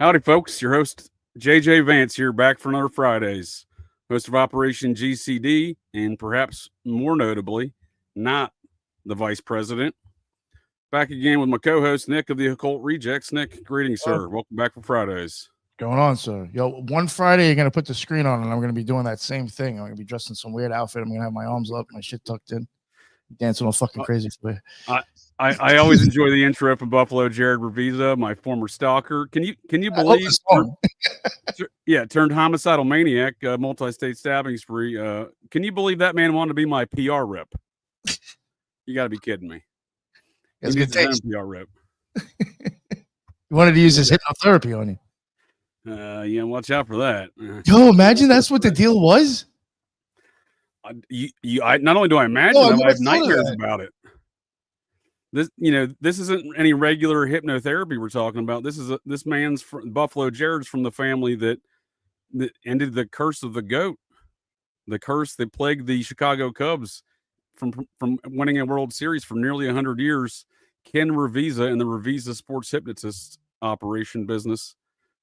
Howdy, folks. Your host, JJ Vance, here back for another Fridaze. Host of Operation GCD, and perhaps more notably, not the vice president. Back again with my co host, Nick of the Occult Rejects. Nick, greetings, sir. Welcome back for Fridaze. Going on, sir. Yo, one Friday, you're going to put the screen on, and I'm going to be doing that same thing. I'm going to be dressed in some weird outfit. I'm going to have my arms up, my shit tucked in, dancing all fucking crazy for you. I always enjoy the intro from Buffalo Jared Ravizza, my former stalker. Can you believe? Turned homicidal maniac, multi-state stabbing spree. Can you believe that man wanted to be my PR rep? You got to be kidding me. He needs his own PR rep. He wanted to use his hypnotherapy on you. Yeah, watch out for that. Yo, imagine that's what the deal was. I not only do I imagine, I have nightmares about it. This isn't any regular hypnotherapy we're talking about. This man's Buffalo Jared's from the family that ended the curse of the goat, the curse that plagued the Chicago Cubs from winning a World Series for nearly 100 years. Ken Ravizza and the Ravizza Sports Hypnotist operation business.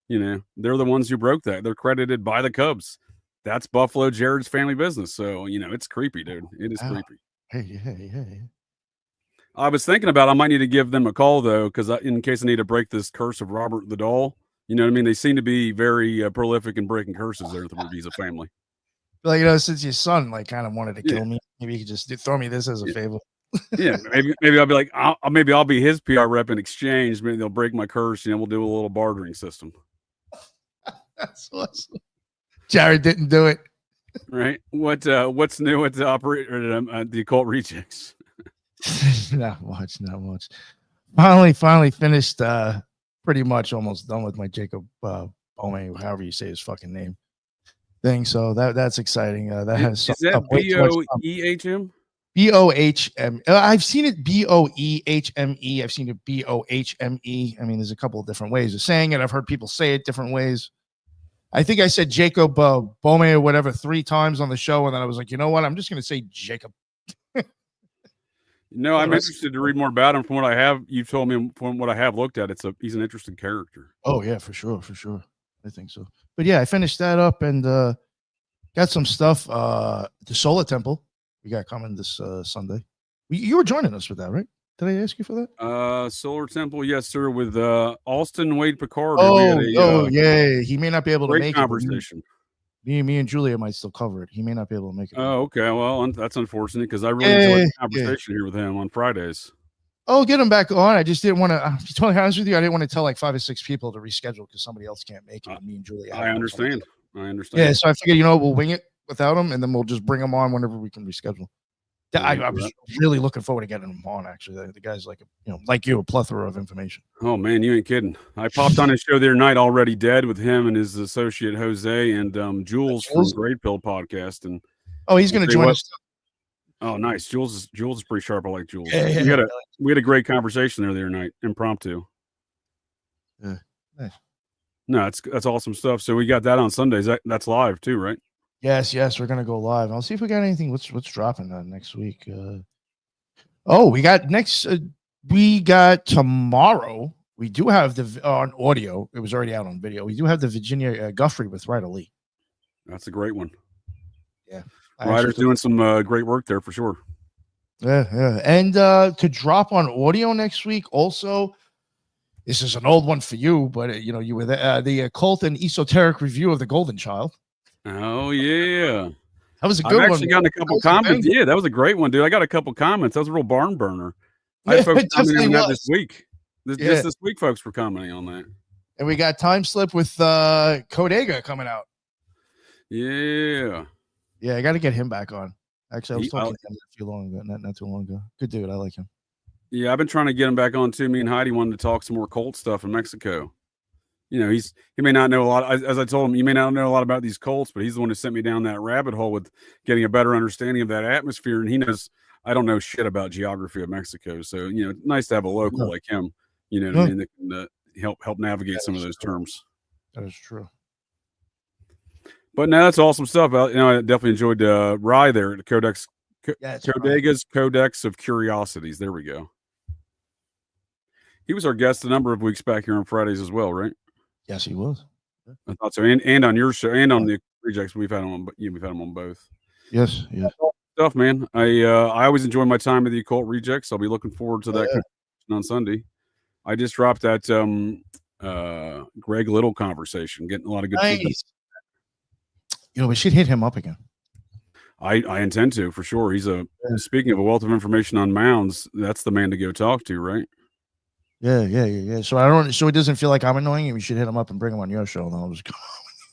They're the ones who broke that. They're credited by the Cubs. That's Buffalo Jared's family business. So, it's creepy, dude. It is creepy. Hey. I was thinking about I might need to give them a call, though, because in case I need to break this curse of Robert the Doll. You know what I mean? They seem to be very prolific in breaking curses there at the Ravizza family. Like, since your son kind of wanted to kill me, maybe you could just throw me this as a favor. Yeah, maybe I'll be like, I'll be his PR rep in exchange. Maybe they'll break my curse. We'll do a little bartering system. That's awesome. Jared didn't do it. Right? What's new at the operator the Occult Rejects? Not much. Finally finished. Pretty much almost done with my Jacob Bowman, however you say his fucking name thing. So that's exciting. That has is that BOEHM? BOHM. I've seen it BOEHME. I've seen it BOHME. I mean, there's a couple of different ways of saying it. I've heard people say it different ways. I think I said Jacob Bowman or whatever 3 times on the show, and then I was like, you know what? I'm just going to say Jacob. No, I'm interested to read more about him. From what I have, you've told me from what I have looked at, he's an interesting character. Oh yeah, for sure. I think so. But yeah, I finished that up and got some stuff. The Solar Temple we got coming this Sunday. You were joining us with that, right? Did I ask you for that? Solar Temple, yes, sir. With Alston Wade Picard. Yeah. He may not be able to make conversation. Me and Julia might still cover it. He may not be able to make it. Oh, okay. Well, that's unfortunate because I really enjoyed the conversation here with him on Fridaze. Oh, get him back on. I just didn't want to. To be totally honest with you, I didn't want to tell like 5 or 6 people to reschedule because somebody else can't make it. Me and Julia. I understand. Yeah, so I figured, we'll wing it without him, and then we'll just bring him on whenever we can reschedule. I was really looking forward to getting him on. Actually, the guy's like a plethora of information. Oh man, you ain't kidding. I popped on his show the other night, Already Dead, with him and his associate Jose and Jules from Great Pill Podcast. And he's going to join us. Oh, nice. Jules is pretty sharp. I like Jules. Yeah. We had a great conversation there the other night, impromptu. Yeah, nice. No, that's awesome stuff. So we got that on Sundays. That's live too, right? Yes, we're gonna go live. I'll see if we got anything. What's dropping next week? We got tomorrow. We do have the on audio. It was already out on video. We do have the Virginia Guthrie with Ryder Lee. That's a great one. Yeah, Ryder's doing some great work there for sure. Yeah. And to drop on audio next week. Also, this is an old one for you, but you were the Occult and Esoteric review of the Golden Child. Oh yeah, that was a good one. I've actually gotten a couple comments. Yeah, that was a great one, dude. I got a couple comments. That was a real barn burner. I had folks commenting on that this week. Just this week, folks were commenting on that. And we got Time Slip with Codega coming out. Yeah, I got to get him back on. Actually, I was talking to him not too long ago. Good dude, I like him. Yeah, I've been trying to get him back on too. Me and Heidi wanted to talk some more cult stuff in Mexico. He may not know a lot. As I told him, you may not know a lot about these cults, but he's the one who sent me down that rabbit hole with getting a better understanding of that atmosphere. And he knows I don't know shit about geography of Mexico, so nice to have a local like him. What I mean, that can help navigate some of those terms. That is true. But no, that's awesome stuff. I definitely enjoyed Rye there at the Codega's Codex of Curiosities. There we go. He was our guest a number of weeks back here on Fridaze as well, right? Yes, he was. I thought so. And on your show and on the Rejects, we've had him on. We've had him on both. Yes, yes. Stuff, man. I always enjoy my time at the Occult Rejects. I'll be looking forward to that on Sunday. I just dropped that Greg Little conversation, getting a lot of good feedback. You know, we should hit him up again. I intend to, for sure. He's speaking of a wealth of information on mounds, that's the man to go talk to, right? Yeah. So it doesn't feel like I'm annoying him. You should hit him up and bring him on your show, and I'll just go.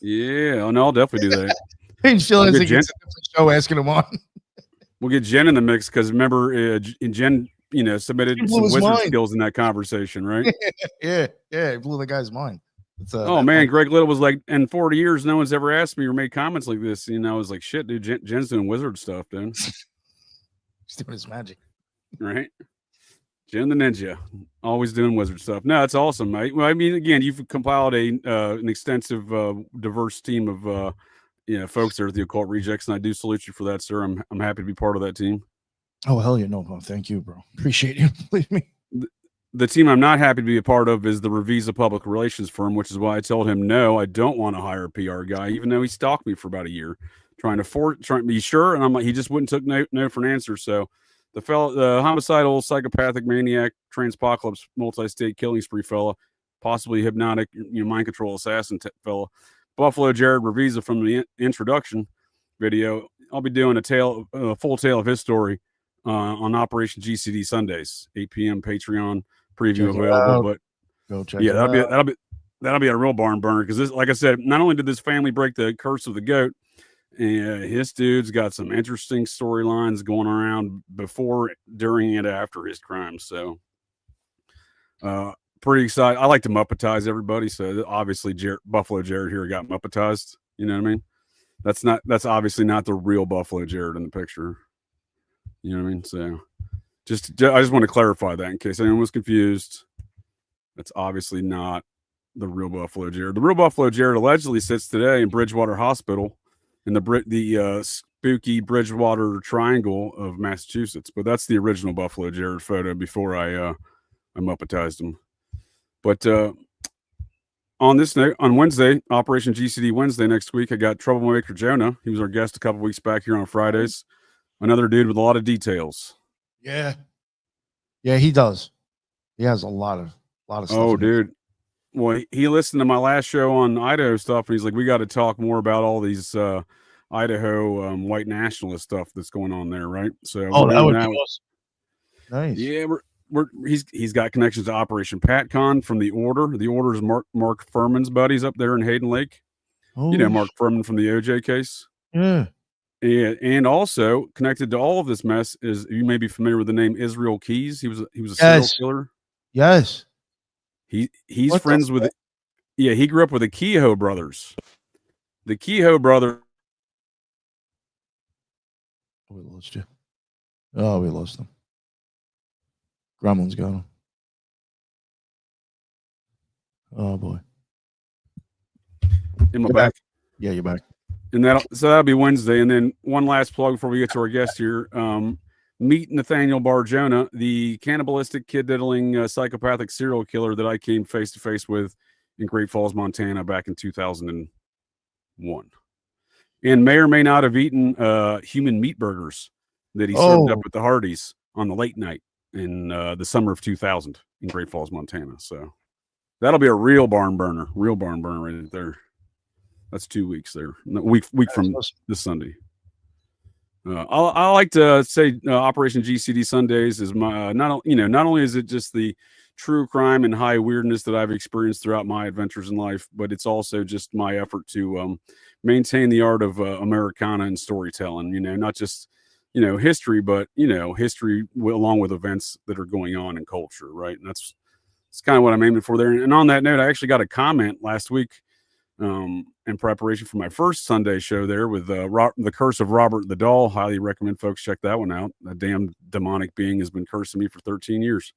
Yeah, no, I'll definitely do that. He feels like it's a different show asking him on. We'll get Jen in the mix because remember, Jen, submitted some wizard skills in that conversation, right? yeah, it blew the guy's mind. Oh man, Greg Little was like, in 40 years, no one's ever asked me or made comments like this. I was like, shit, dude, Jen's doing wizard stuff, dude. He's doing his magic, right? Jen the Ninja, always doing wizard stuff. No, that's awesome, mate. Well, I mean, again, you've compiled an extensive, diverse team of folks there at the Occult Rejects, and I do salute you for that, sir. I'm happy to be part of that team. Oh hell yeah, no, thank you, bro. Appreciate you. Believe me. The team I'm not happy to be a part of is the Ravizza public relations firm, which is why I told him no, I don't want to hire a PR guy, even though he stalked me for about a year, trying to be sure, and I'm like, he just wouldn't took no for an answer. So the homicidal, psychopathic, maniac, transpocalypse, multi-state killing spree fella, possibly hypnotic, mind control assassin fella, Buffalo Jared Ravizza from the introduction video. I'll be doing a full tale of his story on Operation GCD Sundays, 8 p.m. Patreon preview available. But go check. Yeah, that'll be a real barn burner because this, like I said, not only did this family break the curse of the goat, his dude's got some interesting storylines going around before, during, and after his crime. So, pretty excited. I like to Muppetize everybody, so obviously Buffalo Jared here got Muppetized. You know what I mean? That's obviously not the real Buffalo Jared in the picture. You know what I mean? So, I just want to clarify that in case anyone was confused. That's obviously not the real Buffalo Jared. The real Buffalo Jared allegedly sits today in Bridgewater Hospital in the spooky Bridgewater Triangle of Massachusetts. But that's the original Buffalo Jared photo before I Muppetized him. But on this note, on Wednesday, Operation GCD Wednesday next week, I got Troublemaker Jonah. He was our guest a couple weeks back here on Fridays. Another dude with a lot of details. Yeah, he does. He has a lot of stuff. Oh, dude. Well, he listened to my last show on Idaho stuff, and he's like, we got to talk more about all these Idaho white nationalist stuff that's going on there, right? So, that would be awesome. Nice. Yeah, he's got connections to Operation Patcon from the Order. The Order is Mark Furman's buddies up there in Hayden Lake. Oh, Mark Furman from the OJ case. Yeah. And also connected to all of this mess is, you may be familiar with the name Israel Keys. He was a serial killer. Yes. He's friends with he grew up with the Kehoe brothers. The Kehoe brother. We lost you. Oh, we lost them. Gremlin's got him. Oh boy. Am I back? Yeah, you're back. And that'll be Wednesday. And then one last plug before we get to our guest here. Meet Nathaniel Bar Jonah, the cannibalistic, kid-diddling, psychopathic serial killer that I came face to face with in Great Falls, Montana back in 2001. And may or may not have eaten human meat burgers that he served up at the Hardee's on the late night in the summer of 2000 in Great Falls, Montana. So that'll be a real barn burner right there. That's 2 weeks there. Week from this Sunday. I like to say Operation GCD Sundays is my not only is it just the true crime and high weirdness that I've experienced throughout my adventures in life, but it's also just my effort to maintain the art of Americana and storytelling. Not just history, but history along with events that are going on in culture, right? And that's kind of what I'm aiming for there. And on that note, I actually got a comment last week in preparation for my first Sunday show there with The Curse of Robert the Doll. Highly recommend folks check that one out. That damn demonic being has been cursing me for 13 years.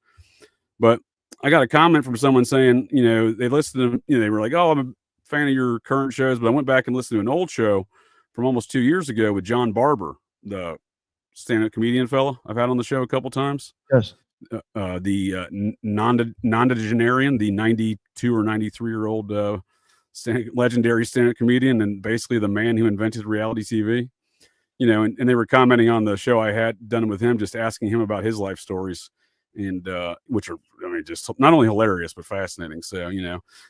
But I got a comment from someone saying, they listened to, they were like, oh, I'm a fan of your current shows, but I went back and listened to an old show from almost 2 years ago with John Barber, the stand-up comedian fella I've had on the show a couple times. Yes. the nonagenarian, the 92 or 93-year-old legendary stand-up comedian, and basically the man who invented reality TV. And they were commenting on the show I had done with him, just asking him about his life stories, and which are, just not only hilarious but fascinating. So,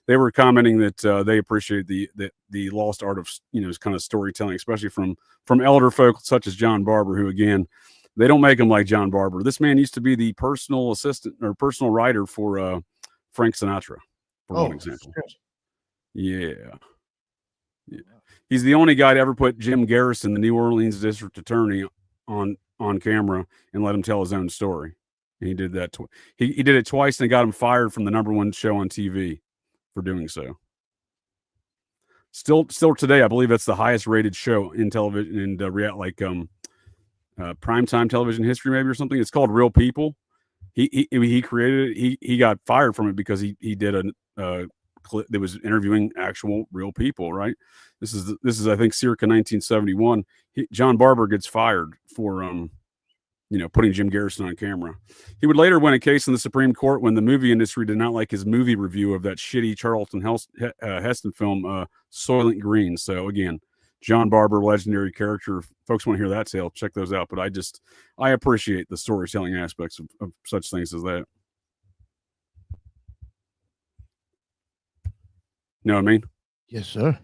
they were commenting that they appreciate the lost art of kind of storytelling, especially from elder folk such as John Barber, who, again, they don't make him like John Barber. This man used to be the personal assistant or personal writer for Frank Sinatra, for one example. Yeah. He's the only guy to ever put Jim Garrison, the New Orleans district attorney, on camera and let him tell his own story. And he did that. He did it twice, and they got him fired from the #1 show on TV for doing so. Still today, I believe that's the highest rated show in television and primetime television history, maybe, or something. It's called Real People. He created it. He got fired from it because he did a clip that was interviewing actual real people. Right. This is I think circa 1971. John Barber gets fired for putting Jim Garrison on camera. He would later win a case in the Supreme Court when the movie industry did not like his movie review of that shitty Charlton Heston film, Soylent Green. So again, John Barber, legendary character. If folks want to hear that tale, check those out. But I appreciate the storytelling aspects of such things as that. You know what I mean? Yes, sir.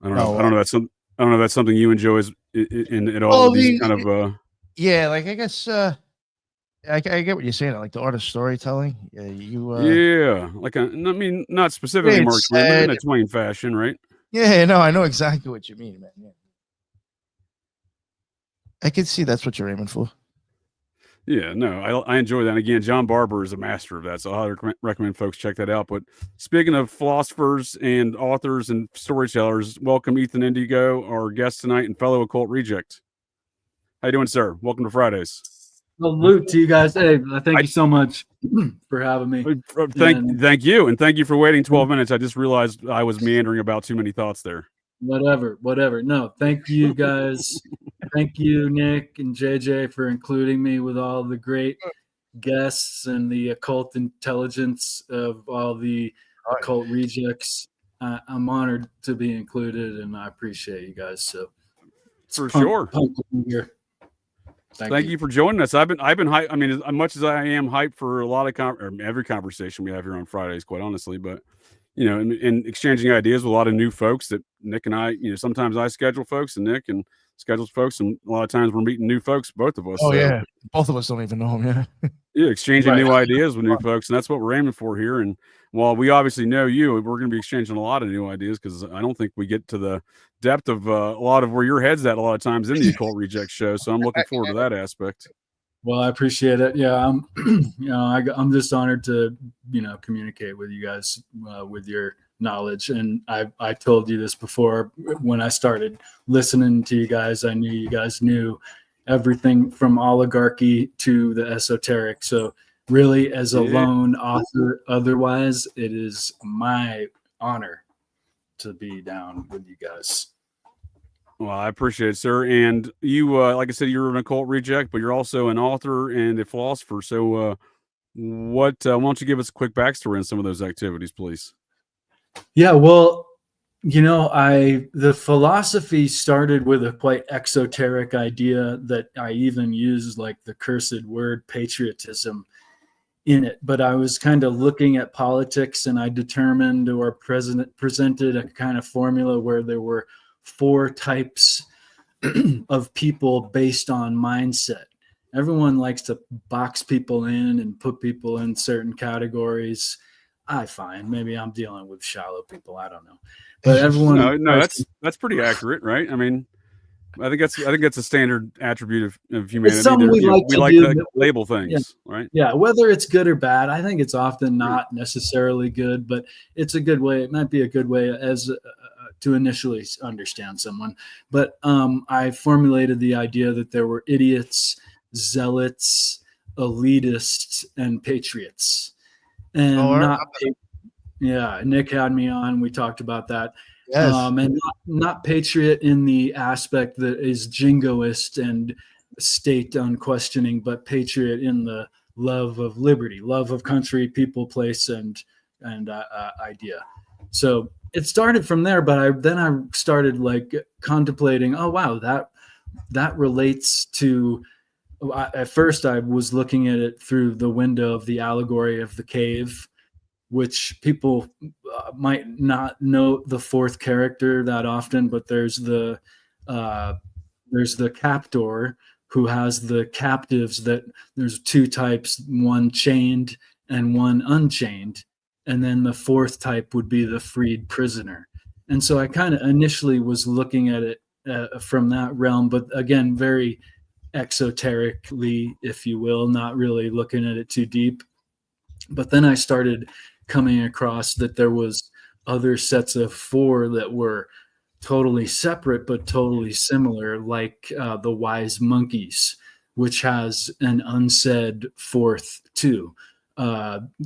I don't know. I don't know if that's something you enjoy in all these kind of. Yeah, like I guess I get what you're saying. Like the art of storytelling. Yeah, yeah, not specifically Mark Twain, in a Twain fashion, right? Yeah, no, I know exactly what you mean, man. Yeah. I can see that's what you're aiming for. Yeah, no, I enjoy that. And again, John Barber is a master of that, so I recommend folks check that out. But speaking of philosophers and authors and storytellers, welcome Ethan Indigo, our guest tonight and fellow occult reject. How you doing, sir? Welcome to Fridaze. Salute to you guys. Hey, thank you so much for having me. Thank you, and thank you for waiting 12 minutes. I just realized I was meandering about too many thoughts there. Whatever. No, thank you guys. Thank you, Nick and JJ, for including me with all the great guests and the occult intelligence of all the occult rejects. I'm honored to be included, and I appreciate you guys. So, for sure. Here. Thank you for joining us. I've been hyped. I mean, as much as I am hyped for a lot of every conversation we have here on Fridays, quite honestly, but in exchanging ideas with a lot of new folks that Nick and I, sometimes I schedule folks and Nick and schedules folks, and a lot of times we're meeting new folks, both of us. Oh, yeah. Both of us don't even know them. Yeah. Exchanging new ideas with new folks. And that's what we're aiming for here. And while we obviously know you, we're going to be exchanging a lot of new ideas, because I don't think we get to the depth of a lot of where your head's at a lot of times in the Occult Reject show. So I'm looking forward to that aspect. Well, I appreciate it. Yeah, I'm just honored to communicate with you guys with your knowledge. And I told you this before when I started listening to you guys. I knew you guys knew everything from oligarchy to the esoteric. So really, as a lone author, otherwise, it is my honor to be down with you guys. Well, I appreciate it, sir. And you, like I said, you're an occult reject, but you're also an author and a philosopher. So why don't you give us a quick backstory on some of those activities, please? Yeah, well, the philosophy started with a quite exoteric idea that I even used like the cursed word patriotism in it. But I was kind of looking at politics, and I determined or presented a kind of formula where there were 4 types of people based on mindset. Everyone likes to box people in and put people in certain categories. I find maybe I'm dealing with shallow people. I don't know, but everyone. No, that's pretty accurate, right? I mean, I think that's a standard attribute of humanity. We like to label things, right? Yeah, whether it's good or bad, I think it's often not necessarily good, but it's a good way. It might be a good way as to initially understand someone. But I formulated the idea that there were idiots, zealots, elitists, and patriots. And Nick had me on. We talked about that. Yes. And not patriot in the aspect that is jingoist and state unquestioning, but patriot in the love of liberty, love of country, people, place, and idea. So it started from there, but then I started like contemplating, oh wow, that relates to, at first I was looking at it through the window of the allegory of the cave, which people might not know the fourth character that often, but there's the captor who has the captives, that there's two types, one chained and one unchained. And then the fourth type would be the freed prisoner. And so I kind of initially was looking at it from that realm, but again, very exoterically, if you will, not really looking at it too deep. But then I started coming across that there was other sets of 4 that were totally separate but totally similar, like the wise monkeys, which has an unsaid fourth too.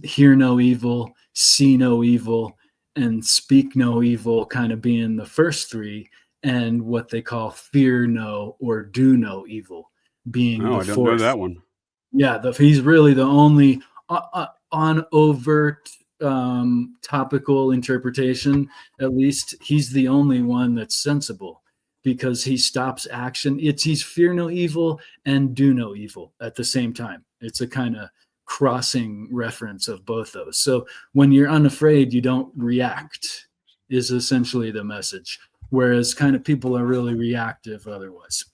Hear no evil, see no evil, and speak no evil kind of being the first 3, and what they call fear no or do no evil being the I don't fourth. know that one. Yeah, he's really the only on overt topical interpretation. At least he's the only one that's sensible, because he stops action. He's fear no evil and do no evil at the same time. It's a kind of crossing reference of both those. So when you're unafraid, you don't react, is essentially the message. Whereas kind of people are really reactive otherwise.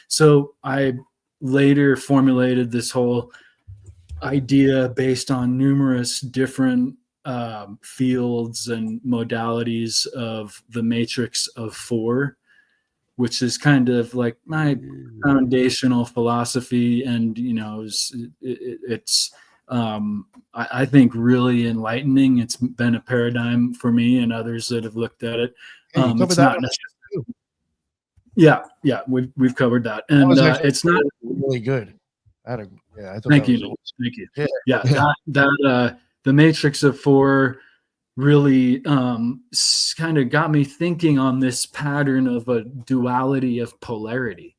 So I later formulated this whole idea based on numerous different fields and modalities of the matrix of 4, which is kind of like my foundational philosophy. And, you know, it's I think really enlightening. It's been a paradigm for me and others that have looked at it. It's not necessarily. Yeah, we've covered that, and it's not really good. I thought thank you. Yeah, that the Matrix of 4 really kind of got me thinking on this pattern of a duality of polarity,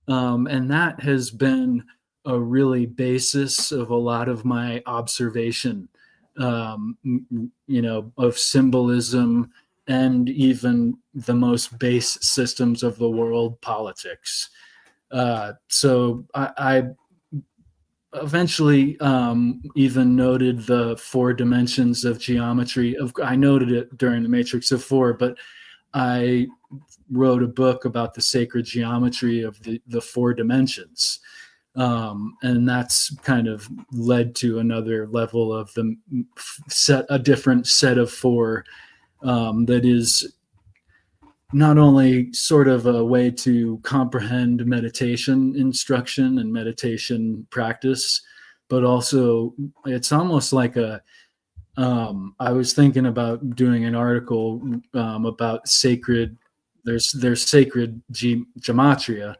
and that has been a really basis of a lot of my observation, you know, of symbolism. And even the most base systems of the world, politics. So I eventually even noted the 4 dimensions of geometry. I noted it during the Matrix of 4, but I wrote a book about the sacred geometry of the 4 dimensions. And that's kind of led to another level of a different set of 4. That is not only sort of a way to comprehend meditation instruction and meditation practice, but also it's almost like I was thinking about doing an article about sacred, there's sacred gematria,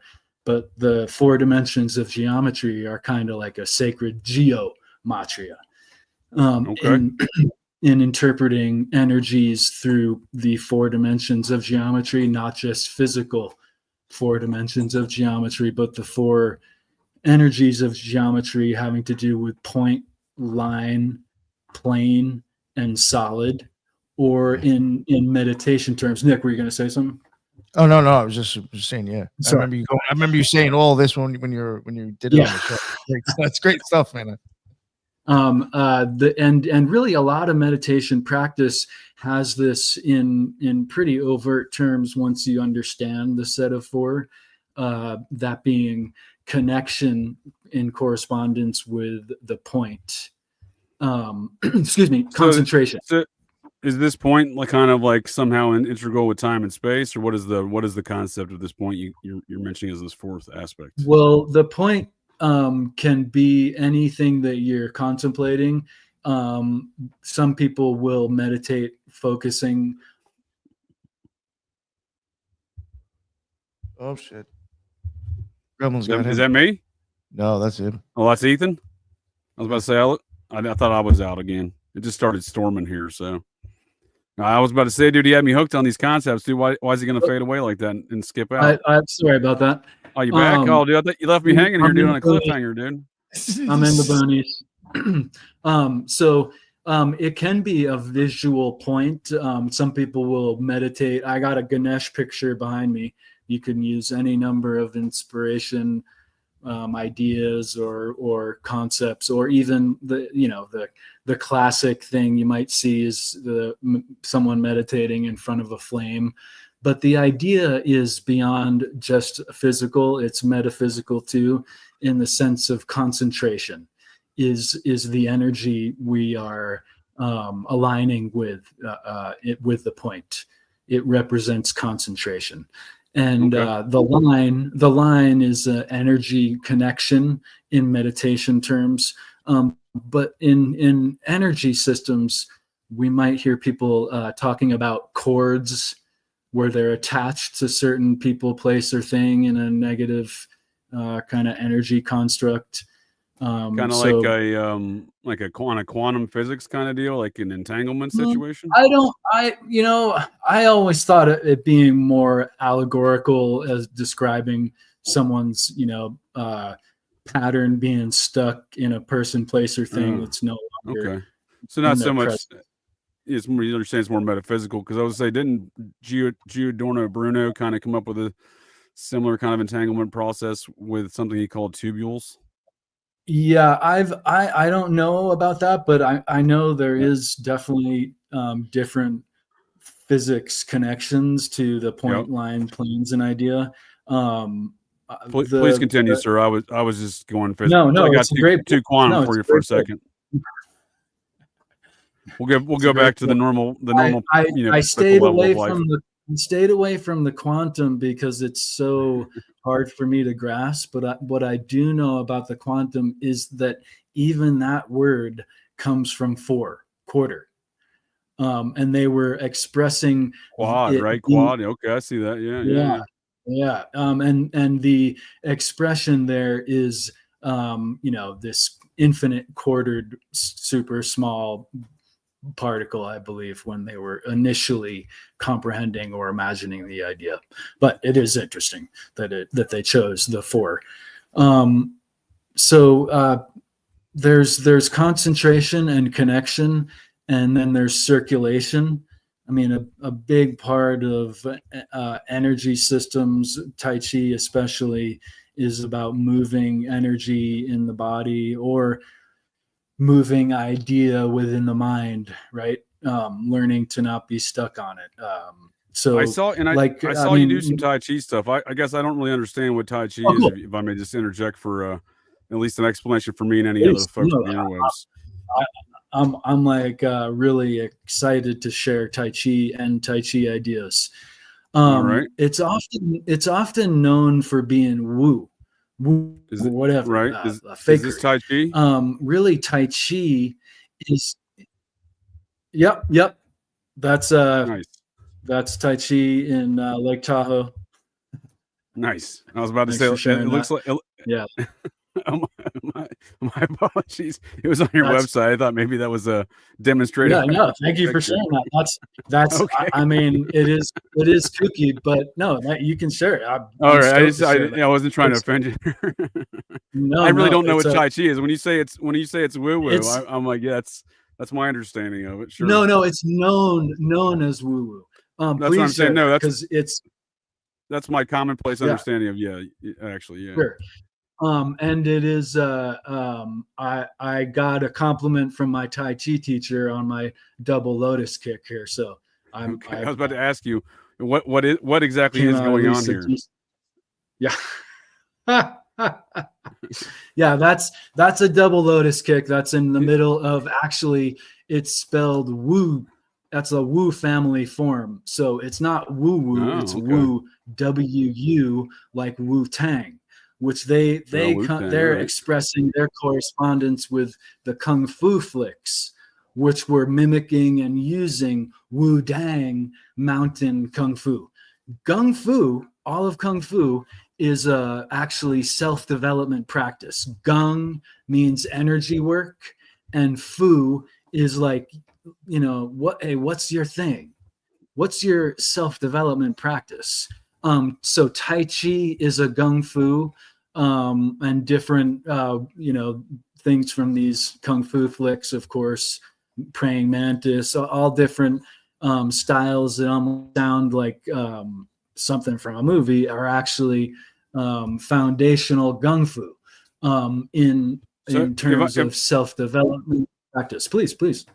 but the 4 dimensions of geometry are kind of like a sacred geomatria. In interpreting energies through the 4 dimensions of geometry, not just physical 4 dimensions of geometry, but the 4 energies of geometry having to do with point, line, plane, and solid, or in meditation terms. Nick, were you going to say something? Oh no, I was just saying, yeah. Sorry. I remember you saying all this when you did it on the show. That's great stuff, man. And really a lot of meditation practice has this in pretty overt terms once you understand the set of 4, that being connection in correspondence with the point. Excuse me, concentration. So is this point like kind of like somehow integral with time and space, or what is the concept of this point you're mentioning as this 4th aspect? Well, the point can be anything that you're contemplating. Some people will meditate focusing. Oh shit! Is that me? No, that's him. Oh, that's Ethan. I was about to say I thought I was out again. It just started storming here, so I was about to say, dude, he had me hooked on these concepts, dude. Why is he going to fade away like that and skip out? I'm sorry about that. Oh, you back? Oh, dude, I thought you left me hanging here, dude, on a cliffhanger, dude. I'm in the boonies. So it can be a visual point. Some people will meditate. I got a Ganesh picture behind me. You can use any number of inspiration ideas or concepts, or even the classic thing you might see is someone meditating in front of a flame. But the idea is beyond just physical; it's metaphysical too, in the sense of concentration. Is the energy we are aligning with with the point? It represents concentration. And Okay. the line is an energy connection in meditation terms. But in energy systems, we might hear people talking about cords where they're attached to certain people, place, or thing in a negative kind of energy construct. Kind of like a quantum physics kind of deal, like an entanglement situation. I always thought it being more allegorical as describing someone's, pattern being stuck in a person, place, or thing that's no longer. Okay. So not so much. Present. It's more, you understand, it's more metaphysical, because I would say, didn't Giordano Bruno kind of come up with a similar kind of entanglement process with something he called tubules? Yeah, I don't know about that, but I know there is definitely different physics connections to the point line planes and idea. Please continue, sir. I was just going physics. No, I got it's too quantum for you for a second. We'll go back to the normal. I stayed away from the quantum because it's so hard for me to grasp. But what I do know about the quantum is that even that word comes from quarter, and they were expressing quad, right? Quad. Okay, I see that. Yeah. And the expression there is, this infinite quartered super small particle, I believe, when they were initially comprehending or imagining the idea. But it is interesting that they chose the 4. So there's concentration and connection, and then there's circulation. I mean, a big part of energy systems, Tai Chi especially, is about moving energy in the body or moving idea within the mind, right? Learning to not be stuck on it. So I saw you do some Tai Chi stuff. I guess I don't really understand what Tai Chi is. If I may just interject for at least an explanation for me and any other folks on the interwebs. I'm like really excited to share Tai Chi and Tai Chi ideas. All right. It's often known for being woo, whatever. Right? Is this Tai Chi? Really, Tai Chi is. Yep. That's nice. That's Tai Chi in Lake Tahoe. Nice. I was about to say it looks like. Yeah. my apologies. It was on your website. I thought maybe that was a demonstrative. Yeah, no, thank you for sharing that. That's okay. I mean, it is kooky, but no, you can share it. All right. I wasn't trying to offend you. No, I really don't know what Tai Chi is. When you say it's woo woo, I'm like, yeah, that's my understanding of it. Sure. No, it's known as woo woo. That's what I'm saying. No, because that's my commonplace understanding of actually. Sure. And it is I got a compliment from my Tai Chi teacher on my double lotus kick here. So I was about to ask you what exactly is going on here. Yeah. Yeah, that's a double lotus kick. That's in the middle of, actually it's spelled woo. That's a woo family form. So it's not woo woo, it's woo, W-U, like Wu Tang, which they're expressing their correspondence with the Kung Fu flicks, which were mimicking and using Wu Dang mountain Kung Fu. All of Kung Fu is actually self-development practice. Gung means energy work, and Fu is like, what's your thing? What's your self-development practice? So Tai Chi is a Gung Fu. and different, things from these kung fu flicks, of course, praying mantis, all different styles that almost sound like something from a movie are actually foundational gung fu in terms of self-development practice. Please.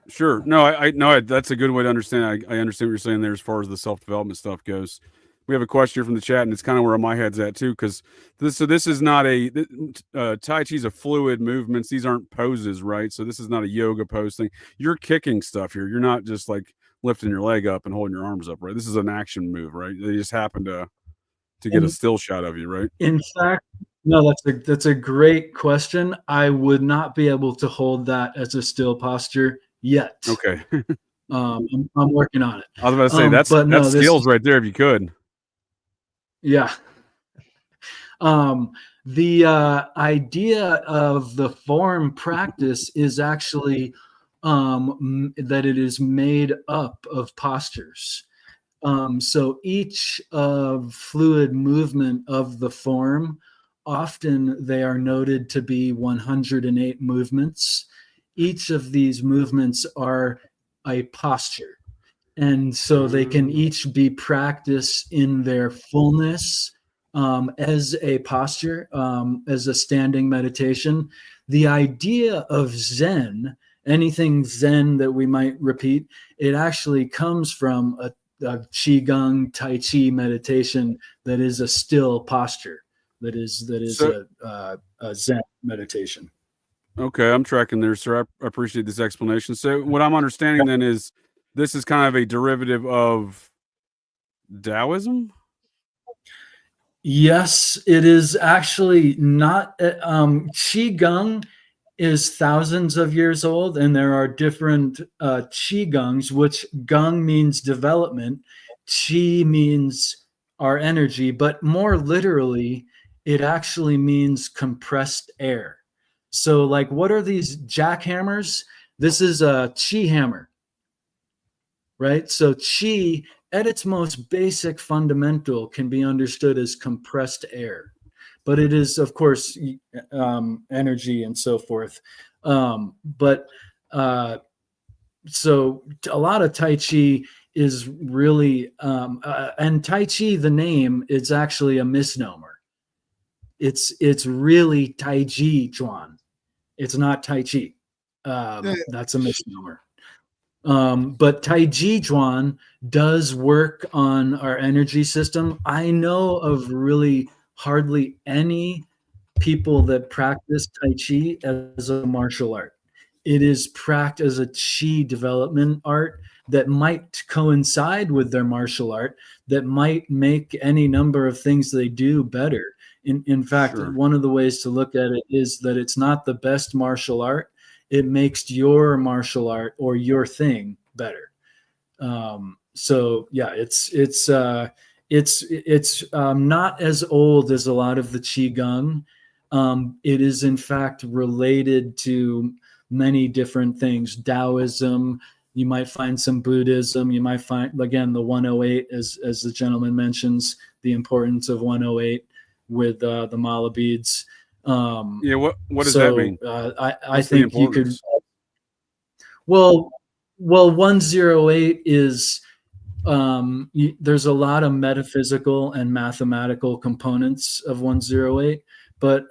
Sure. No, I no, that's a good way to understand. I understand what you're saying there as far as the self-development stuff goes. We have a question here from the chat, and it's kind of where my head's at too, because this is not Tai Chi's a fluid movements. These aren't poses, right? So this is not a yoga pose thing. You're kicking stuff here. You're not just like lifting your leg up and holding your arms up, right? This is an action move, right? They just happen to get a still shot of you, right? In fact, no, that's a great question. I would not be able to hold that as a still posture yet. Okay. I'm working on it. I was about to say that's skills right there if you could. Yeah. The idea of the form practice is actually that it is made up of postures. So each of fluid movement of the form, often they are noted to be 108 movements. Each of these movements are a posture. And so they can each be practiced in their fullness as a posture, as a standing meditation. The idea of Zen, anything Zen that we might repeat, it actually comes from a Qigong Tai Chi meditation that is a still posture, that is a Zen meditation. Okay, I'm tracking there, sir. I appreciate this explanation. So what I'm understanding then is this is kind of a derivative of Taoism? Yes, it is actually not. Qigong is thousands of years old, and there are different Qigongs, which Gung means development, Qi means our energy, but more literally, it actually means compressed air. So, like, what are these jackhammers? This is a Qi hammer, right? So Qi, at its most basic fundamental, can be understood as compressed air, but it is, of course, energy and so forth. So a lot of Tai Chi is really, and Tai Chi, the name, is actually a misnomer. It's really Tai Chi Chuan. It's not Tai Chi. That's a misnomer. But Tai Chi Chuan does work on our energy system. I know of really hardly any people that practice Tai Chi as a martial art. It is practiced as a Chi development art that might coincide with their martial art, that might make any number of things they do better. In fact, Sure. One of the ways to look at it is that it's not the best martial art. It makes your martial art or your thing better. So yeah, it's not as old as a lot of the Qigong. It is in fact related to many different things. Taoism, you might find some Buddhism, you might find, again, the 108, as the gentleman mentions, the importance of 108 with the mala beads. Yeah, what does that mean? I think you could. Well, 108 is there's a lot of metaphysical and mathematical components of 108, but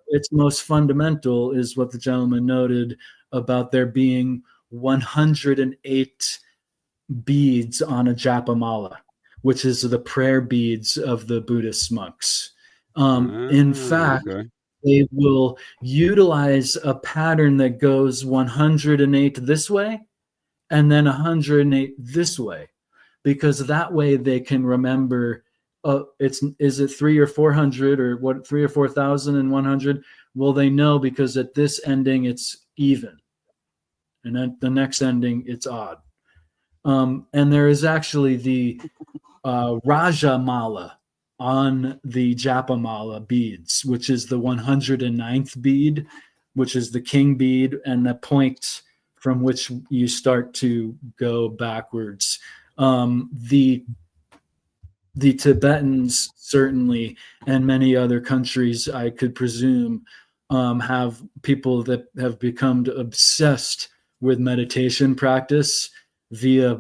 its most fundamental is what the gentleman noted about there being 108 beads on a japa mala, which is the prayer beads of the Buddhist monks. In fact, okay. They will utilize a pattern that goes 108 this way and then 108 this way, because that way they can remember, is it 300 or 400 or what, 3,000 or 4,100? Well, they know because at this ending it's even, and then the next ending it's odd. And there is actually the Raja Mala on the Japa Mala beads, which is the 109th bead, which is the king bead, and the point from which you start to go backwards. The the Tibetans certainly, and many other countries, I could presume, have people that have become obsessed with meditation practice via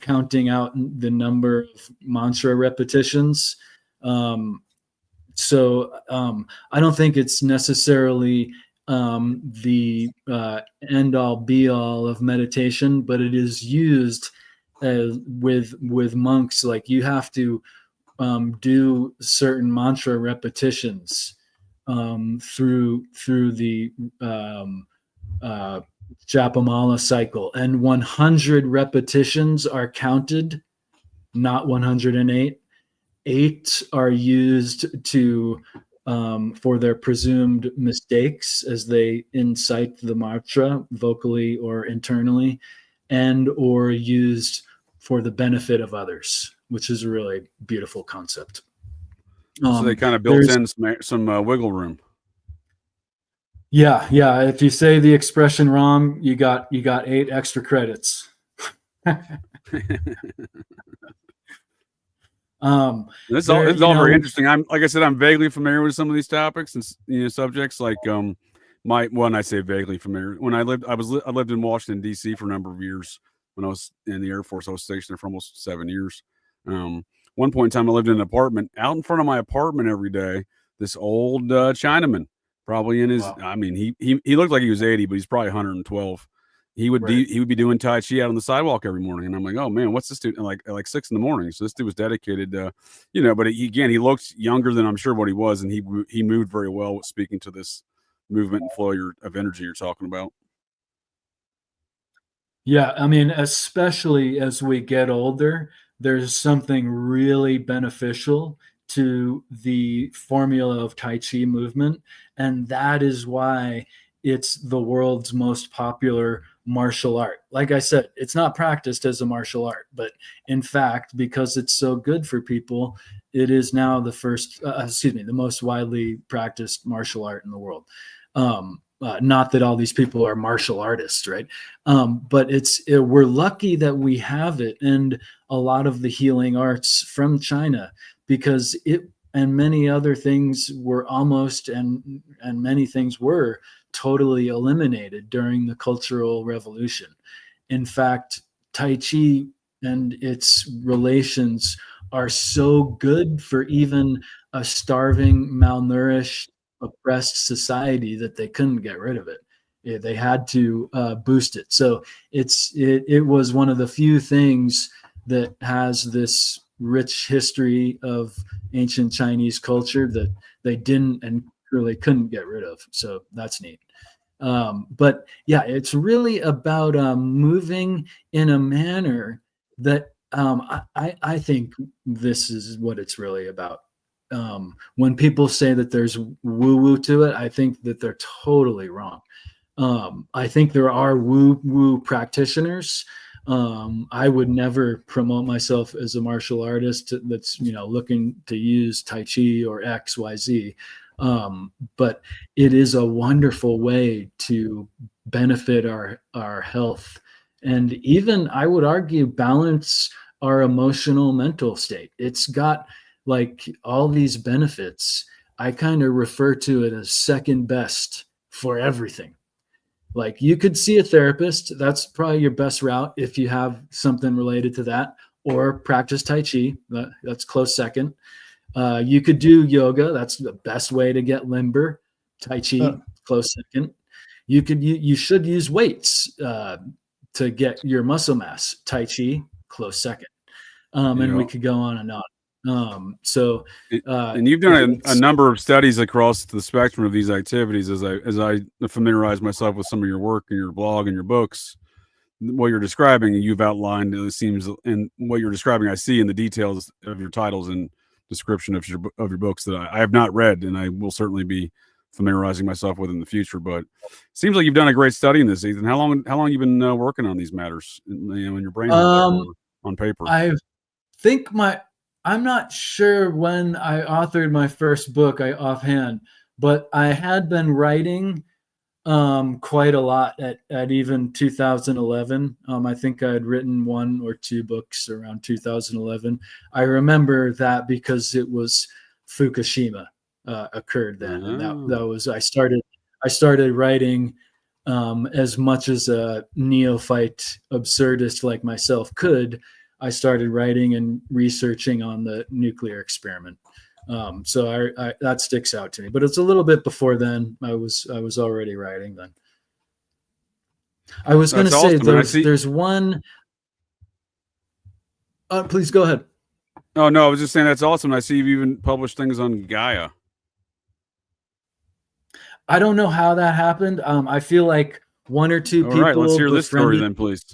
counting out the number of mantra repetitions. So I don't think it's necessarily the end all be all of meditation, but it is used with monks. Like, you have to do certain mantra repetitions through the Japamala cycle, and 100 repetitions are counted, not 108. 8 are used to for their presumed mistakes as they incite the mantra vocally or internally, and or used for the benefit of others, which is a really beautiful concept. So they kind of built in some wiggle room. Yeah. If you say the expression wrong, you got 8 extra credits. It's all very interesting. Like I said, I'm vaguely familiar with some of these topics and subjects. Like I say vaguely familiar. When I lived in Washington D.C. for a number of years. When I was in the Air Force, I was stationed there for almost 7 years. One point in time, I lived in an apartment. Out in front of my apartment every day, this old Chinaman, probably in his. Wow. I mean, he looked like he was 80, but he's probably 112. He would be doing Tai Chi out on the sidewalk every morning, and I'm like, oh man, what's this dude? Like 6 a.m. So this dude was dedicated, But he looked younger than I'm sure what he was, and he moved very well with speaking to this movement and flow of energy you're talking about. Yeah, I mean, especially as we get older, there's something really beneficial to the formula of Tai Chi movement, and that is why it's the world's most popular martial art. Like I said, it's not practiced as a martial art, but in fact, because it's so good for people, it is now the most widely practiced martial art in the world. Not that all these people are martial artists, right? But we're lucky that we have it, and a lot of the healing arts from China, because it and many other things were and many things were totally eliminated during the Cultural Revolution. In fact, Tai Chi and its relations are so good for even a starving, malnourished, oppressed society that they couldn't get rid of it. They had to boost it. So it was one of the few things that has this rich history of ancient Chinese culture that they didn't and really couldn't get rid of. So that's neat. But yeah, it's really about moving in a manner that I think this is what it's really about. When people say that there's woo-woo to it, I think that they're totally wrong. I think there are woo-woo practitioners. I would never promote myself as a martial artist that's looking to use Tai Chi or XYZ. But it is a wonderful way to benefit our health, and even, I would argue, balance our emotional mental state. It's got like all these benefits. I kind of refer to it as second best for everything. Like, you could see a therapist. That's probably your best route if you have something related to that, or practice Tai Chi. That's close second. You could do yoga. That's the best way to get limber. Tai Chi, close second. You should use weights to get your muscle mass. Tai Chi, close second. And we could go on and on. And you've done a number of studies across the spectrum of these activities. As I familiarize myself with some of your work and your blog and your books, what you're describing, you've outlined. It seems, and what you're describing, I see in the details of your titles and description of your books that I have not read, and I will certainly be familiarizing myself with in the future. But it seems like you've done a great study in this, Ethan. How long have you been working on these matters in your brain on paper? I'm not sure when I authored my first book, offhand, but I had been writing Quite a lot at even 2011. I think I had written 1 or 2 books around 2011. I remember that because it was Fukushima occurred then, and that was I started writing as much as a neophyte absurdist like myself could. I started writing and researching on the nuclear experiment. So I that sticks out to me, but it's a little bit before then. I was already writing then. I was going to say there's one. Please go ahead. Oh no, I was just saying that's awesome. I see you've even published things on Gaia. I don't know how that happened. I feel like 1 or 2 people. All right, let's hear this story then, please.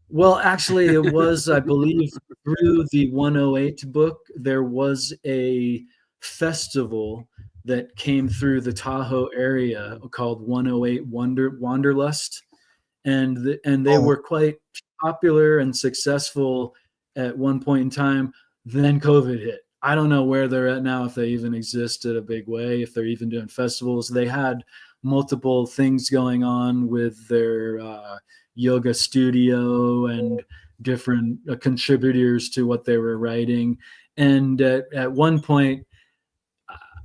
Well, actually, it was, I believe, through the 108 book. There was a festival that came through the Tahoe area called 108 Wanderlust, and they were quite popular and successful at one point in time. Then COVID hit. I don't know where they're at now, if they even exist in a big way, if they're even doing festivals. They had multiple things going on with their yoga studio and different contributors to what they were writing. And at one point,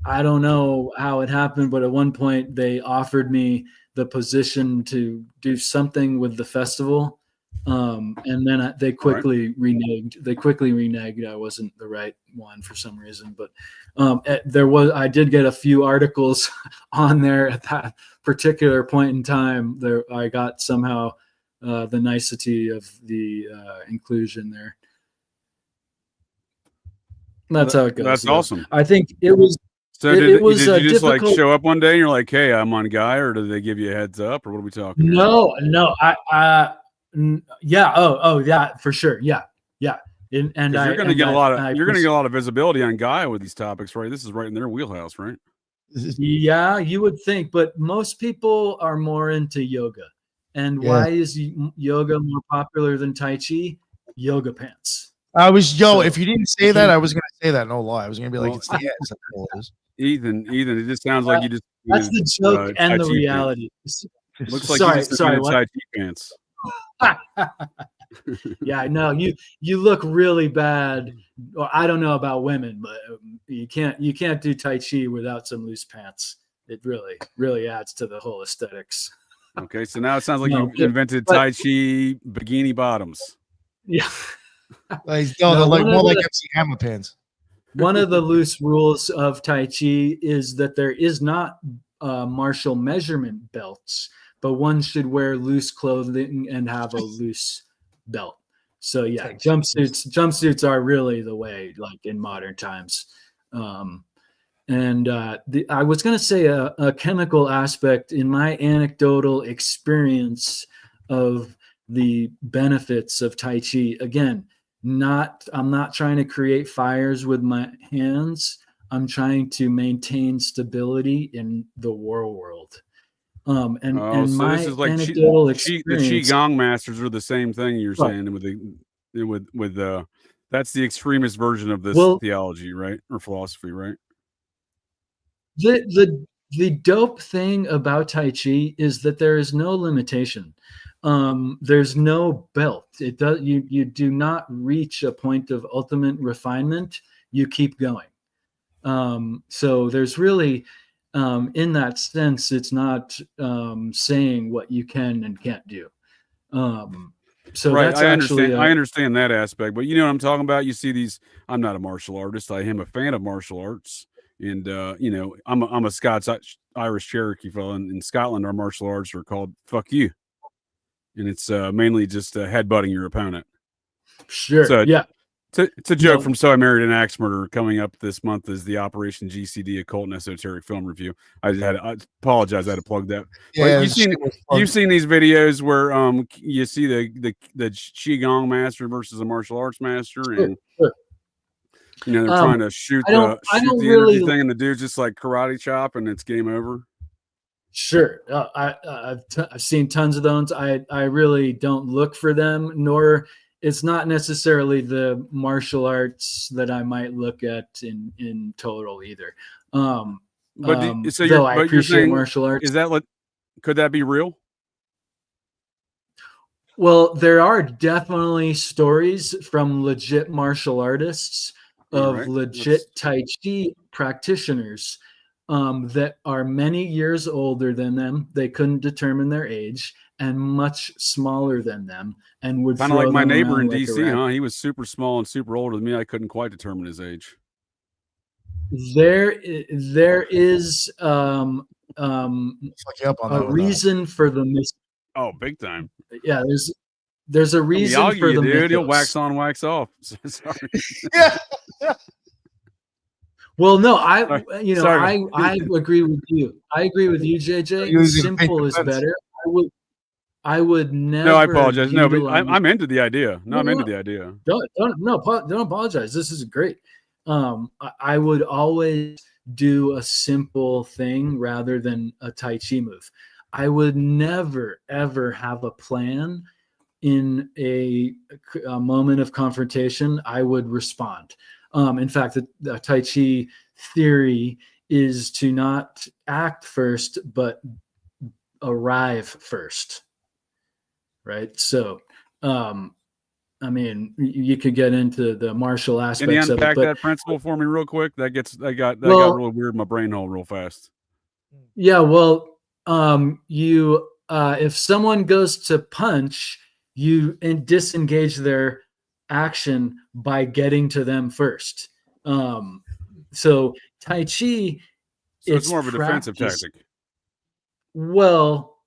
I don't know how it happened, but at one point they offered me the position to do something with the festival. And then they quickly reneged. They quickly reneged. I wasn't the right one for some reason, but I did get a few articles on there at that particular point in time. There, I got somehow the nicety of the inclusion there. That's how it goes. That's awesome. I think it was. So did you just difficult... like show up one day and you're like, "Hey, I'm on Gaia," or did they give you a heads up, or what are we talking? No. Yeah. Oh, yeah, for sure. Yeah. And you're going to get a lot of you're going to get a lot of visibility on Gaia with these topics, right? This is right in their wheelhouse, right? Yeah, you would think, but most people are more into yoga. And why is yoga more popular than Tai Chi? Yoga pants. If you didn't say that, I was going to say that. No lie. I was going to be like, it's the ass. That's all it is. Ethan, it just sounds like you just. That's the joke and the reality. Looks like you just Tai Chi pants. Yeah, no, you look really bad. Or I don't know about women, but you can't do Tai Chi without some loose pants. It really adds to the whole aesthetics. Okay, so now it sounds like you invented Tai Chi bikini bottoms. Yeah. They're like more like MC Hammer pants. One of the loose rules of Tai Chi is that there is not martial measurement belts, but one should wear loose clothing and have a loose belt. So yeah, jumpsuits are really the way, like in modern times. I was going to say a chemical aspect in my anecdotal experience of the benefits of Tai Chi. Again, I'm not trying to create fires with my hands. I'm trying to maintain stability in the world. And so my this is like anecdotal experience, the Qigong masters are the same thing you're saying with that's the extremist version of this theology, right? Or philosophy, right? The dope thing about Tai Chi is that there is no limitation. There's no belt. You do not reach a point of ultimate refinement. You keep going. So there's really, in that sense, it's not saying what you can and can't do. So right, that's I understand that aspect, but you know what I'm talking about. You see these. I'm not a martial artist. I am a fan of martial arts, and I'm a Scots Irish Cherokee fellow. In Scotland, our martial arts are called "fuck you," and it's mainly just headbutting your opponent. Sure. So, yeah. It's a joke from So I Married an Axe Murderer. Coming up this month is the Operation GCD Occult and Esoteric Film Review. I apologize. I had to plug that. Yeah, you've seen these videos where you see the Qigong master versus a martial arts master, and they're trying to shoot the energy thing, and the dude's just like karate chop, and it's game over. Sure, I've seen tons of those. I really don't look for them, nor. It's not necessarily the martial arts that I might look at in total either. I appreciate martial arts. Is that Could that be real? Well, there are definitely stories from legit martial artists of legit Tai Chi practitioners that are many years older than them. They couldn't determine their age, and much smaller than them, and would kind of like my neighbor in like DC, huh? He was super small and super older than me. I couldn't quite determine his age. There is a reason for the Oh, big time. Yeah, there's a reason for the dude. mythos. He'll wax on, wax off. Sorry. Yeah. Well, no, I agree with you. I agree with you, JJ. Simple is better. I would never. No, I apologize. No, but I'm into the idea. No, I'm into the idea. Don't apologize. This is great. I would always do a simple thing rather than a Tai Chi move. I would never, ever have a plan. In a moment of confrontation, I would respond. In fact, the Tai Chi theory is to not act first, but arrive first. Right? So, I mean, you could get into the martial aspects of it. Can you unpack that principle for me real quick? That got real weird in my brain hole real fast. Yeah, well, if someone goes to punch, you disengage their action by getting to them first. So Tai Chi, it's more of a defensive tactic. Well,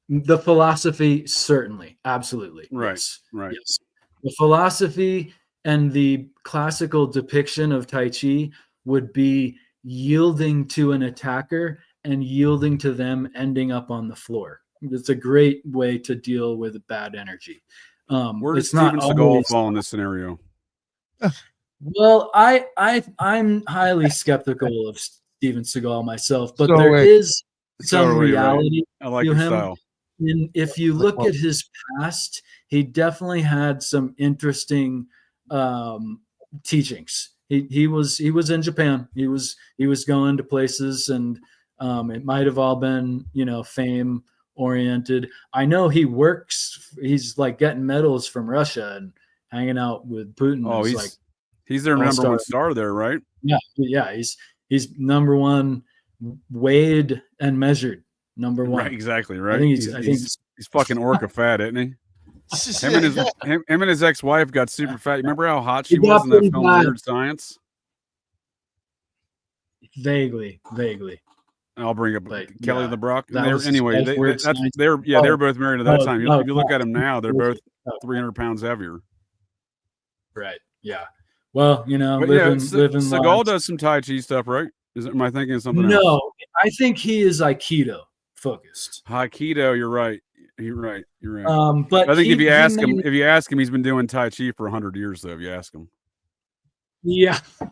the philosophy, certainly, absolutely. Right, yes. right. Yes. The philosophy and the classical depiction of Tai Chi would be yielding to an attacker and yielding to them ending up on the floor. It's a great way to deal with bad energy. Where does Steven Seagal fall in this scenario? Well, I'm highly skeptical of Steven Seagal myself, but there is some reality I like to your him. style. And if you look at his past, he definitely had some interesting teachings. He was in Japan. He was going to places, and it might have all been fame oriented. I know he's like getting medals from Russia and hanging out with Putin. Oh, he's their number one star there, right? Yeah. He's number one, weighed and measured. Number one. Right, exactly, right. I think he's fucking orca fat, isn't he? Him and his ex-wife got super fat. You remember how hot she was in that film Weird Science? Vaguely. I'll bring up Kelly LeBrock. They were both married at that time. If you look at them now, they're both 300 pounds heavier. Right. Yeah. Well, living Seagal does some Tai Chi stuff, right? Am I thinking of something else? No, I think he is Aikido focused. Aikido, you're right. You're right. But I think if you ask him, he's been doing Tai Chi for 100 years, though. If you ask him. Yeah. You're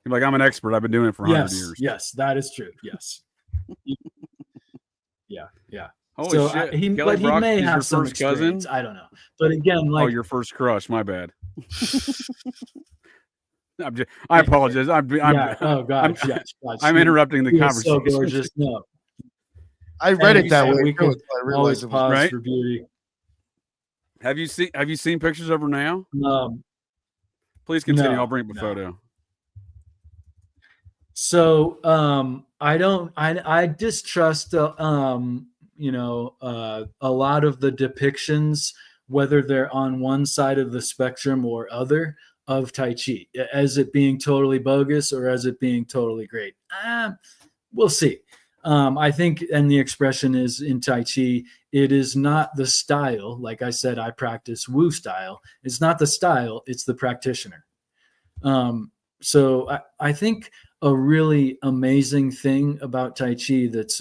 like, I'm an expert. I've been doing it for 100 years. Yes, that is true. Yes. Yeah. Holy shit! He may have some experience. I don't know, but again, your first crush. My bad. I apologize. I'm interrupting the conversation. So gorgeous. No, I read it that way. We could always pause for beauty. Have you seen pictures of her now? Please continue. I'll bring up a photo. So I distrust a lot of the depictions, whether they're on one side of the spectrum or other, of Tai Chi, as it being totally bogus or as it being totally great. We'll see. I think, and the expression is in Tai Chi, it is not the style. Like I said, I practice Wu style. It's not the style, it's the practitioner. So I think a really amazing thing about Tai Chi that's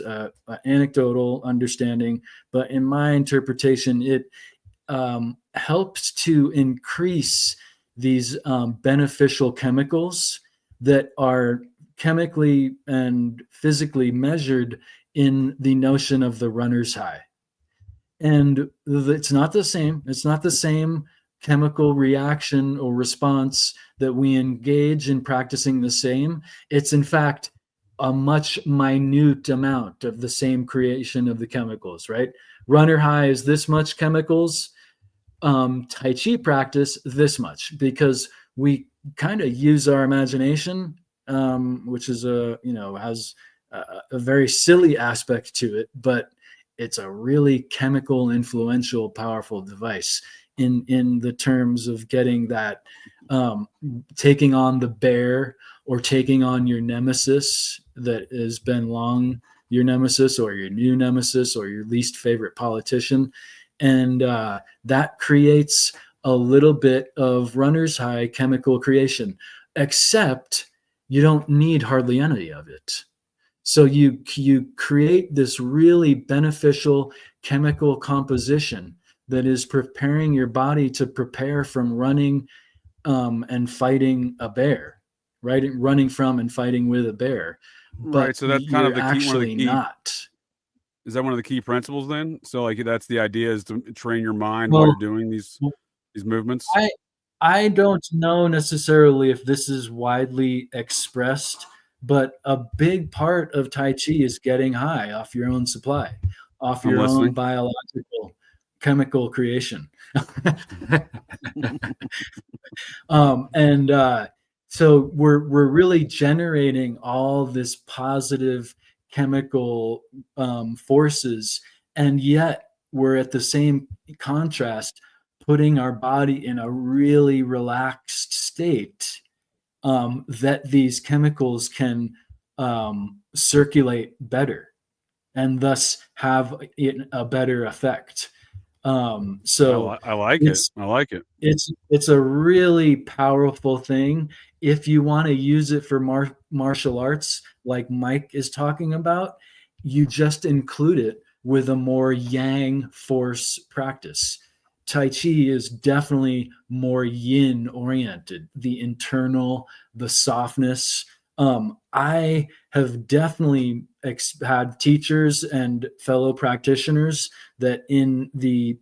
anecdotal understanding, but in my interpretation, it helps to increase these beneficial chemicals that are chemically and physically measured in the notion of the runner's high. And it's not the same. It's not the same chemical reaction or response that we engage in practicing the same. It's in fact a much minute amount of the same creation of the chemicals, right? Runner high is this much chemicals. Tai Chi practice this much, because we kind of use our imagination, which is has a very silly aspect to it, but it's a really chemical, influential, powerful device in the terms of getting that, taking on the bear or taking on your nemesis that has been long your nemesis, or your new nemesis, or your least favorite politician. And that creates a little bit of runner's high chemical creation, except you don't need hardly any of it. So you create this really beneficial chemical composition that is preparing your body to prepare from running and fighting a bear, right? Running from and fighting with a bear. But right. So that's kind of you're the key. One of the actually key. not. Is that one of the key principles then? So like that's the idea, is to train your mind Well, while you're doing these movements. I don't know necessarily if this is widely expressed, but a big part of Tai Chi is getting high off your own supply, off I'm your own listening. biological chemical creation. So we're really generating all this positive chemical forces, and yet we're at the same contrast putting our body in a really relaxed state, that these chemicals can circulate better and thus have a better effect. So I like it. it's I like it. it's a really powerful thing if you want to use it for martial arts, like Mike is talking about. You just include it with a more yang force practice. Tai Chi is definitely more yin oriented, the internal, the softness. I have definitely had teachers and fellow practitioners that in the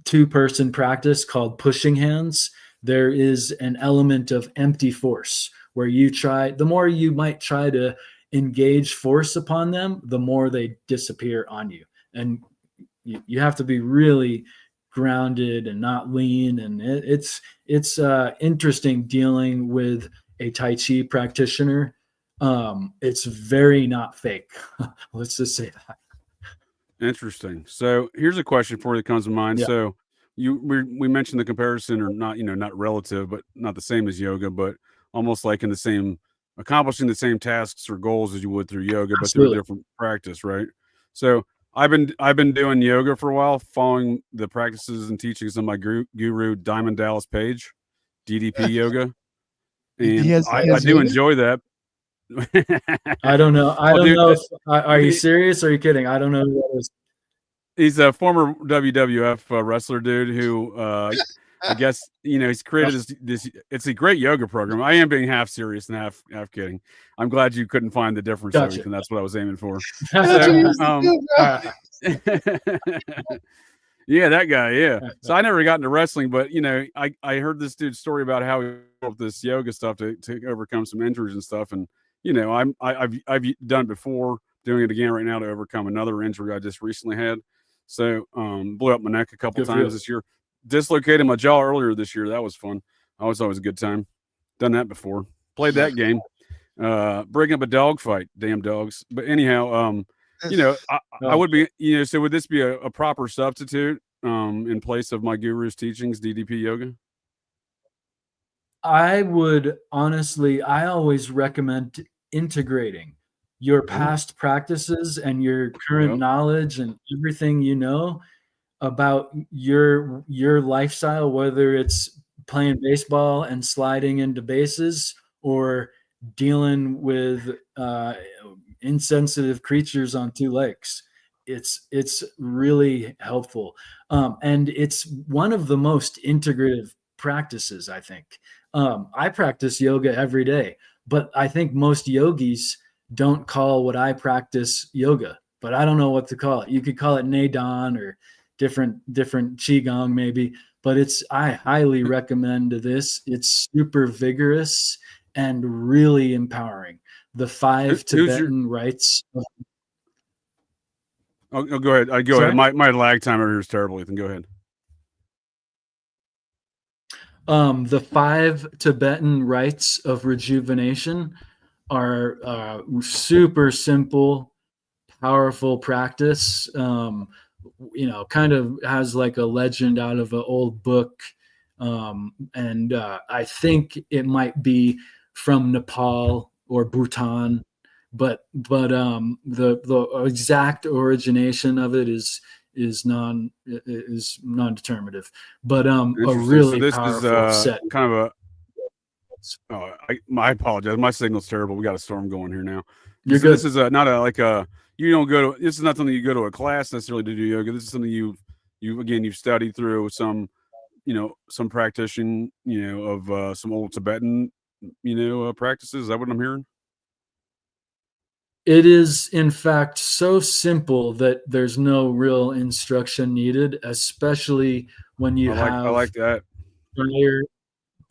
two-person practice called pushing hands, there is an element of empty force where the more you might try to engage force upon them, the more they disappear on you. And you have to be really grounded and not lean. And it's interesting dealing with a Tai Chi practitioner. It's very not fake. Let's just say that. Interesting. So here's a question for you that comes to mind. Yeah. So we mentioned the comparison, or not, not relative, but not the same as yoga, but almost like in the same, accomplishing the same tasks or goals as you would through yoga, but through a different practice, right? So I've been doing yoga for a while, following the practices and teachings of my guru Diamond Dallas Page, DDP yoga, and I do enjoy that. I don't know. I don't know. Are you serious? Or are you kidding? I don't know who that is. He's a former WWF wrestler dude who, I guess, he's created this. It's a great yoga program. I am being half serious and half kidding. I'm glad you couldn't find the difference, Gotcha. and that's what I was aiming for. Yeah, that guy. Yeah. So I never got into wrestling, but I heard this dude's story about how he built this yoga stuff to overcome some injuries and stuff, and I've done it before, doing it again right now to overcome another injury I just recently had. So blew up my neck a couple times this year. Dislocated my jaw earlier this year. That was fun. That was always a good time. Done that before. Played that game. Breaking up a dog fight. Damn dogs. But anyhow, I would be, so would this be a proper substitute in place of my guru's teachings, DDP yoga? I would honestly, I always recommend integrating your past practices and your current knowledge and everything about your lifestyle, whether it's playing baseball and sliding into bases or dealing with insensitive creatures on two legs. It's really helpful, and it's one of the most integrative practices, I think. I practice yoga every day, but I think most yogis don't call what I practice yoga, but I don't know what to call it. You could call it Neidan or different Qigong maybe, but I highly recommend this. It's super vigorous and really empowering. the 5 Who's Tibetan rites. Oh, go ahead. Go Sorry? ahead. My lag time over here is terrible, Ethan. Go ahead. The 5 Tibetan rites of rejuvenation are super simple, powerful practice. Kind of has like a legend out of an old book. And I think it might be from Nepal or Bhutan, but the exact origination of it is non-determinative, but a really so this powerful is set. kind of a I apologize, my signal's terrible. We got a storm going here now. You're so good. This is not you don't go to, this is not something you go to a class necessarily to do yoga. This is something you've studied through some practitioner of some old Tibetan practices. Is that what I'm hearing? It is, in fact, so simple that there's no real instruction needed, especially when you I like that.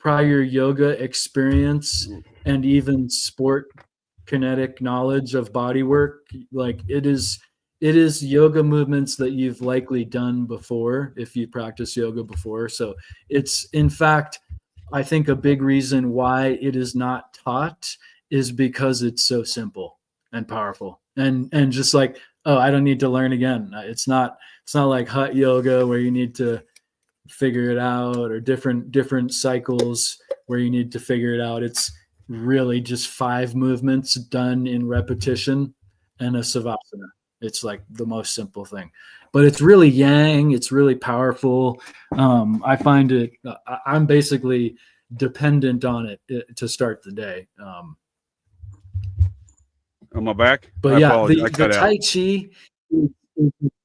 prior yoga experience and even sport kinetic knowledge of body work. Like it is yoga movements that you've likely done before if you practice yoga before. So it's, in fact, I think a big reason why it is not taught is because it's so simple and powerful, and just like, oh, I don't need to learn again. It's not like hot yoga where you need to figure it out, or different cycles where you need to figure it out. It's really just 5 movements done in repetition and a savasana. It's like the most simple thing, but it's really yang. It's really powerful. I find it, I'm basically dependent on it to start the day. On my back? But yeah, the Tai Chi,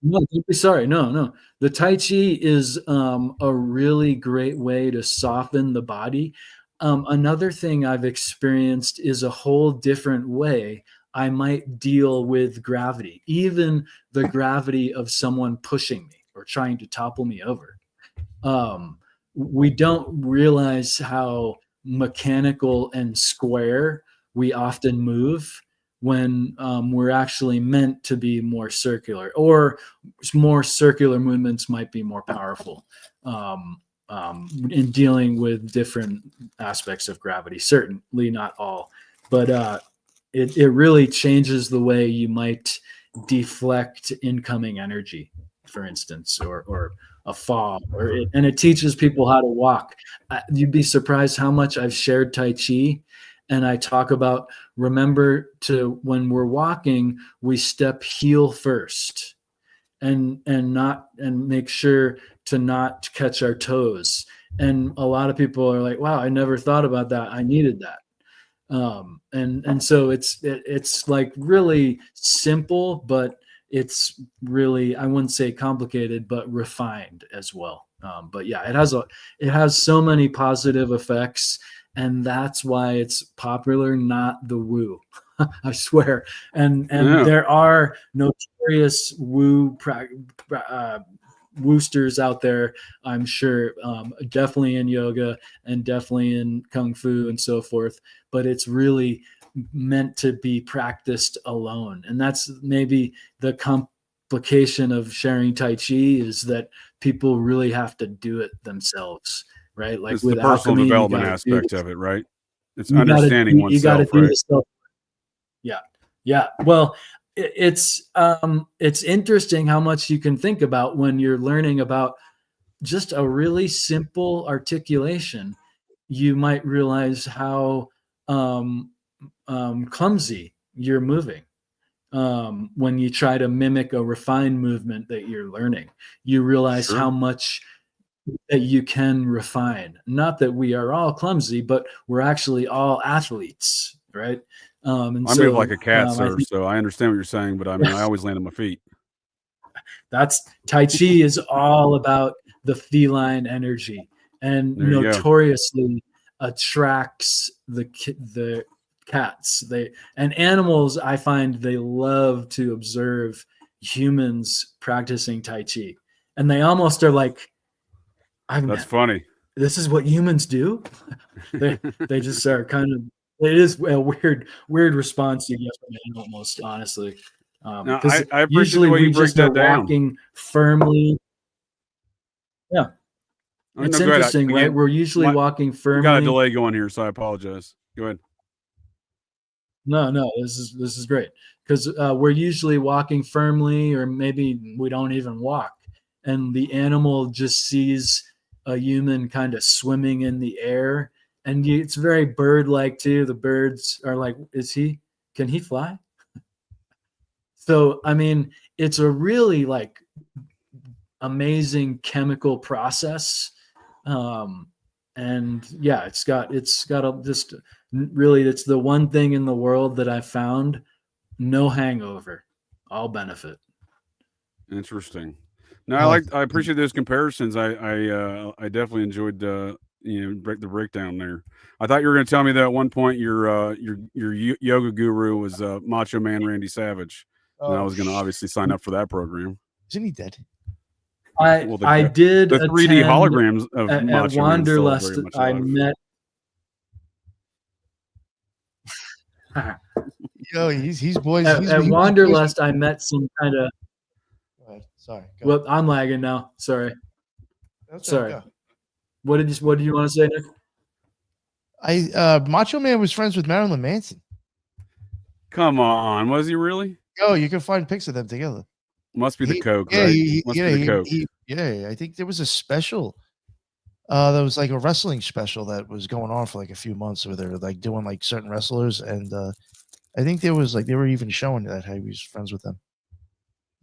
no, don't be sorry. No. The Tai Chi is a really great way to soften the body. Another thing I've experienced is a whole different way I might deal with gravity, even the gravity of someone pushing me or trying to topple me over. We don't realize how mechanical and square we often move when we're actually meant to be more circular, or more circular movements might be more powerful in dealing with different aspects of gravity. Certainly not all, but it really changes the way you might deflect incoming energy, for instance, or a fall, and it teaches people how to walk. You'd be surprised how much I've shared Tai Chi, and I talk about, remember to, when we're walking, we step heel first, and make sure to not catch our toes. And a lot of people are like, wow, I never thought about that. I needed that. And so it's like really simple, but it's really, I wouldn't say complicated, but refined as well. But yeah, it has so many positive effects, and that's why it's popular, not the woo. I swear. And there are notorious woo woosters out there, I'm sure, definitely in yoga and definitely in kung fu and so forth, but it's really meant to be practiced alone. And that's maybe the complication of sharing Tai Chi, is that people really have to do it themselves, right? Like it's with the personal alchemy, development aspect of it, right? It's understanding oneself, right? Yeah. Well, it's interesting how much you can think about when you're learning about just a really simple articulation. You might realize how clumsy you're moving when you try to mimic a refined movement that you're learning. You realize how much that you can refine. Not that we are all clumsy, but we're actually all athletes, right? And I so, move like a cat, sir. So I understand what you're saying, but I mean, I always land on my feet. That's Tai Chi is all about the feline energy, and notoriously attracts the cats. And animals, I find they love to observe humans practicing Tai Chi, and they almost are like, That's funny. This is what humans do. They just are kind of It is a weird response you get from it, almost, honestly. Now, Because I appreciate the usually way you we break just are that down. walking firmly. Yeah, Oh, it's no, go ahead. interesting, right? We're usually walking We got a firmly. delay going here, so I apologize. Go ahead. No, this is great, because we're usually walking firmly, or maybe we don't even walk, and the animal just sees a human kind of swimming in the air, and it's very bird-like too. The birds are like, can he fly? So, I mean, it's a really like amazing chemical process. And yeah, it's got a just really, it's the one thing in the world that I found no hangover, all benefit. Interesting. No, I appreciate those comparisons. I definitely enjoyed the breakdown there. I thought you were going to tell me that at one point your yoga guru was Macho Man Randy Savage, and I was going to obviously sign up for that program. Isn't he dead? I did the 3D holograms of at Macho Wanderlust. Man I met. Yo, he's boys. At Wanderlust, I met some kind of. Sorry. Well, I'm lagging now. Sorry. Sorry. Go. What did you want to say, Nick? Macho Man was friends with Marilyn Manson. Come on, was he really? Yo, you can find pics of them together. Must be the coke, right? Must be the coke. Yeah, I think there was a special. There was like a wrestling special that was going on for like a few months where they were like doing like certain wrestlers, and I think there was like they were even showing that how he was friends with them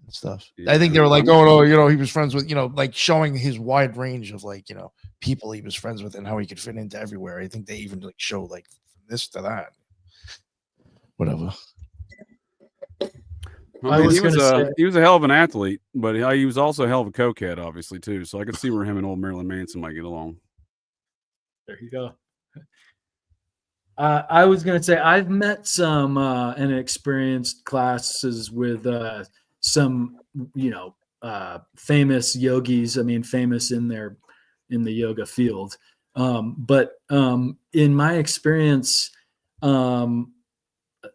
and stuff. Yeah, I think they were like, oh, he was friends with, like showing his wide range of like, people he was friends with and how he could fit into everywhere. I think they even like show like from this to that, whatever. I mean, he was a hell of an athlete, but he was also a hell of a cokehead, obviously, too. So I could see where him and old Marilyn Manson might get along. There you go. I was going to say I've met some and experienced classes with some, famous yogis. I mean, famous in the yoga field. But in my experience,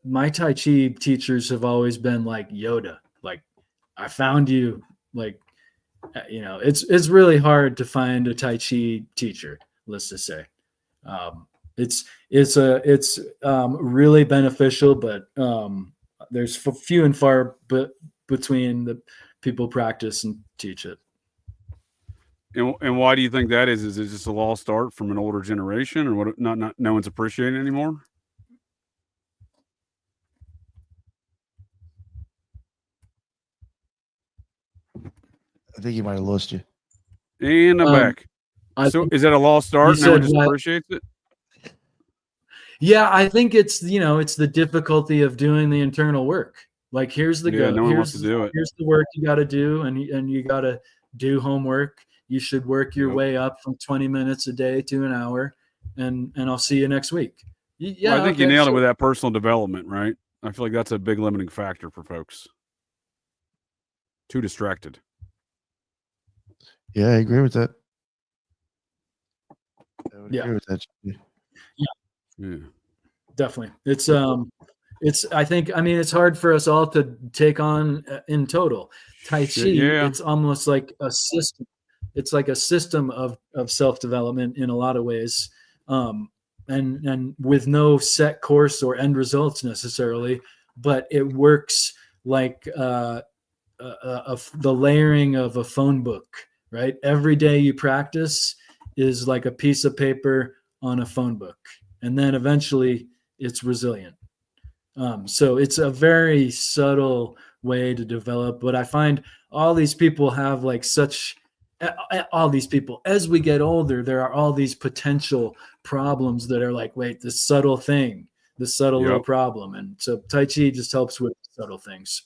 my Tai Chi teachers have always been like Yoda. Like, I found you. Like, it's really hard to find a Tai Chi teacher. Let's just say, it's really beneficial, but there's few and far between the people practice and teach it. And why do you think that is? Is it just a lost art from an older generation, or what? Not no one's appreciating it anymore? I think he might have lost you. And I'm back. So is that a lost art? No one just appreciates it? Yeah, I think it's it's the difficulty of doing the internal work. Like, here's the no one wants to do it. Here's the work you got to do, and you got to do homework. You should work your way up from 20 minutes a day to an hour, and I'll see you next week. Yeah, well, I think you nailed it with that personal development, right? I feel like that's a big limiting factor for folks. Too distracted. Yeah, I agree with that. Agree with that. Yeah, definitely. It's I think, it's hard for us all to take on in total. Tai Chi, it's almost like a system. It's like a system of self-development in a lot of ways, and with no set course or end results necessarily, but it works like the layering of a phone book, right? Every day you practice is like a piece of paper on a phone book, and then eventually it's resilient. So it's a very subtle way to develop, but I find all these people have like all these people, as we get older, there are all these potential problems that are like, wait, this subtle thing, this subtle little problem. And so Tai Chi just helps with subtle things.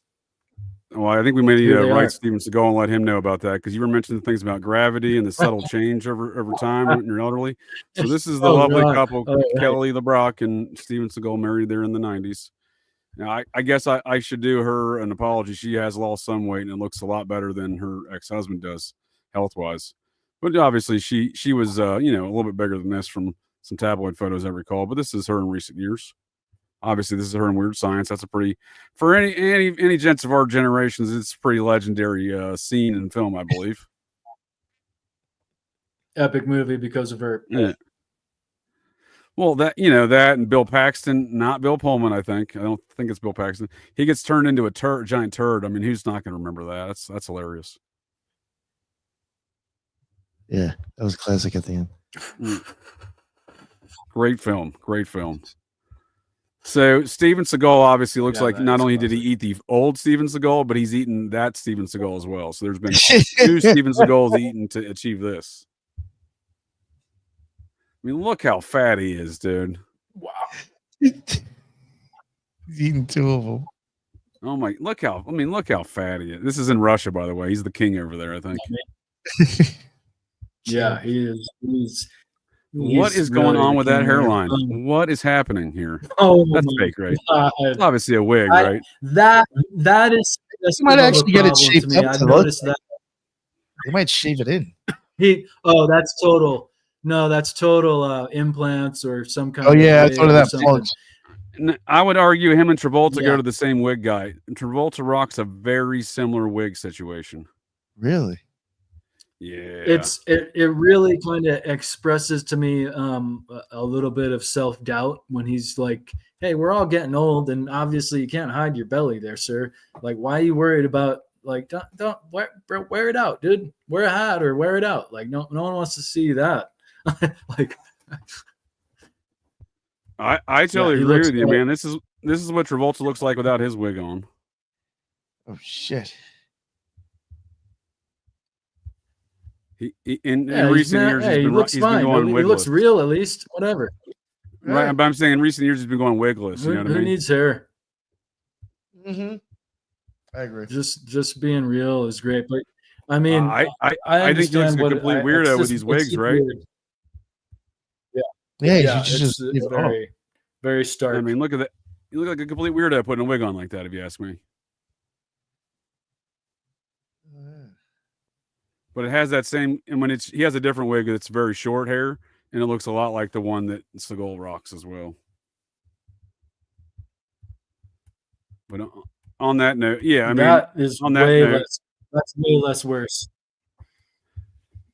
Well, I think we may need to write Steven Seagal and let him know about that, because you were mentioning things about gravity and the subtle change over time when you're elderly. So this is the lovely couple, Kelly LeBrock and Steven Seagal, married there in the 90s. Now, I guess I should do her an apology. She has lost some weight and it looks a lot better than her ex-husband does, health-wise. But obviously, she was a little bit bigger than this from some tabloid photos I recall, but this is her in recent years. Obviously, this is her in Weird Science. That's a pretty, for any gents of our generations, it's a pretty legendary scene in film, I believe. Epic movie because of her. Yeah. Well, that and Bill Paxton, not Bill Pullman. I don't think it's Bill Paxton. He gets turned into a giant turd. I mean, who's not going to remember that? That's hilarious. Yeah, that was classic at the end. Great film. So Steven Seagal obviously looks like not only did he eat the old Steven Seagal, but he's eaten that Steven Seagal as well. So there's been 2 Steven Seagals eaten to achieve this. I mean, look how fat he is, dude. Wow. He's eating 2 of them. Oh my! Look how fat he is. This is in Russia, by the way. He's the king over there, I think. Yeah, he is. What is going on with that hairline? What is happening here? Oh, that's fake, right? It's obviously a wig, right? That is. You might actually get it shaved up. I've noticed that. They might shave it in. That's total. No, that's total implants or some kind. Oh yeah, that's one of that plugs. I would argue him and Travolta go to the same wig guy. Travolta rocks a very similar wig situation. Really? Yeah. It really kind of expresses to me a little bit of self-doubt when he's like, "Hey, we're all getting old, and obviously you can't hide your belly there, sir. Like, why are you worried about like don't wear it out, dude? Wear a hat or wear it out. Like, no one wants to see that." Like, I totally agree with you, man. This is what Travolta looks like without his wig on. Oh shit. In recent years, he's been going wigless. He looks real, at least. Whatever. Right, but I'm saying in recent years he's been going wigless. You know what I mean? Who needs hair? Mm-hmm. I agree. Just being real is great, but I mean, I think he's a complete weirdo with these wigs, right? Weird. Yeah, it's very, very stark. I mean, look at that. You look like a complete weirdo putting a wig on like that, if you ask me. But it has that same, and when he has a different wig that's very short hair, and it looks a lot like the one that Seagal rocks as well. But on that note, yeah, I mean, that's way less worse.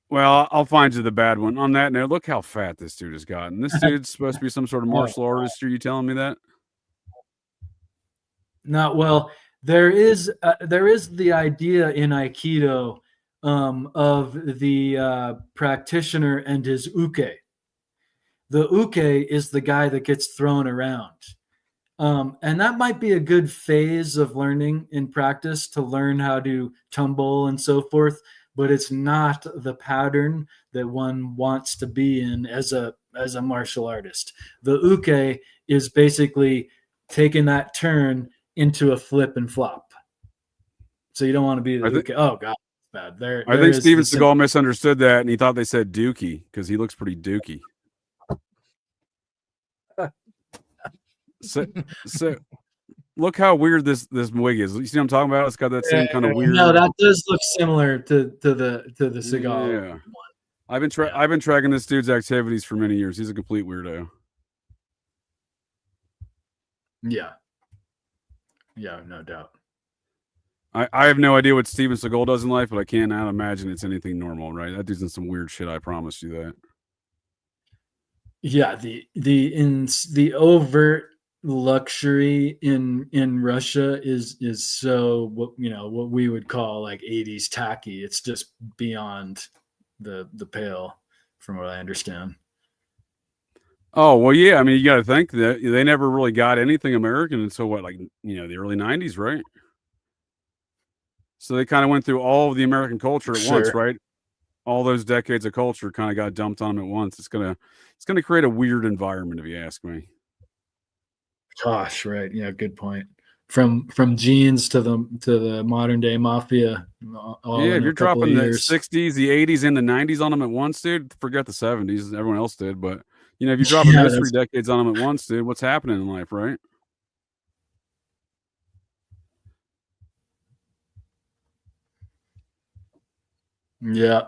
Well, I'll find you the bad one. On that note, look how fat this dude has gotten. This dude's supposed to be some sort of martial artist. Are you telling me that? Not well. There is the idea in Aikido of the practitioner and his uke. The uke is the guy that gets thrown around. And that might be a good phase of learning in practice to learn how to tumble and so forth, but it's not the pattern that one wants to be in as a martial artist. The uke is basically taking that turn into a flip and flop. So you don't want to be the uke. Oh God, bad. I think Steven Seagal misunderstood that, and he thought they said dookie because he looks pretty dookie. So look how weird this wig is. You see what I'm talking about? It's got that same kind of weird. No, that does look similar to the Seagal. Yeah. One. I've been tracking this dude's activities for many years. He's a complete weirdo. Yeah. Yeah, no doubt. I have no idea what Steven Seagal does in life, but I cannot imagine it's anything normal, right? That dude's in some weird shit. I promise you that. Yeah, the overt luxury in Russia is so what we would call like 80s tacky. It's just beyond the pale, from what I understand. Oh well, yeah. I mean, you got to think that they never really got anything American until the early 90s, right? So they kind of went through all of the American culture at once, right? All those decades of culture kind of got dumped on them at once. It's gonna create a weird environment, if you ask me. Gosh, right? Yeah, good point. From genes to the modern day mafia. If you're dropping the 60s, the 80s, and the 90s on them at once, dude, forget the 70s. Everyone else did, but if you drop those 3 decades on them at once, dude, what's happening in life, right? Yeah,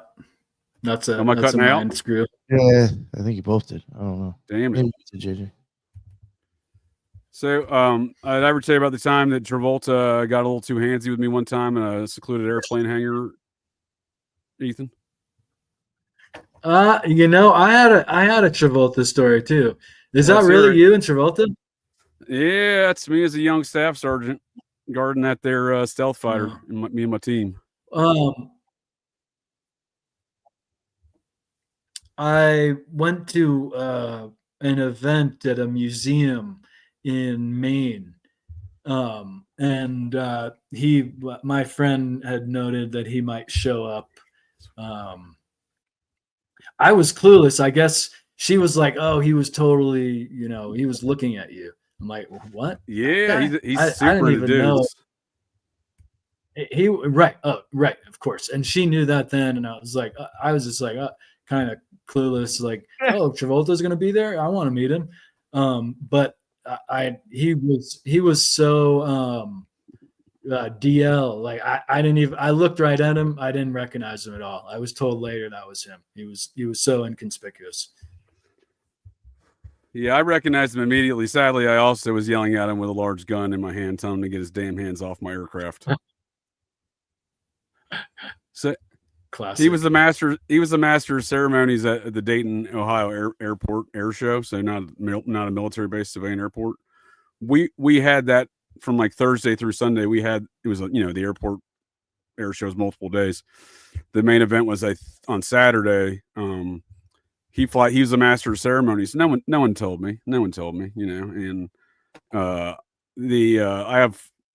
that's a Am I cutting out? Screw. Yeah, I think you both did. I don't know. Damn it. Maybe you did, JJ. So, I'd ever tell you about the time that Travolta got a little too handsy with me one time in a secluded airplane hangar, Ethan? I had a Travolta story too. Is that Let's really hear it. you and Travolta? Yeah, it's me as a young staff sergeant guarding that there stealth fighter, and me and my team. I went to an event at a museum in Maine, and my friend had noted that he might show up. I was clueless. I guess she was like, "Oh, he was totally, he was looking at you." I'm like, "What?" Yeah, he's I super didn't into even know. dudes. Right, of course. And she knew that then, and I was just like, kind of clueless, like, oh, Travolta's gonna be there. I want to meet him. But he was so DL. Like I didn't even. I looked right at him. I didn't recognize him at all. I was told later that was him. He was so inconspicuous. Yeah, I recognized him immediately. Sadly, I also was yelling at him with a large gun in my hand, telling him to get his damn hands off my aircraft. So Classic. he was the master. He was the master of ceremonies at the Dayton, Ohio airport air show. So not a military base, civilian airport. We had that from like Thursday through Sunday. It was the airport air shows multiple days. The main event was on Saturday. He was the master of ceremonies. No one told me. And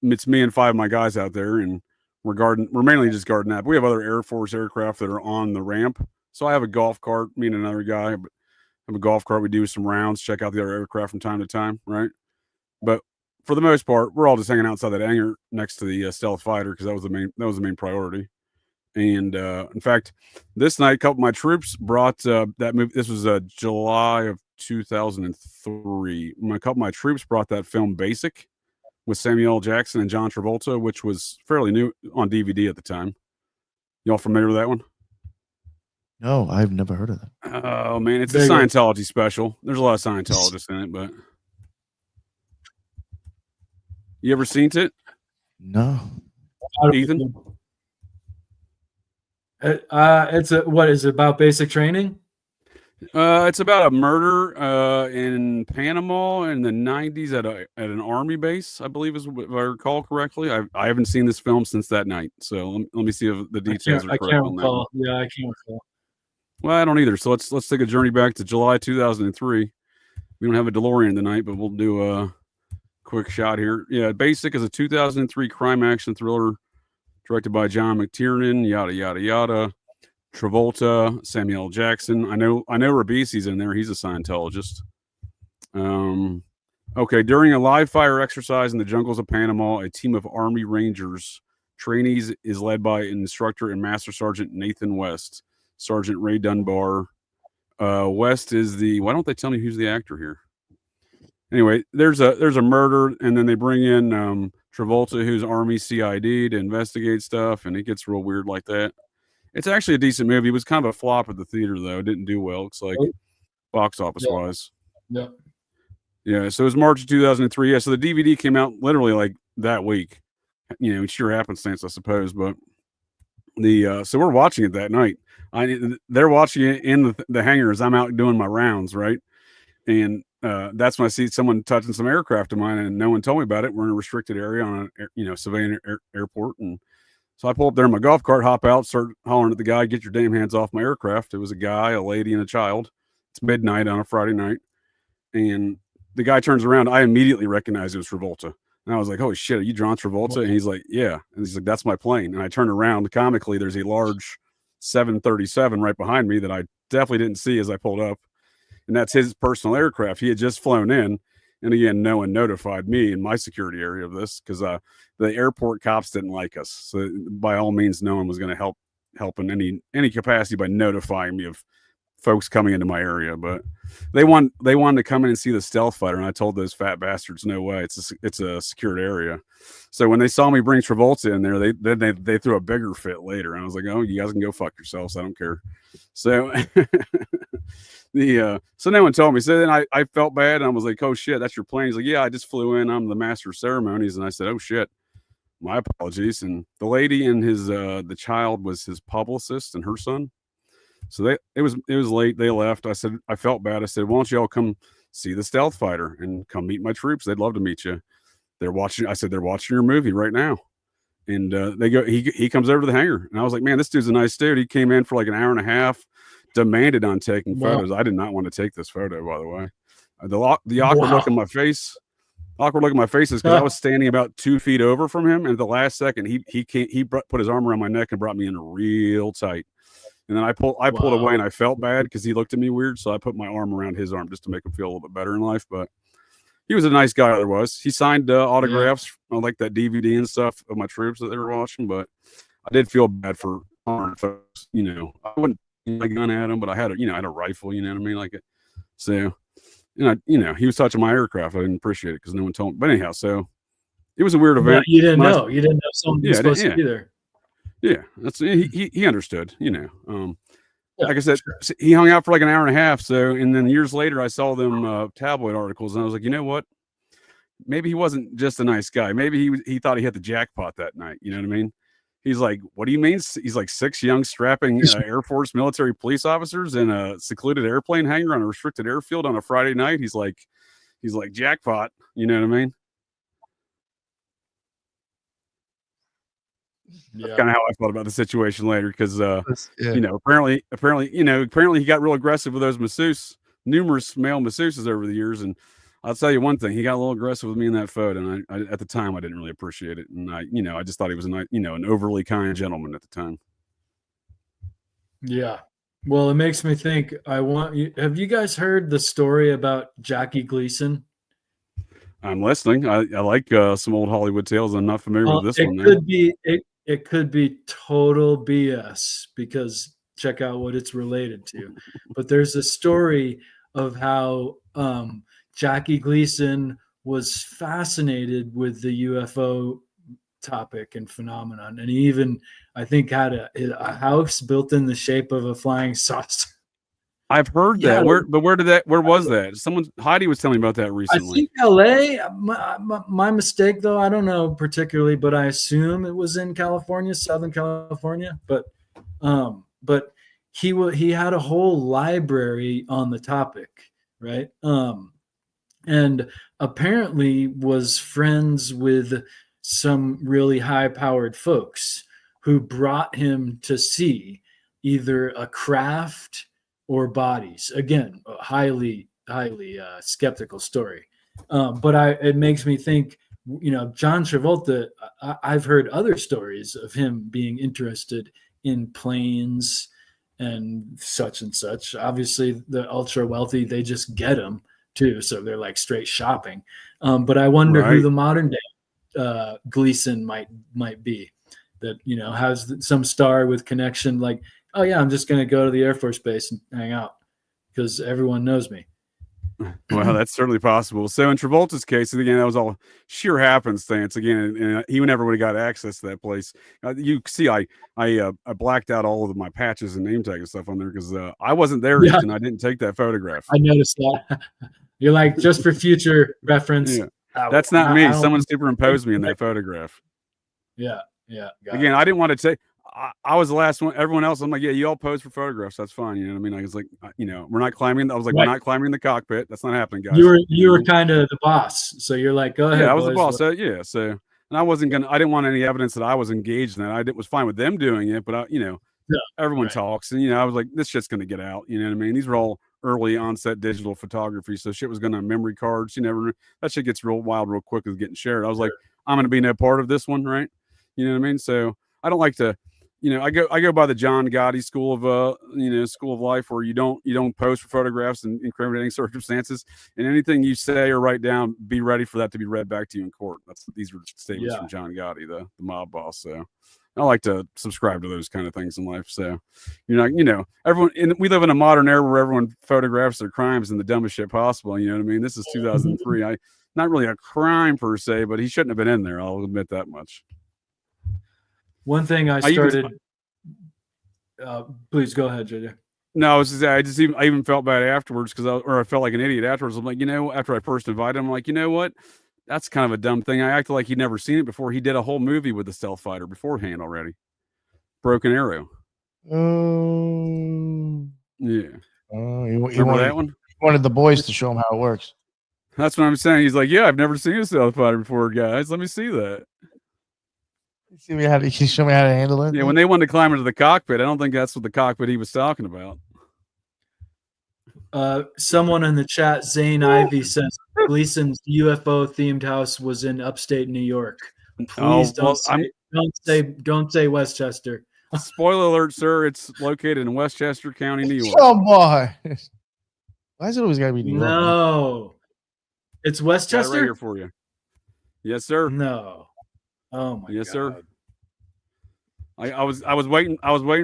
it's me and 5 of my guys out there, and we're mainly just guarding that. But we have other Air Force aircraft that are on the ramp. So I have a golf cart, me and another guy have a golf cart. We do some rounds, check out the other aircraft from time to time, right? But for the most part, we're all just hanging outside that hangar next to the stealth fighter, because that was the main priority. And in fact, this night, a couple of my troops brought that movie. This was July of 2003. A couple of my troops brought that film Basic with Samuel L. Jackson and John Travolta, which was fairly new on DVD at the time. Y'all familiar with that one? No, I've never heard of that. Oh man, it's a Scientology special. There's a lot of Scientologists in it, but you ever seen it? No. Ethan? What is it about? Basic training? It's about a murder in Panama in the 90s at an army base, I believe, if I recall correctly. I haven't seen this film since that night, so let me see if the details are correct. I can't recall. Yeah, I can't recall. Well, I don't either. So let's take a journey back to July 2003. We don't have a DeLorean tonight, but we'll do a quick shot here. Yeah, Basic is a 2003 crime action thriller directed by John McTiernan. Yada yada yada. Travolta, Samuel L. Jackson. I know Ravizza's in there. He's a Scientologist. Okay. During a live fire exercise in the jungles of Panama, a team of Army Rangers trainees is led by instructor and Master Sergeant Nathan West, Sergeant Ray Dunbar. West is why don't they tell me who's the actor here? Anyway, there's a murder, and then they bring in Travolta, who's Army CID, to investigate stuff, and it gets real weird like that. It's actually a decent movie. It was kind of a flop at the theater, though. It didn't do well, looks like, box office wise. Yeah. Yeah. So it was March of 2003. Yeah. So the DVD came out literally like that week. Sheer happenstance, I suppose. But so we're watching it that night. They're watching it in the hangar as I'm out doing my rounds, right? And that's when I see someone touching some aircraft of mine, and no one told me about it. We're in a restricted area on a civilian airport, and so I pull up there in my golf cart, hop out, start hollering at the guy, "Get your damn hands off my aircraft." It was a guy, a lady, and a child. It's midnight on a Friday night. And the guy turns around. I immediately recognized it was Travolta. And I was like, "Holy shit, are you John Travolta?" And he's like, "Yeah." And he's like, "That's my plane." And I turned around. Comically, there's a large 737 right behind me that I definitely didn't see as I pulled up. And that's his personal aircraft. He had just flown in. And again, no one notified me in my security area of this, because the airport cops didn't like us. So by all means, no one was going to help in any capacity by notifying me of folks coming into my area, but they wanted to come in and see the stealth fighter, and I told those fat bastards, no way, it's a secured area. So when they saw me bring Travolta in there, they threw a bigger fit later, and I was like, oh, you guys can go fuck yourselves, I don't care. So so no one told me. So then I felt bad, and I was like, oh shit, that's your plane? He's like, yeah, I just flew in, I'm the master of ceremonies. And I said, oh shit, my apologies. And the lady and his the child was his publicist and her son. So it was late. They left. I said, I felt bad. I said, why don't you all come see the stealth fighter and come meet my troops? They'd love to meet you. They're watching. I said, they're watching your movie right now. And they go. He comes over to the hangar, and I was like, man, this dude's a nice dude. He came in for like an hour and a half, demanded on taking photos. I did not want to take this photo, by the way. The awkward look in my face. Awkward look in my face is because I was standing about 2 feet over from him, and at the last second, he put his arm around my neck and brought me in real tight. And then I pulled away, and I felt bad because he looked at me weird. So I put my arm around his arm just to make him feel a little bit better in life. But he was a nice guy. Otherwise, he signed autographs on like that DVD and stuff of my troops that they were watching. But I did feel bad for armed folks. You know, I wouldn't point my gun at him, but I had a rifle. You know what I mean? Like it. So, he was touching my aircraft. I didn't appreciate it because no one told me. But anyhow, so it was a weird event. You didn't know. You didn't know someone was supposed to be there. Yeah, that's he understood, like I said, he hung out for like an hour and a half. So, and then years later, I saw them tabloid articles, and I was like, you know what? Maybe he wasn't just a nice guy. Maybe he thought he hit the jackpot that night. You know what I mean? He's like, what do you mean? He's like 6 young strapping Air Force military police officers in a secluded airplane hangar on a restricted airfield on a Friday night. He's like jackpot. You know what I mean? That's kind of how I felt about the situation later, because apparently he got real aggressive with those numerous male masseuses over the years. And I'll tell you one thing, he got a little aggressive with me in that photo, and I at the time I didn't really appreciate it, and I just thought he was an overly kind gentleman at the time. Yeah, well, it makes me think. Have you guys heard the story about Jackie Gleason? I'm listening. I like some old Hollywood tales. I'm not familiar with this one. It could be total BS, because check out what it's related to. But there's a story of how Jackie Gleason was fascinated with the UFO topic and phenomenon, and he even, I think, had a house built in the shape of a flying saucer. I've heard that. Where was that? Heidi was telling me about that recently. I think LA. My mistake, though. I don't know particularly, but I assume it was in California, Southern California. But he had a whole library on the topic, right? And apparently was friends with some really high-powered folks who brought him to see either a craft or bodies. Again, a highly skeptical story. But it makes me think, John Travolta, I've heard other stories of him being interested in planes and such. Obviously, the ultra wealthy, they just get them too. So they're like straight shopping. But I wonder who the modern day Gleason might be, that, has some star with connection, like, oh yeah, I'm just going to go to the Air Force Base and hang out because everyone knows me. Well, that's certainly possible. So in Travolta's case, again, that was all sheer happenstance. Again, and he never would have got access to that place. You see, I blacked out all of my patches and name tag and stuff on there because I wasn't there, and I didn't take that photograph. I noticed that. You're like, just for future reference. Yeah. That's not me. Someone superimposed me in that photograph. Yeah. Again, I didn't want to take. I was the last one. Everyone else, I'm like, yeah, you all pose for photographs. That's fine. You know what I mean? Like, it's like, we're not climbing. I was like, we're not climbing the cockpit. That's not happening, guys. You were kind of the boss. So you're like, go ahead. Yeah, I was the boss. So, and I didn't want any evidence that I was engaged in that. Was fine with them doing it, but everyone talks, and I was like, this shit's going to get out. You know what I mean? These were all early onset digital photography, so shit was going on memory cards. That shit gets real wild real quick with getting shared. I was like, I'm going to be no part of this one, right? You know what I mean? So I don't like to. I go by the John Gotti school of life, where you don't post for photographs in incriminating circumstances, and anything you say or write down, be ready for that to be read back to you in court. These are statements from John Gotti, the mob boss. So I like to subscribe to those kind of things in life. So you're not, everyone, and we live in a modern era where everyone photographs their crimes in the dumbest shit possible. You know what I mean? This is 2003. Not really a crime per se, but he shouldn't have been in there. I'll admit that much. One thing I started. Please go ahead, JJ. No, I even felt bad afterwards I felt like an idiot afterwards. I'm like, after I first invited him, I'm like, you know what? That's kind of a dumb thing. I acted like he'd never seen it before. He did a whole movie with the stealth fighter beforehand already. Broken Arrow. Yeah. Remember that one? He wanted the boys to show him how it works. That's what I'm saying. He's like, yeah, I've never seen a stealth fighter before, guys. Let me see that. Can you show me how to handle it? Yeah, when they wanted to climb into the cockpit, I don't think that's what the cockpit he was talking about. Someone in the chat, Zane Ivy, says Gleason's UFO themed house was in upstate New York. Please don't say Westchester. Spoiler alert, sir! It's located in Westchester County, New York. Oh boy! Why is it always got to be New York? No, it's Westchester. Got it right here for you. Yes, sir. No. Oh my God. Yes, sir. I was waiting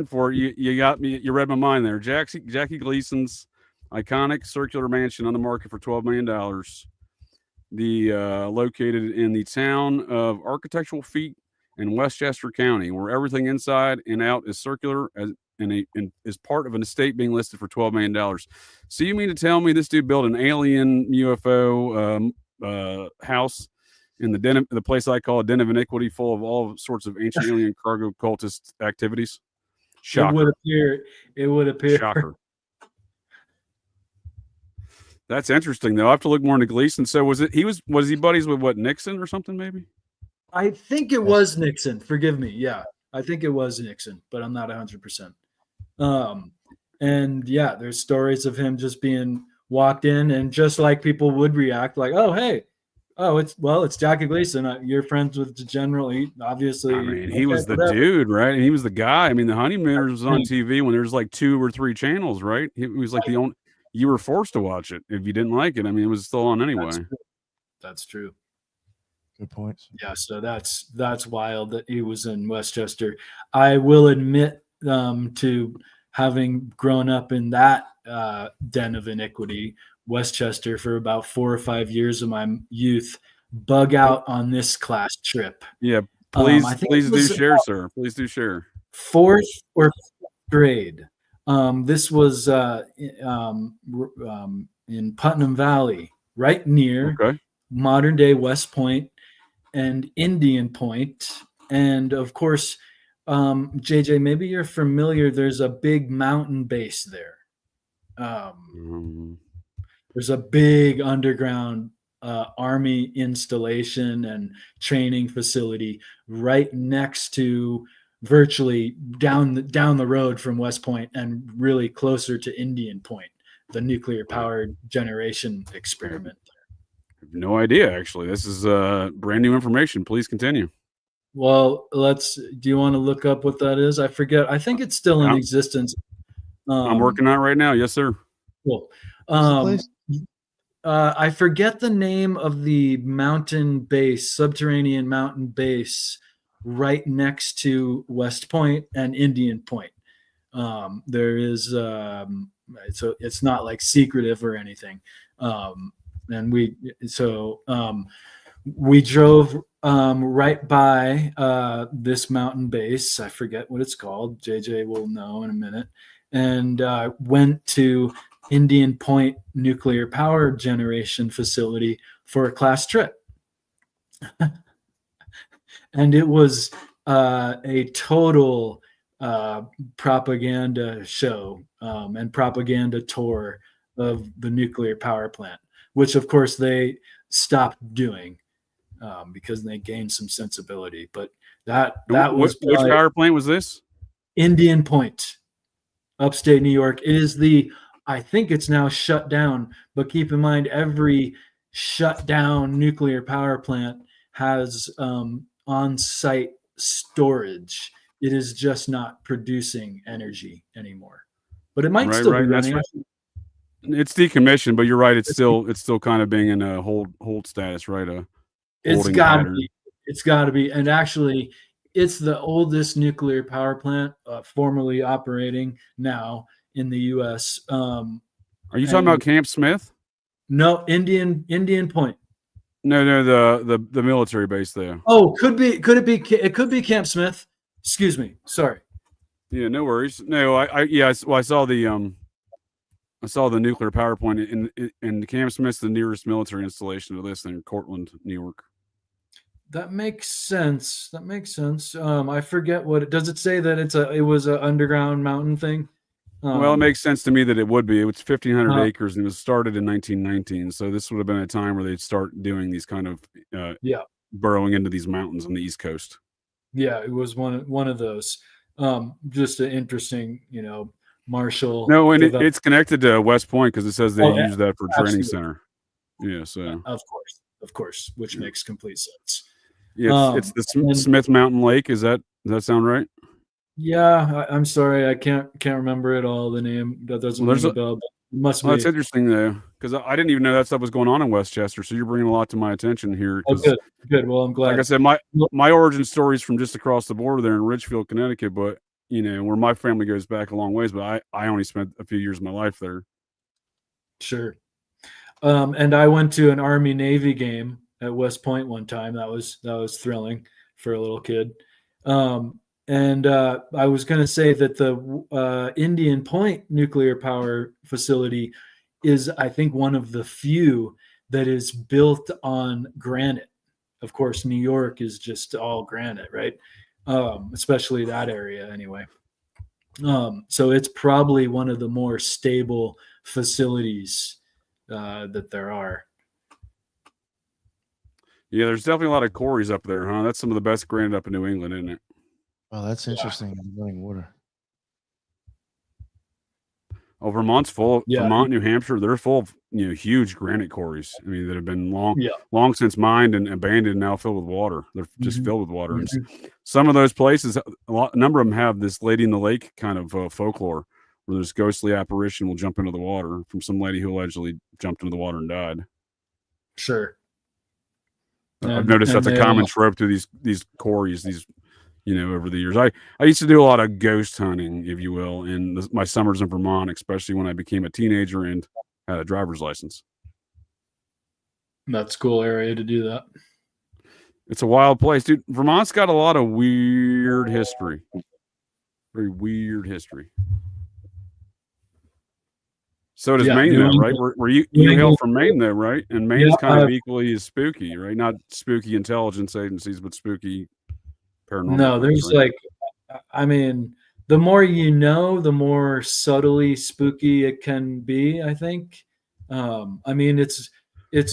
for it. You got me. You read my mind there. Jackie Gleason's iconic circular mansion on the market for $12 million. Located in the town of Architectural Feet in Westchester County, where everything inside and out is circular and is part of an estate being listed for $12 million. So you mean to tell me this dude built an alien UFO house in the place I call a den of iniquity, full of all sorts of ancient alien cargo cultist activities? Shocker. It would appear. Shocker. That's interesting, though. I have to look more into Gleason. So was he buddies with what, Nixon or something, maybe? I think it was Nixon. Forgive me. Yeah, I think it was Nixon, but I'm not 100%. And yeah, there's stories of him just being walked in, and just like people would react, like, "Oh, hey, it's Jackie Gleason. You're friends with the general." He obviously. I mean, he was the dude, right? And he was the guy. I mean, the Honeymooners was on TV when there's like 2 or 3 channels, right? He was like the only. You were forced to watch it if you didn't like it. I mean, it was still on anyway. That's true. Good points. Yeah, so that's wild that he was in Westchester. I will admit to having grown up in that den of iniquity, Westchester, for about 4 or 5 years of my youth. Bug out on this class trip. Yeah, please do share, sir. Please do share. 4th or 5th grade. This was in Putnam Valley, right near modern day West Point and Indian Point. And of course, JJ, maybe you're familiar. There's a big mountain base there. There's a big underground army installation and training facility right next to, virtually down the road from West Point, and really closer to Indian Point, the nuclear powered generation experiment. I have no idea, actually. This is brand new information. Please continue. Well, do you want to look up what that is? I forget. I think it's still in existence. I'm working on it right now. Yes, sir. Cool. I forget the name of the mountain base, subterranean mountain base, right next to West Point and Indian Point. There is, so it's not like secretive or anything. And we drove right by this mountain base. I forget what it's called. JJ will know in a minute. And went to Indian Point nuclear power generation facility for a class trip. And it was a total propaganda show and propaganda tour of the nuclear power plant, which of course they stopped doing because they gained some sensibility. But that was which power plant was this? Indian Point, upstate New York. It is I think it's now shut down, but keep in mind every shut down nuclear power plant has on-site storage. It is just not producing energy anymore, but it might still be running. Right. It's decommissioned, but you're right. It's still kind of being in a hold status, right? It's got to be. And actually, It's the oldest nuclear power plant formerly operating now in the U.S. Are you talking about Camp Smith? No, Indian Point. No, the military base there. Oh, it could be Camp Smith. Excuse me. Sorry. Yeah, no worries. No, I saw the nuclear power plant in Camp Smith's the nearest military installation to this in Cortland, New York. That makes sense. I forget does it say that it was an underground mountain thing? Well, it makes sense to me that it would be. It was 1,500 acres and it was started in 1919. So this would have been a time where they'd start doing these kind of burrowing into these mountains on the East Coast. Yeah, it was one of those. Just an interesting, martial. No, and it's connected to West Point because it says they use that for training center. Yeah, so of course, which makes complete sense. Yeah, it's the Smith Mountain Lake. Does that sound right? Yeah, I'm sorry, I can't remember it all. The name that doesn't ring a bell. But it must be. That's interesting though, because I didn't even know that stuff was going on in Westchester. So you're bringing a lot to my attention here. Oh, good. Well, I'm glad. Like I said, my origin story is from just across the border there in Ridgefield, Connecticut, but where my family goes back a long ways. But I only spent a few years of my life there. Sure. And I went to an Army Navy game at West Point one time. That was thrilling for a little kid. And I was going to say that the Indian Point nuclear power facility is, I think, one of the few that is built on granite. Of course, New York is just all granite, right? Especially that area anyway. So it's probably one of the more stable facilities that there are. Yeah, there's definitely a lot of quarries up there, huh? That's some of the best granite up in New England, isn't it? Oh, that's interesting. Running water. Oh, Vermont's full. Vermont, New Hampshire, they're full of huge granite quarries. I mean, that have been long since mined and abandoned, and now filled with water. They're just filled with water. And some of those places, a number of them have this lady in the lake kind of folklore, where this ghostly apparition will jump into the water from some lady who allegedly jumped into the water and died. Sure. I've noticed that's a common trope through these quarries, over the years. I used to do a lot of ghost hunting, if you will, in my summers in Vermont, especially when I became a teenager and had a driver's license. That's a cool area to do that. It's a wild place, dude. Vermont's got a lot of weird history. Very weird history. So does Maine, though, right? Where you hail from Maine, though, right? And Maine's kind of equally as spooky, right? Not spooky intelligence agencies, but spooky paranormal. No, there's right? The more you know, the more subtly spooky it can be, I think. It's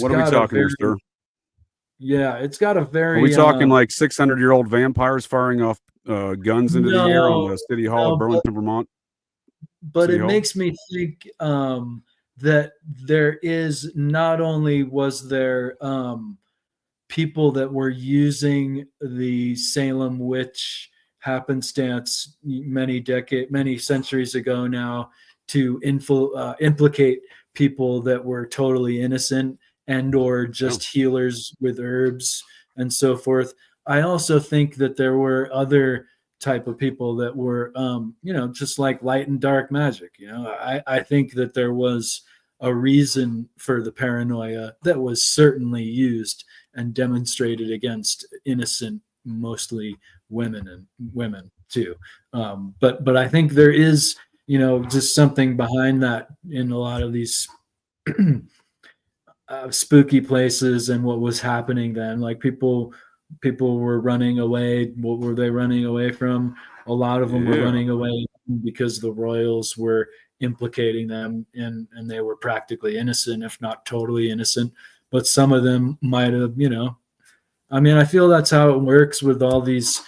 what are we talking here, sir? Yeah, it's got a very. Are we talking like 600-year-old vampires firing off guns into the air on the City Hall of Burlington, Vermont? But it makes me think that there is not only was there people that were using the Salem witch happenstance many centuries ago now to implicate people that were totally innocent and or just healers with herbs and so forth. I also think that there were other type of people that were just like light and dark magic. I think that there was a reason for the paranoia that was certainly used and demonstrated against innocent, mostly women too. But I think there is just something behind that in a lot of these spooky places and what was happening then. Like people were running away. What were they running away from? A lot of them were running away because the royals were implicating them and they were practically innocent, if not totally innocent. But some of them might have, I feel that's how it works with all these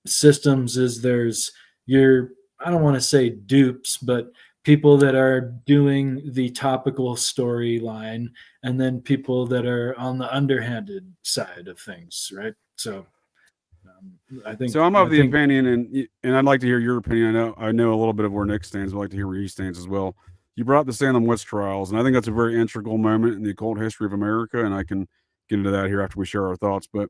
systems is I don't want to say dupes, but people that are doing the topical storyline and then people that are on the underhanded side of things, right? So I think so. I'm of the opinion, and I'd like to hear your opinion. I know a little bit of where Nick stands. I'd like to hear where he stands as well. You brought up the Salem witch trials, and I think that's a very integral moment in the occult history of America, and I can get into that here after we share our thoughts. But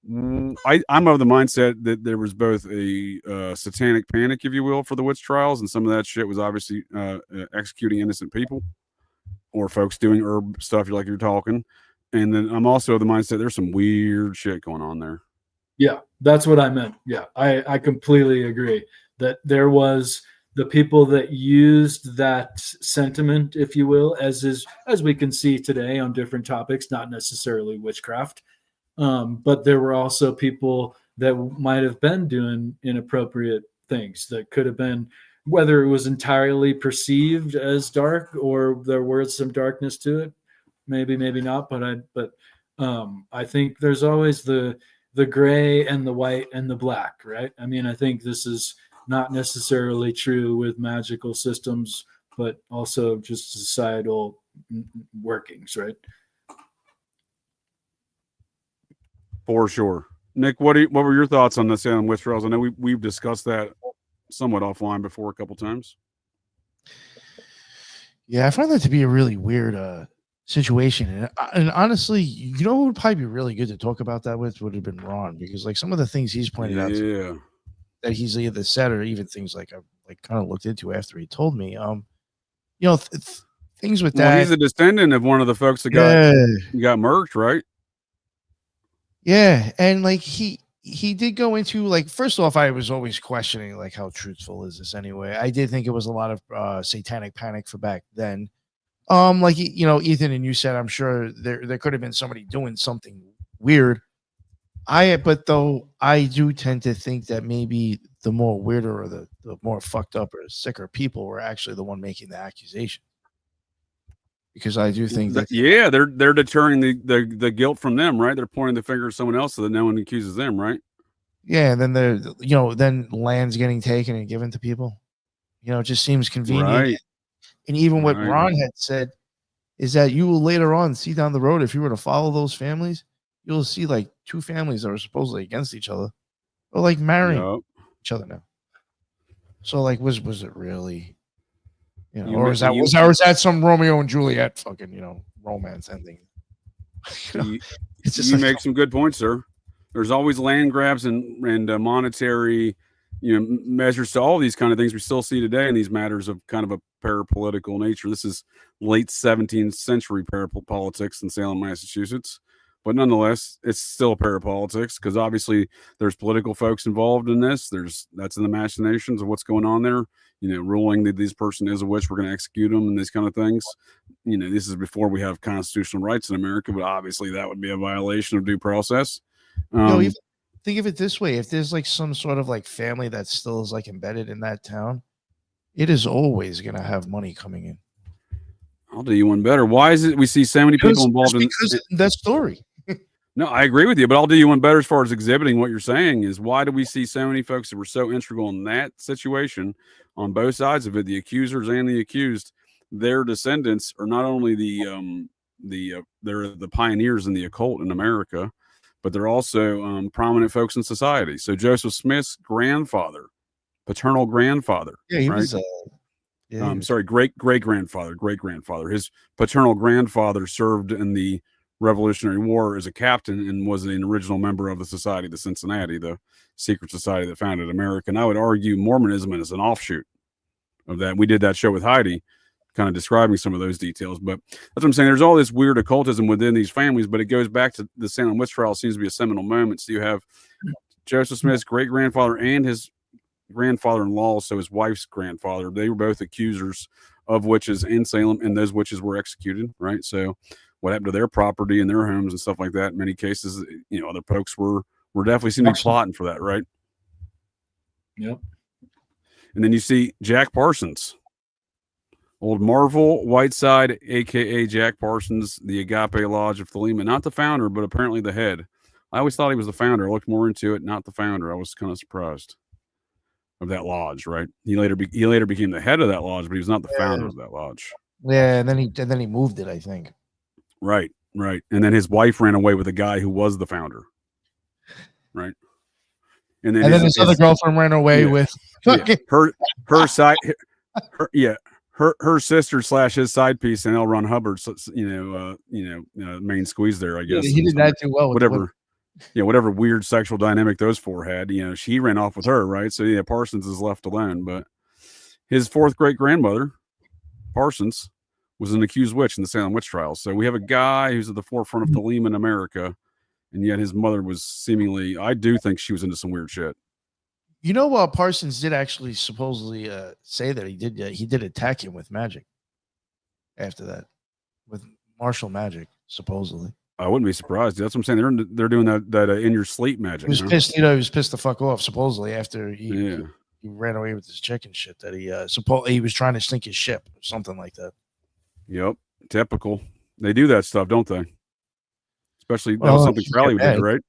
I'm of the mindset that there was both a satanic panic, if you will, for the witch trials, and some of that shit was obviously executing innocent people or folks doing herb stuff like you're talking. And then I'm also of the mindset there's some weird shit going on there. Yeah, that's what I meant. Yeah, I completely agree that there was the people that used that sentiment, if you will, as we can see today on different topics, not necessarily witchcraft. But there were also people that might have been doing inappropriate things that could have been, whether it was entirely perceived as dark or there was some darkness to it, maybe not. But I think there's always the gray and the white and the black, right? I mean, I think this is not necessarily true with magical systems, but also just societal workings, right? For sure. Nick, what were your thoughts on the Salem witch trials? I know we've discussed that somewhat offline before a couple times. Yeah, I find that to be a really weird situation. And honestly, you know who would probably be really good to talk about that with would have been Ron, because like some of the things he's pointed out that he's either said or even things like I like kind of looked into after he told me. Things with that. He's a descendant of one of the folks that got murked, right? Yeah, and like he did go into like, first off, I was always questioning like how truthful is this anyway. I did think it was a lot of satanic panic for back then. Like Ethan and you said, I'm sure there could have been somebody doing something weird. But though I do tend to think that maybe the more weirder or the more fucked up or sicker people were actually the one making the accusation. Because I do think that they're deterring the guilt from them, right? They're pointing the finger at someone else so that no one accuses them, right? Yeah, and then then land's getting taken and given to people. It just seems convenient. Right. And even what Ron had said is that you will later on see down the road, if you were to follow those families, you'll see like two families that are supposedly against each other or like marrying each other now. So like, was it really? Or was that some Romeo and Juliet fucking, romance ending? You make some good points, sir. There's always land grabs and monetary, measures to all these kind of things we still see today in these matters of kind of a parapolitical nature. This is late 17th century parapolitics in Salem, Massachusetts. But nonetheless, it's still parapolitics because obviously there's political folks involved in this. That's in the machinations of what's going on there. Ruling that this person is a witch, we're going to execute them and these kind of things. This is before we have constitutional rights in America, but obviously that would be a violation of due process. Even think of it this way: if there's like some sort of like family that still is like embedded in that town, it is always going to have money coming in. I'll do you one better. Why is it we see so many people involved in that story? No, I agree with you, but I'll do you one better as far as exhibiting what you're saying is why do we see so many folks that were so integral in that situation on both sides of it, the accusers and the accused, their descendants are not only they're the pioneers in the occult in America, but they're also prominent folks in society. So Joseph Smith's paternal grandfather, he right? was great grandfather. His paternal grandfather served in the Revolutionary War as a captain and was an original member of the Society of Cincinnati, the secret society that founded America. And I would argue Mormonism is an offshoot of that. We did that show with Heidi, kind of describing some of those details. But that's what I'm saying. There's all this weird occultism within these families, but it goes back to the Salem witch trial. Seems to be a seminal moment. So you have Joseph Smith's great grandfather and his grandfather-in-law, so his wife's grandfather. They were both accusers of witches in Salem, and those witches were executed, right? So what happened to their property and their homes and stuff like that? In many cases, other folks were definitely seem to be plotting for that, right? Yep. And then you see Jack Parsons, old Marvel Whiteside, aka Jack Parsons, the Agape Lodge of Thelema, not the founder, but apparently the head. I always thought he was the founder. I looked more into it, not the founder. I was kind of surprised of that lodge, right? He later became the head of that lodge, but he was not the founder of that lodge. Yeah, and then he moved it, I think. Right. And then his wife ran away with a guy who was the founder. Right. And then his other girlfriend ran away with her side her sister / his side piece and L. Ron Hubbard, main squeeze there, I guess. He did that too well. Whatever. you know, whatever weird sexual dynamic those four had, you know, she ran off with her, right? So yeah, Parsons is left alone. But his fourth great grandmother, Parsons, was an accused witch in the Salem witch trials. So we have a guy who's at the forefront of Theleme in America, and yet his mother was seemingly, I do think she was into some weird shit. You know, Parsons did actually supposedly say that he did attack him with magic after that, with martial magic, supposedly. I wouldn't be surprised. That's what I'm saying. They're doing that in your sleep magic. He was pissed. You know, he was pissed the fuck off. Supposedly after he yeah. he ran away with his chicken shit that he was trying to sink his ship or something like that. Yep, typical. They do that stuff, don't they? Especially that was something Crowley did, right?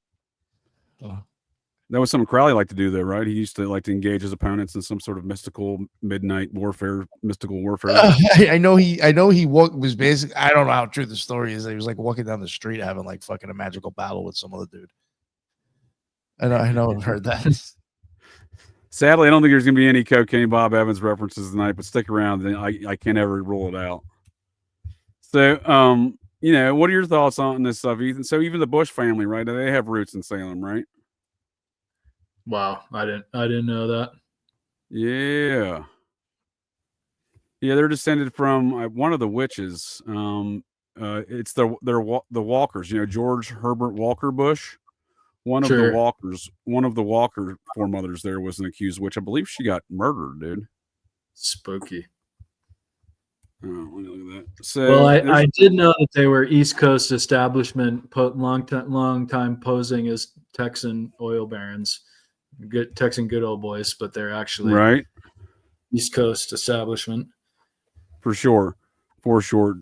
That was something Crowley liked to do, though, right? He used to like to engage his opponents in some sort of mystical midnight warfare, mystical warfare. I know he was basically. I don't know how true the story is. He was like walking down the street having like fucking a magical battle with some other dude. I know I've heard that. Sadly, I don't think there's going to be any Cocaine Bob Evans references tonight, but stick around. I can't ever rule it out. So, you know, what are your thoughts on this stuff, Ethan? So even the Bush family, right? They have roots in Salem, right? Wow, I didn't know that. Yeah, they're descended from one of the witches. It's the Walkers. You know, George Herbert Walker Bush. One of the Walker foremothers there was an accused witch. I believe she got murdered, dude. Spooky. Oh, let me look at that. So, well, I did know that they were East Coast establishment, long time posing as Texan oil barons, Texan good old boys, but they're actually right East Coast establishment. For sure.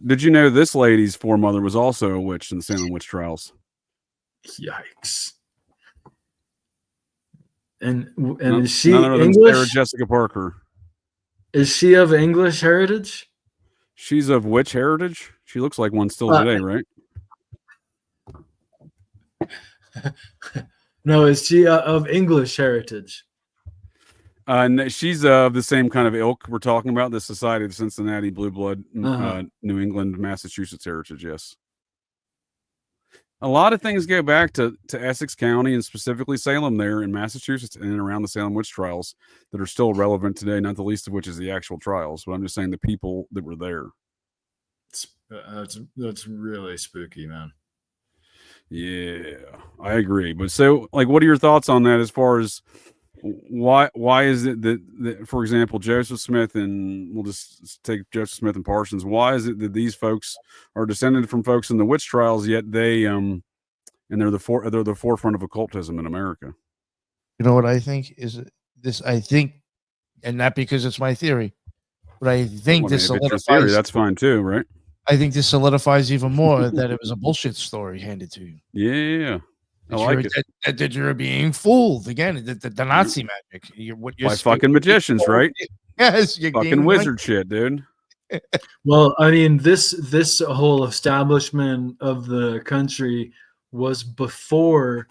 Did you know this lady's foremother was also a witch in the Salem witch trials? Yikes! And is she none other than Sarah Jessica Parker? Is she of English heritage? She's of witch heritage. She looks like one still today, right? No, is she of English heritage? She's of the same kind of ilk we're talking about, the Society of Cincinnati Blue Blood, New England, Massachusetts heritage, yes. A lot of things go back to Essex County and specifically Salem there in Massachusetts and around the Salem witch trials that are still relevant today, not the least of which is the actual trials. But I'm just saying the people that were there. That's really spooky, man. Yeah, I agree. But so, like, what are your thoughts on that as far as why is it that, for example, Joseph Smith, and we'll just take Joseph Smith and Parsons, why is it that these folks are descended from folks in the witch trials, yet they and they're the forefront of occultism in America? You know what I think is this? I think, and not because it's my theory, but I think this solidifies. Theory, that's fine too, right? I think this solidifies even more that it was a bullshit story handed to you. Yeah. I like it. That you're being fooled again. The Nazi magic. You're fucking magicians, right? Yes, you're fucking wizard shit, dude. Well, I mean, this whole establishment of the country was before,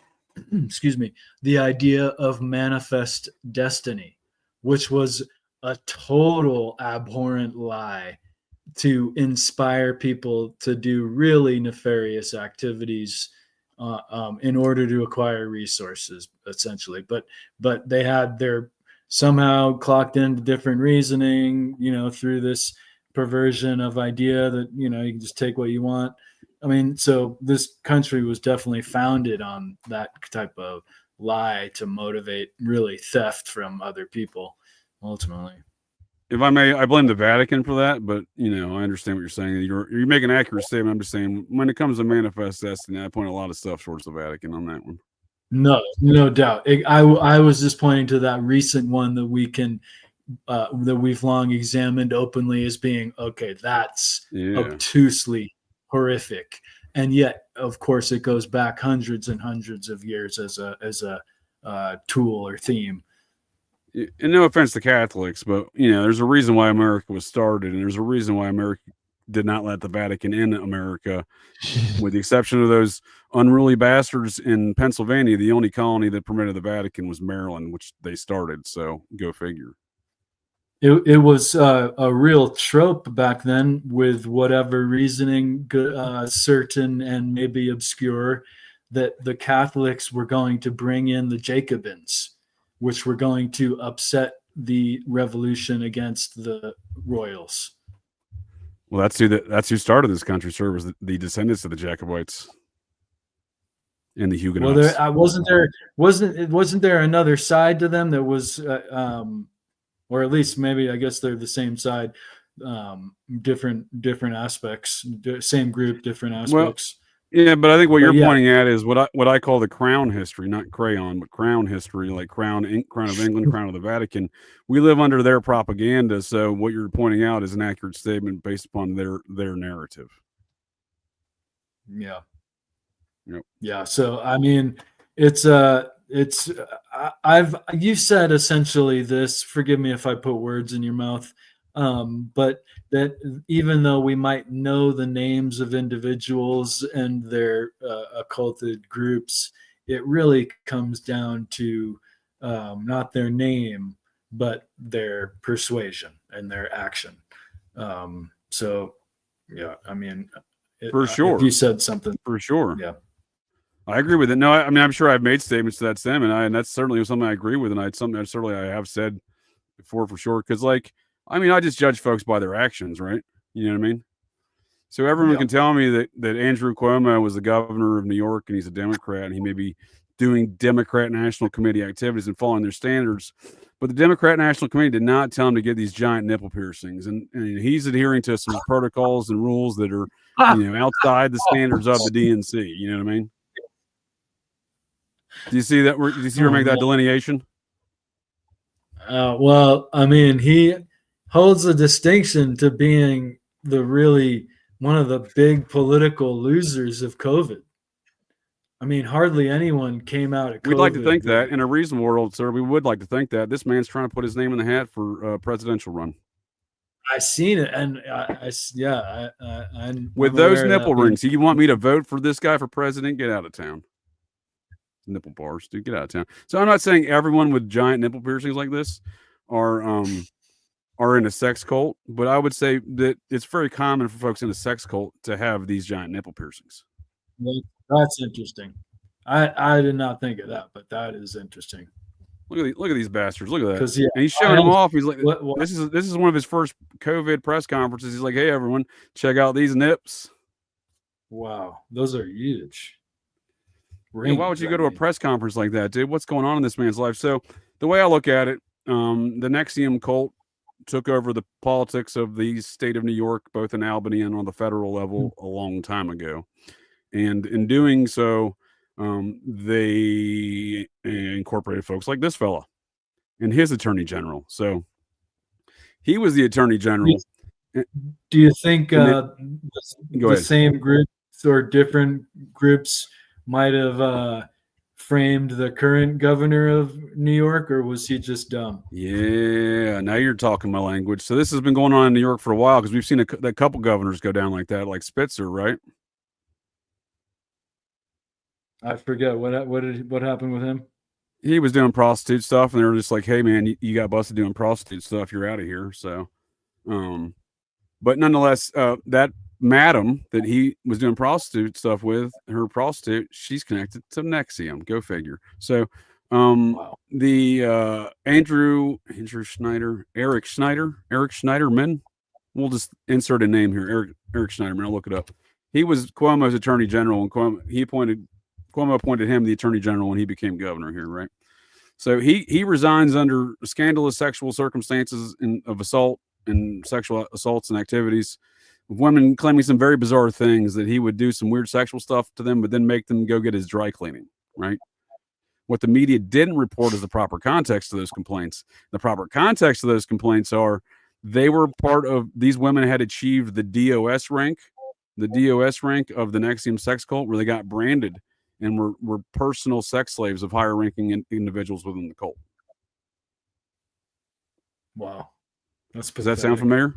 excuse me, the idea of manifest destiny, which was a total abhorrent lie to inspire people to do really nefarious activities in order to acquire resources, essentially. But they had their somehow clocked into different reasoning, through this perversion of idea that, you can just take what you want. I mean, so this country was definitely founded on that type of lie to motivate really theft from other people, ultimately. If I may, I blame the Vatican for that, but I understand what you're saying. You're making an accurate statement. I'm just saying when it comes to manifest destiny, I point a lot of stuff towards the Vatican on that one. No doubt. I was just pointing to that recent one that that we've long examined openly as being that's obtusely horrific, and yet, of course, it goes back hundreds and hundreds of years as a tool or theme. And no offense to Catholics, but there's a reason why America was started, and there's a reason why America did not let the Vatican in America, with the exception of those unruly bastards in Pennsylvania. The only colony that permitted the Vatican was Maryland, which they started. So go figure. It was a real trope back then, with whatever reasoning, certain and maybe obscure, that the Catholics were going to bring in the Jacobins, which were going to upset the revolution against the royals. Well, that's who started this country, sir, was the descendants of the Jacobites and the Huguenots. Well, wasn't there another side to them that was, or at least maybe I guess they're the same side, different aspects, same group, different aspects. Well, yeah, but I think what you're pointing at is what I call the crown history, not crayon, but crown history, like crown of England, crown of the Vatican. We live under their propaganda, so what you're pointing out is an accurate statement based upon their narrative. Yeah. Yep. Yeah. So I mean, you said essentially this. Forgive me if I put words in your mouth. But that even though we might know the names of individuals and their occulted groups, it really comes down to not their name, but their persuasion and their action. So, yeah, I mean, for sure, if you said something, for sure, yeah, I agree with it. No, I mean, I'm sure I've made statements to that stem, and that's certainly something I agree with, and I have said before for sure, because I mean, I just judge folks by their actions, right? You know what I mean? So everyone can tell me that Andrew Cuomo was the governor of New York and he's a Democrat and he may be doing Democrat National Committee activities and following their standards. But the Democrat National Committee did not tell him to get these giant nipple piercings. And he's adhering to some protocols and rules that are, outside the standards of the DNC. You know what I mean? Do you see that? Do you see her make that delineation? Well, I mean, he holds a distinction to being one of the big political losers of COVID. I mean, hardly anyone came out of COVID. We'd like to think that in a reasonable world, sir. We would like to think that this man's trying to put his name in the hat for a presidential run. I seen it, and with those nipple rings, you want me to vote for this guy for president? Get out of town. Nipple bars, dude, get out of town. So I'm not saying everyone with giant nipple piercings like this are in a sex cult, but I would say that it's very common for folks in a sex cult to have these giant nipple piercings. That's interesting. I did not think of that, but that is interesting. Look at these bastards. Look at that. Yeah, and he's showing them off. He's like, this is one of his first COVID press conferences. He's like, hey everyone, check out these nips. Wow, those are huge. Why would you go to a press conference like that, dude? What's going on in this man's life? So the way I look at it, the NXIVM cult took over the politics of the state of New York, both in Albany and on the federal level, a long time ago. And in doing so, they incorporated folks like this fella and his attorney general. So he was the attorney general. Do you think the same groups or different groups might have framed the current governor of New York, or was he just dumb? Yeah, now you're talking my language. So this has been going on in New York for a while because we've seen a couple governors go down like that, like Spitzer, right? I forget what happened with him. He was doing prostitute stuff, and they were just like, "Hey, man, you got busted doing prostitute stuff. You're out of here." So, but nonetheless, that madam that he was doing prostitute stuff with, her prostitute, she's connected to NXIVM. Go figure. So, the Eric Schneiderman, we'll just insert a name here. Eric Schneiderman. I'll look it up. He was Cuomo's attorney general, and Cuomo appointed him the attorney general when he became governor here, right? So he resigns under scandalous sexual circumstances of assault and sexual assaults and activities. Women claiming some very bizarre things, that he would do some weird sexual stuff to them, but then make them go get his dry cleaning, right? What the media didn't report is the proper context of those complaints. The proper context of those complaints are they were part of, these women had achieved the DOS rank of the NXIVM sex cult, where they got branded and were personal sex slaves of higher ranking individuals within the cult. Wow. Does that sound familiar?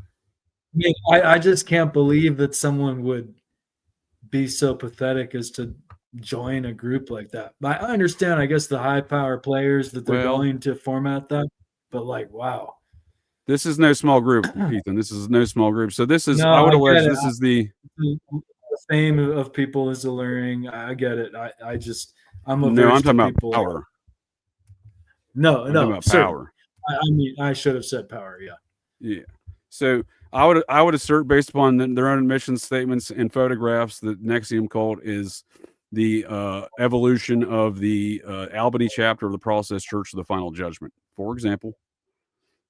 I mean, I just can't believe that someone would be so pathetic as to join a group like that. But I understand, I guess, the high power players that they're going to format that, but wow. This is no small group, Ethan. This is no small group. So this is, I would allege, this is the fame of people is alluring. I get it. I'm averse No, I'm to talking people. about power. No, I'm talking about power. I mean, I should have said power. Yeah. Yeah. So I would assert, based upon their own admission statements and photographs, that NXIVM cult is the evolution of the Albany chapter of the Process Church of the Final Judgment. For example,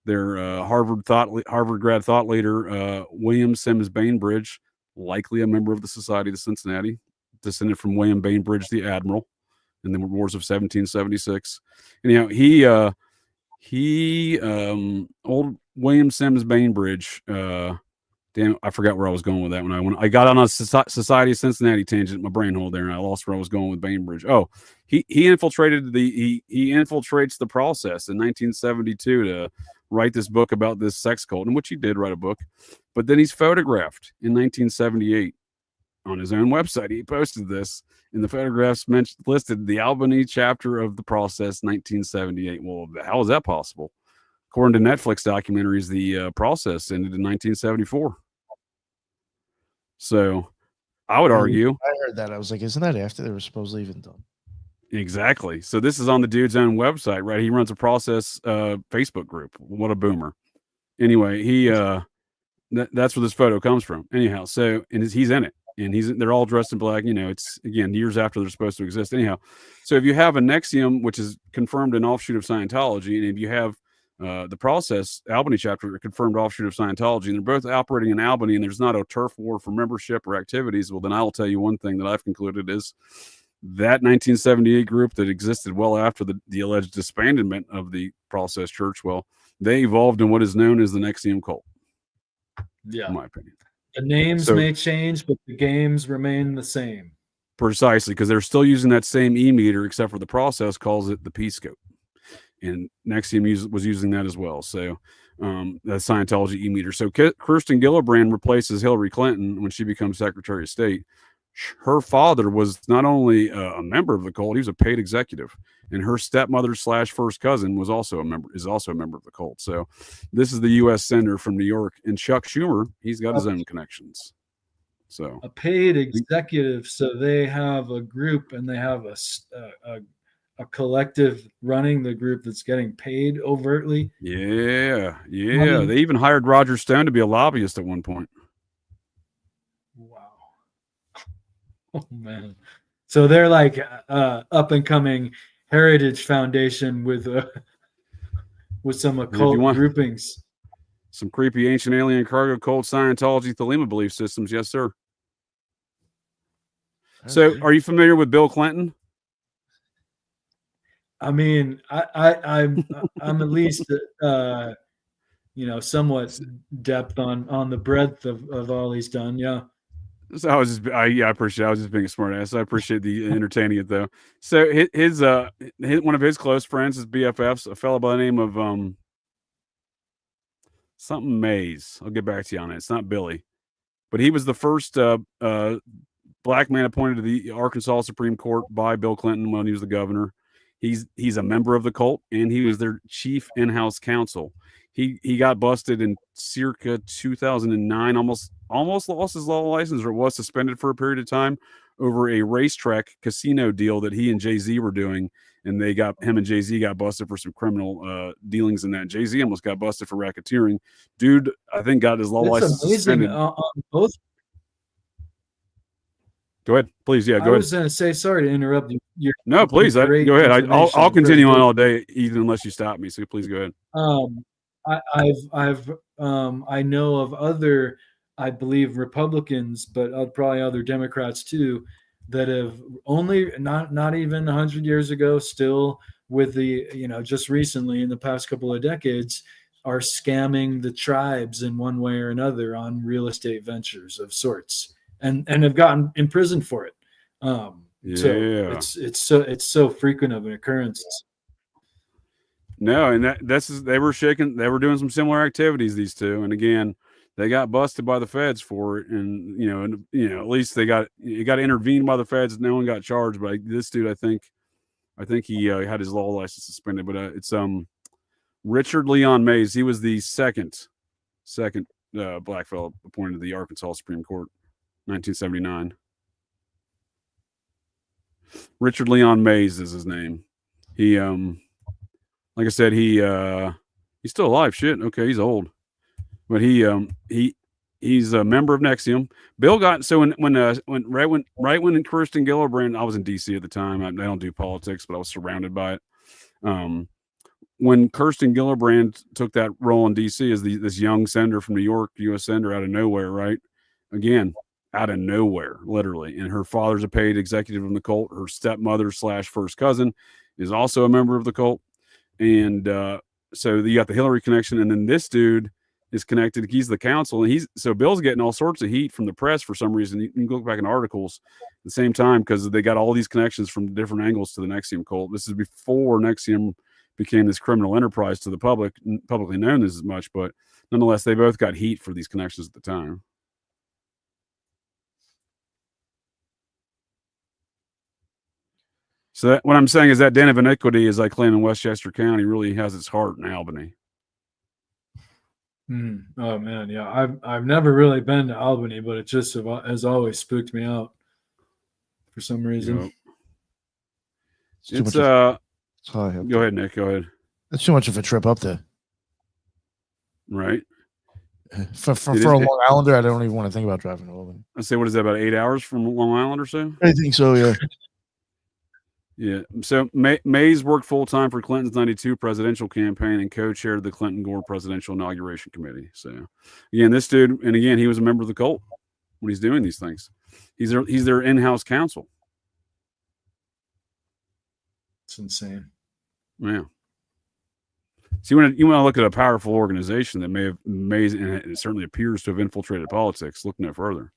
their Harvard grad thought leader William Sims Bainbridge, likely a member of the Society of Cincinnati, descended from William Bainbridge the Admiral in the wars of 1776. Anyhow, old William Sims Bainbridge, damn, I forgot where I was going with that when I got on a Society of Cincinnati tangent, my brain hole there, and I lost where I was going with Bainbridge. Oh, he infiltrated he infiltrates the process in 1972 to write this book about this sex cult, in which he did write a book, but then he's photographed in 1978 on his own website. He posted this, and the photographs listed the Albany chapter of the Process 1978. Well, how is that possible? According to Netflix documentaries, the process ended in 1974. So I would argue. I heard that. I was like, isn't that after they were supposedly even done? Exactly. So this is on the dude's own website, right? He runs a process Facebook group. What a boomer. Anyway, that's where this photo comes from. Anyhow, so and he's in it, and they're all dressed in black. It's again years after they're supposed to exist. Anyhow, so if you have a NXIVM, which is confirmed an offshoot of Scientology, and if you have the Process Albany chapter, a confirmed offshoot of Scientology, and they're both operating in Albany, and there's not a turf war for membership or activities, well, then I will tell you one thing that I've concluded is that 1978 group that existed well after the alleged disbandment of the Process Church, well, they evolved in what is known as the NXIVM cult. Yeah, in my opinion. The names may change, but the games remain the same. Precisely, because they're still using that same e-meter, except for the Process calls it the P-scope. And NXIVM was using that as well. So the Scientology e-meter. So Kirsten Gillibrand replaces Hillary Clinton when she becomes Secretary of State. Her father was not only a member of the cult, he was a paid executive, and her stepmother / first cousin was also a member of the cult. So this is the U.S. senator from New York, and Chuck Schumer, he's got his own connections. So a paid executive, so they have a group and they have a collective running the group that's getting paid overtly. Yeah. They even hired Roger Stone to be a lobbyist at one point. Wow. Oh man. So they're like up and coming Heritage Foundation with some occult groupings. Some creepy ancient alien cargo cult Scientology Thelema belief systems. Yes, sir. Okay. So are you familiar with Bill Clinton? I mean, I'm at least somewhat depth on the breadth of all he's done. Yeah. So I appreciate. I was just being a smart ass. I appreciate the entertaining it though. So his one of his close friends, his BFFs, a fellow by the name of something Mays. I'll get back to you on it. It's not Billy, but he was the first black man appointed to the Arkansas Supreme Court by Bill Clinton when he was the governor. He's a member of the cult, and he was their chief in-house counsel. He got busted in circa 2009, almost lost his law license, or was suspended for a period of time over a racetrack casino deal that he and Jay-Z were doing, and him and Jay-Z got busted for some criminal dealings in that. Jay-Z almost got busted for racketeering. Dude, I think got his law license suspended. Both. Go ahead, please. Yeah, go ahead. I was going to say, sorry to interrupt you. No, please. Go ahead. I'll continue on all day, even unless you stop me. So please go ahead. I know of other, I believe, Republicans, but probably other Democrats too, that have only not even 100 years ago, still with the just recently in the past couple of decades, are scamming the tribes in one way or another on real estate ventures of sorts, and have gotten imprisoned for it. So it's so frequent of an occurrence. No, and they were doing some similar activities, these two, and again, they got busted by the feds for it, and at least it got intervened by the feds. No one got charged, but this dude, I think he had his law license suspended. But it's Richard Leon Mays. He was the second black fellow appointed to the Arkansas Supreme Court, 1979. Richard Leon Mays is his name. He, like I said, he's still alive. Shit. Okay. He's old, but he's a member of NXIVM. Bill got, so when Kirsten Gillibrand, I was in DC at the time. I don't do politics, but I was surrounded by it. When Kirsten Gillibrand took that role in DC as this young senator from New York, U.S. senator out of nowhere, right? Again, out of nowhere, literally. And her father's a paid executive of the cult. Her stepmother / first cousin is also a member of the cult. And so you got the Hillary connection. And then this dude is connected. He's the counsel. And so Bill's getting all sorts of heat from the press for some reason. You can look back in articles at the same time because they got all these connections from different angles to the NXIVM cult. This is before NXIVM became this criminal enterprise to the public, publicly known as much. But nonetheless, they both got heat for these connections at the time. So what I'm saying is that den of iniquity, as I claim in Westchester County, really has its heart in Albany. Oh man, yeah. I've never really been to Albany, but it just has always spooked me out for some reason. It's go ahead, Nick. Go ahead. That's too much of a trip up there. Right. For a Long Islander, I don't even want to think about driving to Albany. I say, what is that, about 8 hours from Long Island or so? I think so, yeah. Yeah. So Mays worked full-time for Clinton's 92 presidential campaign and co-chaired the Clinton-Gore presidential inauguration committee. So again, this dude, and again, he was a member of the cult when he's doing these things. He's their in-house counsel. It's insane. Yeah. So you want to look at a powerful organization that may have Mays, and it certainly appears to have infiltrated politics. Look no further.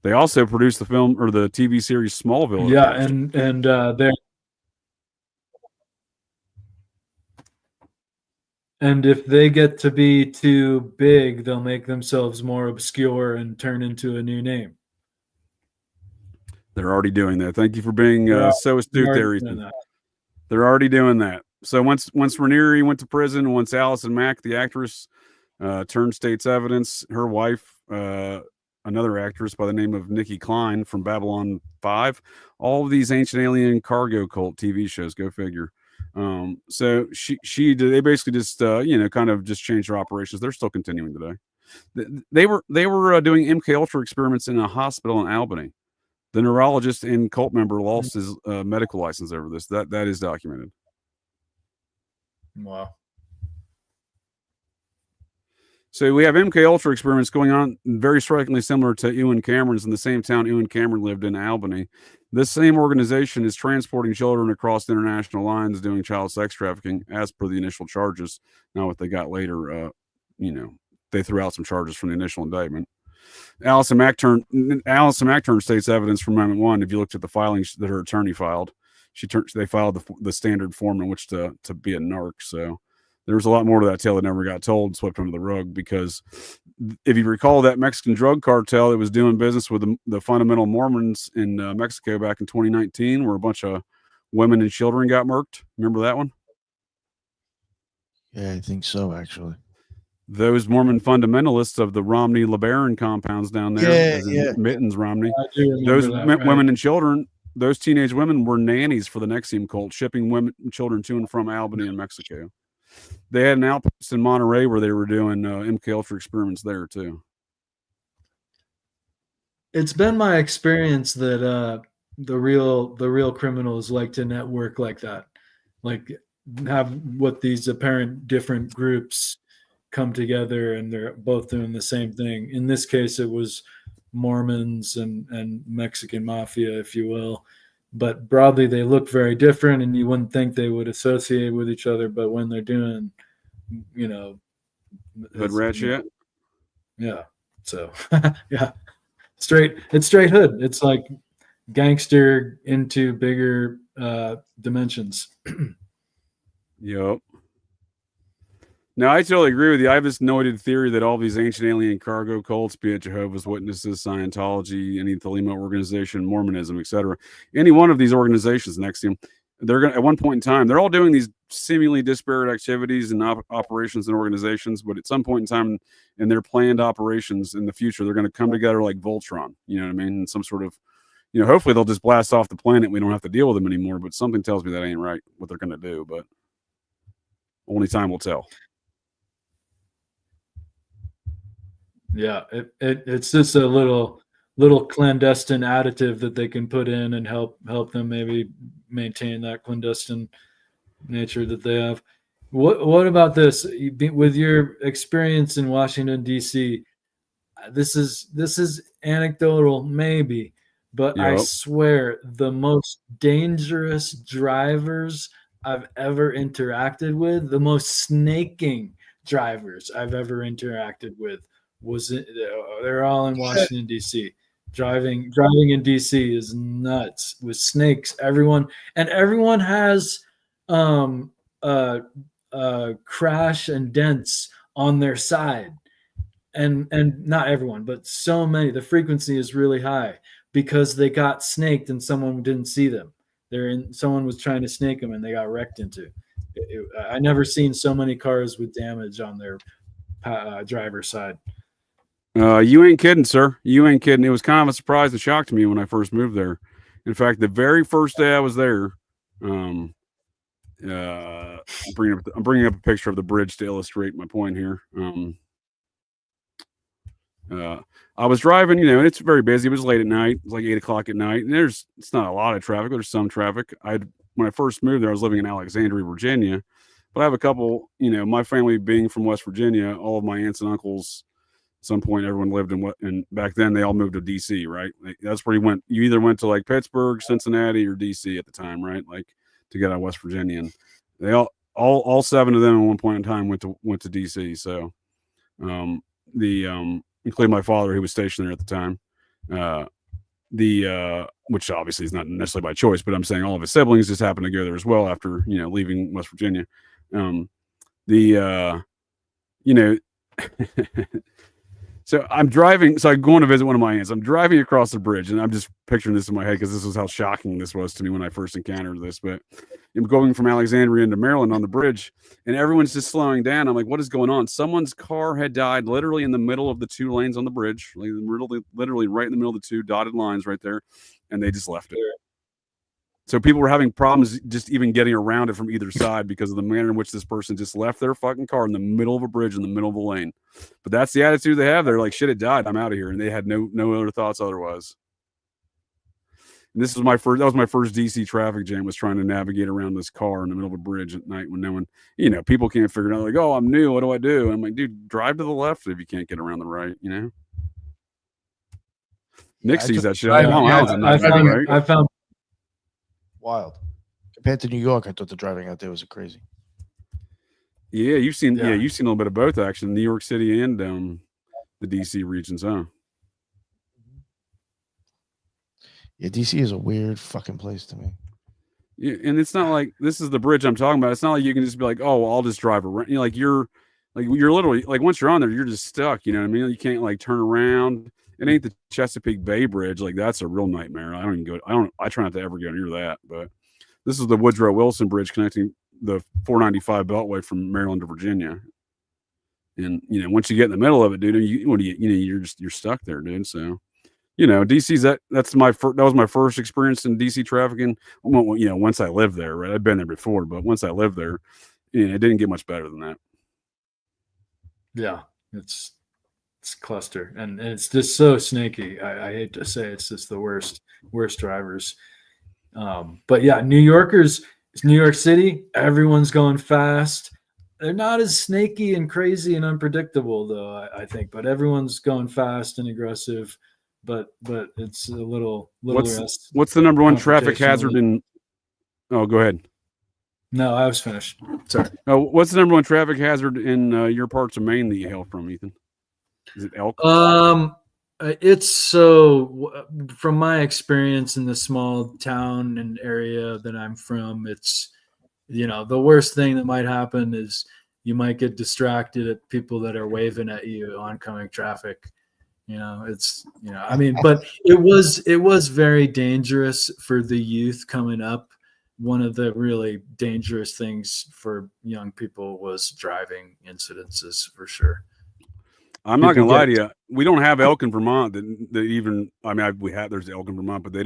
They also produced the film or the TV series Smallville. Yeah, and they're and if they get to be too big, they'll make themselves more obscure and turn into a new name. They're already doing that. Thank you for being so astute there, Ethan. They're already doing that. So once Raniere went to prison, once Allison Mack, the actress, turned state's evidence, her wife, another actress by the name of Nikki Klein from Babylon 5, all of these ancient alien cargo cult TV shows, go figure. So they basically just kind of just changed their operations. They're still continuing today. They were doing MK Ultra experiments in a hospital in Albany. The neurologist and cult member lost his medical license over this. That is documented. Wow. So we have MK Ultra experiments going on, very strikingly similar to Ewan Cameron's in the same town Ewan Cameron lived in, Albany. This same organization is transporting children across international lines, doing child sex trafficking, as per the initial charges. Now, what they got later, they threw out some charges from the initial indictment. Allison Mack turned state's evidence from Amendment 1. If you looked at the filings that her attorney filed, they filed the standard form in which to be a narc. So there was a lot more to that tale that never got told, swept under the rug, because if you recall that Mexican drug cartel that was doing business with the fundamental Mormons in Mexico back in 2019, where a bunch of women and children got murked. Remember that one? Yeah, I think so, actually. Those Mormon fundamentalists of the Romney-LeBaron compounds down there, Mittens Romney, those women and children, those teenage women were nannies for the NXIVM cult, shipping women and children to and from Albany and Mexico. They had an outpost in Monterey where they were doing MK Ultra experiments there too. It's been my experience that the real criminals like to network like that, like have what these apparent different groups come together and they're both doing the same thing. In this case, it was Mormons and Mexican mafia, if you will. But broadly, they look very different, and you wouldn't think they would associate with each other. But when they're doing, hood rat shit. Yeah. So, yeah, it's straight hood. It's like gangster into bigger dimensions. Yep. Now, I totally agree with you. I have this noted theory that all these ancient alien cargo cults, be it Jehovah's Witnesses, Scientology, any Thelema organization, Mormonism, etc., any one of these organizations, NXIVM, they're going to, at one point in time, they're all doing these seemingly disparate activities and operations and organizations, but at some point in time in their planned operations in the future, they're going to come together like Voltron, you know what I mean? In some sort of hopefully they'll just blast off the planet. We don't have to deal with them anymore. But something tells me that ain't right what they're going to do. But only time will tell. Yeah, it's just a little clandestine additive that they can put in and help them maybe maintain that clandestine nature that they have. What about this? With your experience in Washington D.C., this is anecdotal maybe, but I swear the most dangerous drivers I've ever interacted with, the most snaking drivers I've ever interacted with, they're all in Washington D.C. Driving in D.C. is nuts with snakes. Everyone has crash and dents on their side, and not everyone, but so many. The frequency is really high because they got snaked and someone didn't see them. Someone was trying to snake them and they got wrecked into. I never seen so many cars with damage on their driver's side. You ain't kidding, sir. You ain't kidding. It was kind of a surprise and shock to me when I first moved there. In fact, the very first day I was there, I'm bringing up a picture of the bridge to illustrate my point here. I was driving, and it's very busy. It was late at night. It was like 8 o'clock at night. And it's not a lot of traffic. There's some traffic. When I first moved there, I was living in Alexandria, Virginia. But I have a couple, my family being from West Virginia, all of my aunts and uncles, at some point everyone lived and back then they all moved to DC, right? That's where you either went to like Pittsburgh, Cincinnati, or DC at the time, right? Like to get out of West Virginia. And they all 7 of them at one point in time went to DC. So including my father, who was stationed there at the time. Which obviously is not necessarily by choice, but I'm saying all of his siblings just happened to go there as well after leaving West Virginia. So I'm driving. So I'm going to visit one of my aunts. I'm driving across the bridge, and I'm just picturing this in my head because this was how shocking this was to me when I first encountered this. But I'm going from Alexandria into Maryland on the bridge, and everyone's just slowing down. I'm like, what is going on? Someone's car had died literally in the middle of the 2 lanes on the bridge, like literally right in the middle of the 2 dotted lines right there, and they just left it. So people were having problems just even getting around it from either side because of the manner in which this person just left their fucking car in the middle of a bridge in the middle of a lane. But that's the attitude they have. They're like, shit, it died. I'm out of here. And they had no other thoughts otherwise. And that was my first DC traffic jam, was trying to navigate around this car in the middle of a bridge at night when no one, people can't figure it out. Like, oh, I'm new. What do I do? And I'm like, dude, drive to the left if you can't get around the right, Nick sees that shit. I found wild. Compared to New York, I thought the driving out there was crazy. Yeah, you've seen a little bit of both, actually, New York City and the DC regions, huh? Yeah, DC is a weird fucking place to me. Yeah, and it's not like this is the bridge I'm talking about. It's not like you can just be like, oh, I'll just drive around. You're literally like, once you're on there, you're just stuck. You know what I mean? You can't like turn around. It ain't the Chesapeake Bay Bridge. Like, that's a real nightmare. I try not to ever go near that. But this is the Woodrow Wilson Bridge connecting the 495 Beltway from Maryland to Virginia. And once you get in the middle of it, dude, you're stuck there, dude. So, DC's that was my first experience in DC trafficking. Once I lived there, right? I'd been there before, but once I lived there, it didn't get much better than that. Yeah, it's cluster, and it's just so snaky. I hate to say it's just the worst drivers. But yeah, New Yorkers, it's New York City. Everyone's going fast. They're not as snaky and crazy and unpredictable, though, I think. But everyone's going fast and aggressive. But it's a little less. What's the number one traffic hazard in? Oh, go ahead. No, I was finished. Sorry. Oh, what's the number one traffic hazard in your parts of Maine that you hail from, Ethan? Is it elk? It's so, from my experience in the small town and area that I'm from, it's, the worst thing that might happen is you might get distracted at people that are waving at you oncoming traffic. But it was very dangerous for the youth coming up. One of the really dangerous things for young people was driving incidences, for sure. I'm not gonna lie to you. We don't have elk in Vermont that even. I mean, there's elk in Vermont, but they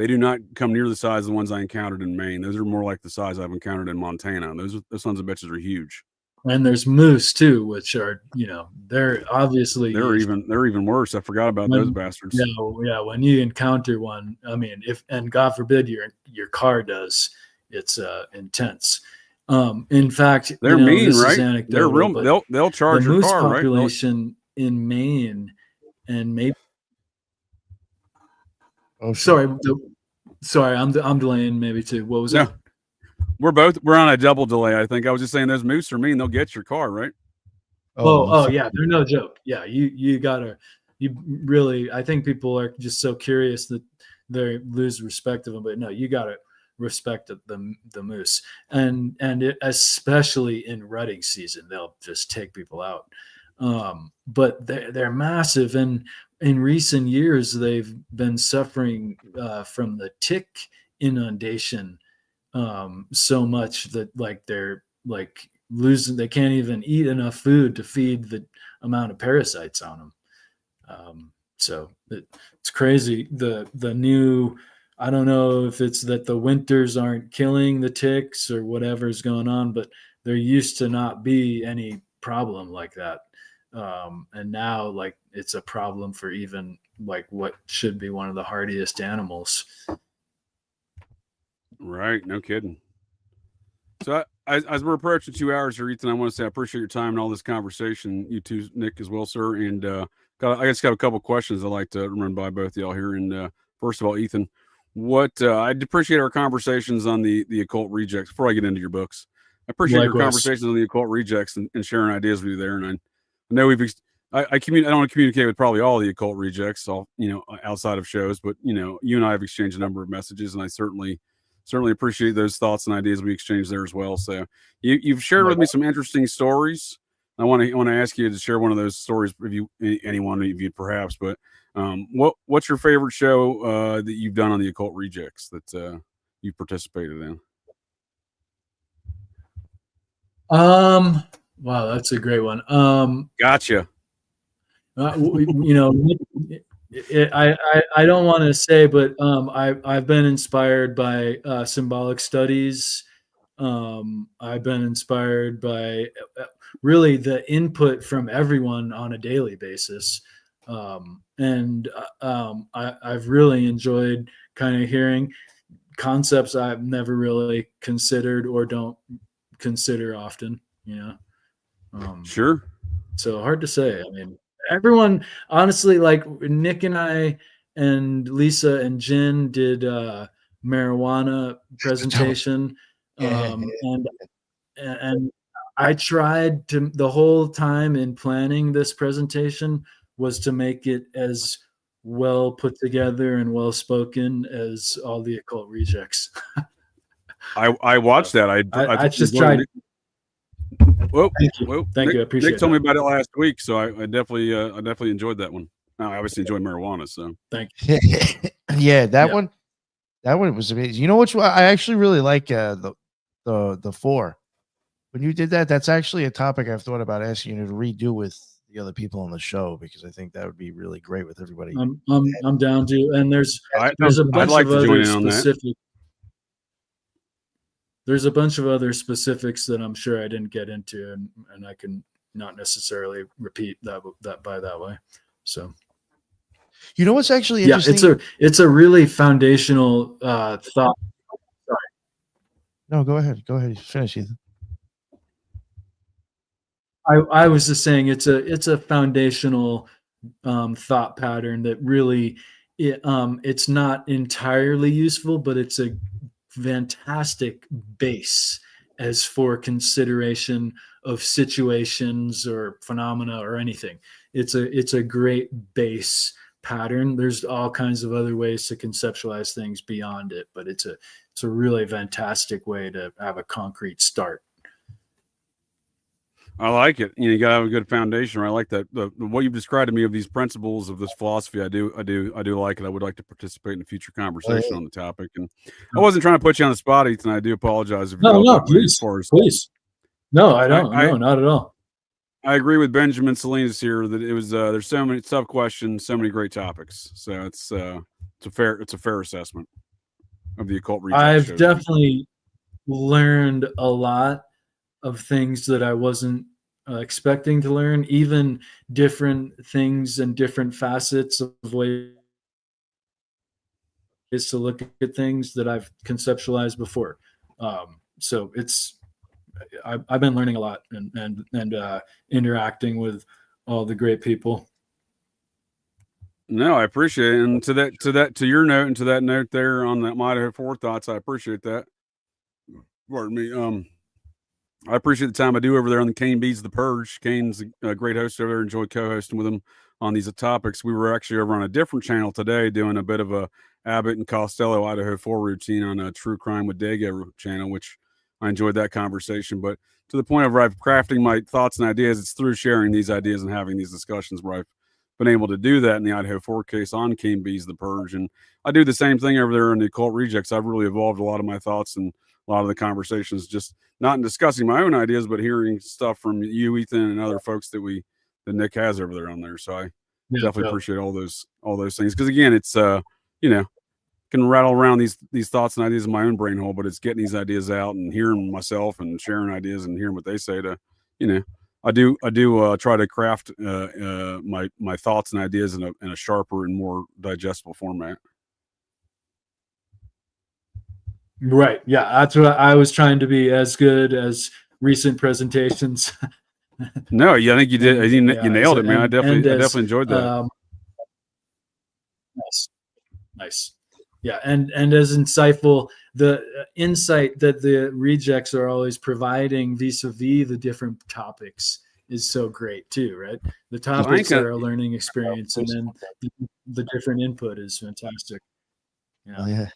do not come near the size of the ones I encountered in Maine. Those are more like the size I've encountered in Montana. Those sons of bitches are huge. And there's moose too, which are they're even worse. I forgot about those bastards. Yeah. When you encounter one, I mean, and God forbid your car does, it's intense. In fact, they're mean, right? They're real. They'll charge the your moose car, population in Maine, and maybe. Oh, sorry, I'm delaying maybe too. What was that? We're on a double delay. I think I was just saying those moose are mean. They'll get your car, right? Oh yeah, they're no joke. Yeah, you really. I think people are just so curious that they lose respect of them. But no, you gotta respect the moose, and especially in rutting season, they'll just take people out. But they're massive, and in recent years they've been suffering from the tick inundation so much that they're losing. They can't even eat enough food to feed the amount of parasites on them. So it's crazy. The new, I don't know if it's that the winters aren't killing the ticks or whatever's going on, but there used to not be any problem like that. And now it's a problem for even what should be one of the hardiest animals. Right. No kidding. So as we're approaching 2 hours here, Ethan, I want to say I appreciate your time and all this conversation. You too, Nick, as well, sir. And I just got a couple questions I'd like to run by both of y'all here. And first of all, Ethan, I'd appreciate our conversations on the occult rejects before I get into your books. I appreciate your conversations on the occult rejects and sharing ideas with you there. And I know I don't want to communicate with probably all the occult rejects, outside of shows, but you and I have exchanged a number of messages, and I certainly appreciate those thoughts and ideas we exchanged there as well. So you've shared with me some interesting stories. I want to ask you to share one of those stories, anyone of you perhaps, but what's your favorite show that you've done on the occult rejects that you've participated in? Wow, that's a great one. Gotcha. I don't want to say, but I've been inspired by symbolic studies. I've been inspired by really the input from everyone on a daily basis. And I've really enjoyed kind of hearing concepts I've never really considered or don't consider often, Sure. So hard to say. I mean, everyone, honestly, Nick and I and Lisa and Jen did marijuana presentation. And I tried to, the whole time in planning this presentation was to make it as well put together and well spoken as all the occult rejects. I watched that. I just tried. Well, thank you. I appreciate it. Nick told me about it last week, so I definitely enjoyed that one. I obviously enjoy marijuana, so thank you. Yeah, that one was amazing. You know which one I actually really like? The 4. When you did that, that's actually a topic I've thought about asking you to redo with the other people on the show, because I think that would be really great with everybody. I'm down to, and there's a bunch of other specific. There's a bunch of other specifics that I'm sure I didn't get into, and I can not necessarily repeat that by that way. So, you know what's actually interesting? It's a really foundational thought. Sorry. No, go ahead. Finish, Ethan. I was just saying it's a foundational thought pattern that really it's not entirely useful, but it's a fantastic base as for consideration of situations or phenomena or anything. It's a great base pattern. There's all kinds of other ways to conceptualize things beyond it, but it's a really fantastic way to have a concrete start. I like it. You got to have a good foundation. I like that. What you've described to me of these principles of this philosophy, I do like it. I would like to participate in a future conversation on the topic. And I wasn't trying to put you on the spot, Ethan. I do apologize if please. No, I don't. No, not at all. I agree with Benjamin Salinas here that it was there's so many tough questions, so many great topics. So it's a fair assessment of the occult reject I've shows. definitely learned a lot of things that I wasn't expecting to learn, even different things and different facets of ways to look at things that I've conceptualized before. So I've been learning a lot and interacting with all the great people. No, I appreciate it. And to your note and to that note there on that Idaho forethoughts, I appreciate that. Pardon me. I appreciate the time I do over there on the Kane Beats the Purge. Kane's a great host over there. Enjoy co-hosting with him on these topics. We were actually over on a different channel today doing a bit of a Abbott and Costello Idaho 4 routine on a True Crime with Dago channel, which I enjoyed that conversation. But to the point of where I'm crafting my thoughts and ideas, it's through sharing these ideas and having these discussions where I've been able to do that in the Idaho 4 case on Kane Beats the Purge. And I do the same thing over there in the Occult Rejects. I've really evolved a lot of my thoughts and a lot of the conversations, just not in discussing my own ideas, but hearing stuff from you, Ethan, and other folks that Nick has over there on there. So I definitely appreciate all those things. Cause again, it's, can rattle around these thoughts and ideas in my own brain hole, but it's getting these ideas out and hearing myself and sharing ideas and hearing what they say to, I do try to craft my thoughts and ideas in a sharper and more digestible format. Right. Yeah. That's what I was trying to be, as good as recent presentations. No, I think you did. You nailed it, man. I definitely enjoyed that. Nice. Yeah. And as insightful, the insight that the rejects are always providing vis-a-vis the different topics is so great too, right? The topics are a learning experience, and then the different input is fantastic. Yeah.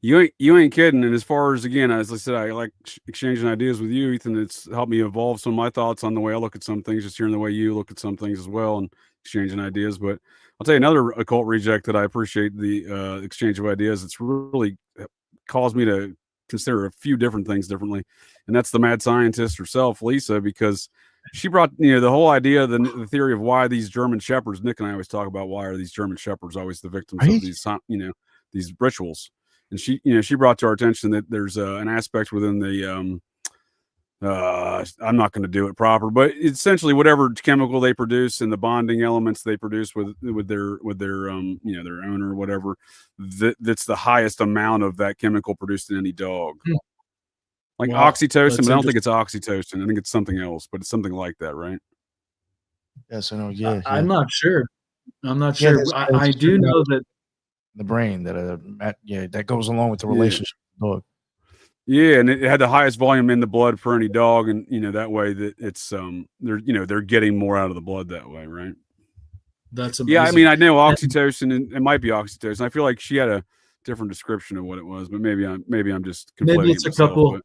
You ain't kidding. And as far as, again, as I said, I like exchanging ideas with you, Ethan. It's helped me evolve some of my thoughts on the way I look at some things, just hearing the way you look at some things as well, and exchanging ideas. But I'll tell you another occult reject that I appreciate the exchange of ideas. It's really caused me to consider a few different things differently, and that's the mad scientist herself, Lisa, because she brought the whole idea, the theory of why these German shepherds. Nick and I always talk about why are these German shepherds always the victims of these these rituals. And she brought to our attention that there's an aspect within the I'm not going to do it proper, but essentially whatever chemical they produce and the bonding elements they produce with their their owner or whatever, that's the highest amount of that chemical produced in any dog. Like oxytocin, but I don't think it's oxytocin. I think it's something else, but it's something like that, right? Yes, I know. Yeah, I'm not sure. I do know that the brain that goes along with the relationship with the dog. Yeah, and it had the highest volume in the blood for any dog, and that way that it's they're getting more out of the blood that way, right? That's amazing. Yeah, I mean, I know oxytocin, and it might be oxytocin. I feel like she had a different description of what it was, but maybe I'm just maybe it's a couple.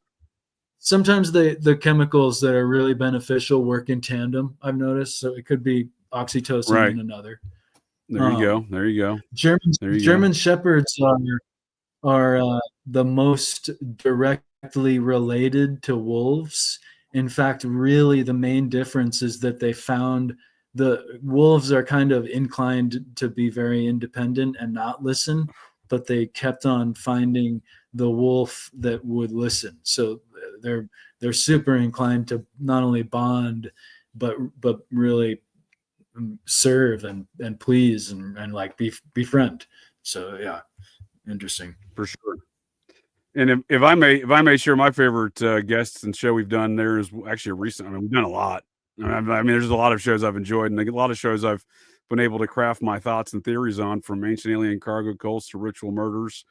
Sometimes the chemicals that are really beneficial work in tandem, I've noticed. So it could be oxytocin and another. There you go. German shepherds are the most directly related to wolves. In fact, really the main difference is that they found the wolves are kind of inclined to be very independent and not listen, but they kept on finding the wolf that would listen. So they're super inclined to not only bond, but really serve and please and like befriend. So yeah, interesting for sure. And if I may share my favorite guests and show we've done, there is actually a recent. I mean, we've done a lot. I mean, there's a lot of shows I've enjoyed, and a lot of shows I've been able to craft my thoughts and theories on, from ancient alien cargo cults to ritual murders.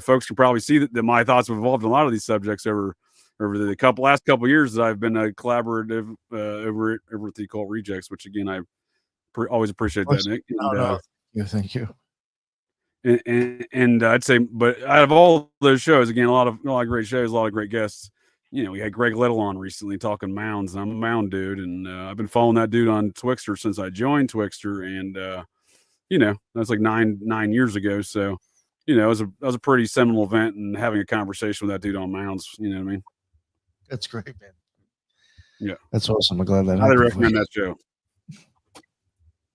Folks can probably see that my thoughts have evolved in a lot of these subjects over the last couple of years that I've been a collaborative over at the Occult Rejects, which again I always appreciate that, Nick. And, thank you. And I'd say, but out of all those shows, again, a lot of great shows, a lot of great guests. We had Greg Little on recently talking mounds, and I'm a mound dude, and I've been following that dude on Twixter since I joined Twixter, and that's like nine years ago. So, it was a pretty seminal event, and having a conversation with that dude on mounds, you know what I mean? That's great, man. Yeah, that's awesome. I'm glad that I happened. recommend that show.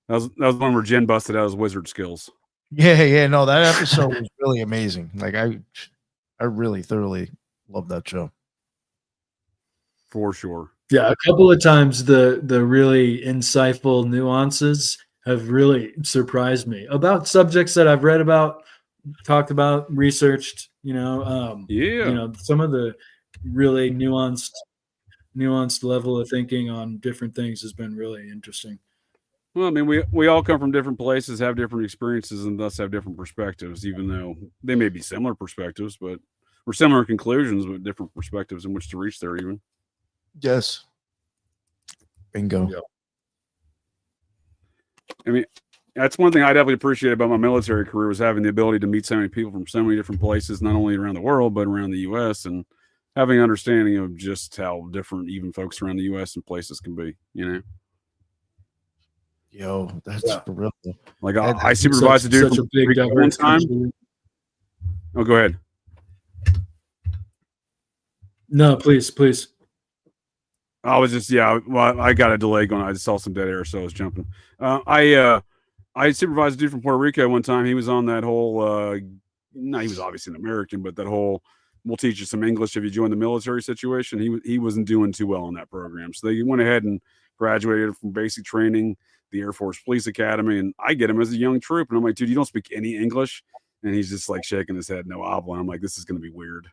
That was one where Jen busted out his wizard skills. Yeah. No, that episode was really amazing. Like I really thoroughly love that show. For sure. Yeah, a couple of times the really insightful nuances have really surprised me about subjects that I've read about, talked about, researched. Some of the really nuanced level of thinking on different things has been really interesting. Well, I mean, we all come from different places, have different experiences, and thus have different perspectives, even though they may be similar perspectives, but or similar conclusions, but different perspectives in which to reach there even. Yes. Bingo. Yeah. I mean, that's one thing I definitely appreciate about my military career was having the ability to meet so many people from so many different places, not only around the world, but around the U.S. and having an understanding of just how different even folks around the U.S. and places can be, you know? Yo, that's for real. Like I supervised a dude from Puerto Rico one time. Oh, go ahead. No, please. I was just well, I got a delay going. I just saw some dead air, so I was jumping. I supervised a dude from Puerto Rico one time. He was on that whole no, he was obviously an American, but that whole we'll teach you some English if you join the military situation. He wasn't doing too well in that program. So they went ahead and graduated from basic training, the Air Force Police Academy, and I get him as a young troop, and I'm like, dude, you don't speak any English? And he's just like shaking his head, no habla. And I'm like, this is going to be weird.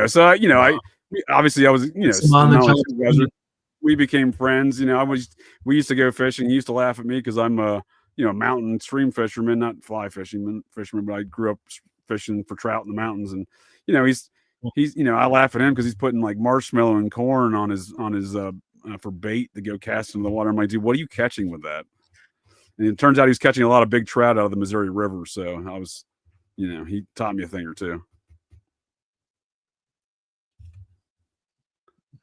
So obviously I was, we became friends. We used to go fishing. He used to laugh at me because I'm a mountain stream fisherman, not fly fisherman, but I grew up fishing for trout in the mountains. And he's I laugh at him because he's putting like marshmallow and corn on his for bait to go cast into the water. I'm like, dude, what are you catching with that? And it turns out he's catching a lot of big trout out of the Missouri River. So I was, he taught me a thing or two.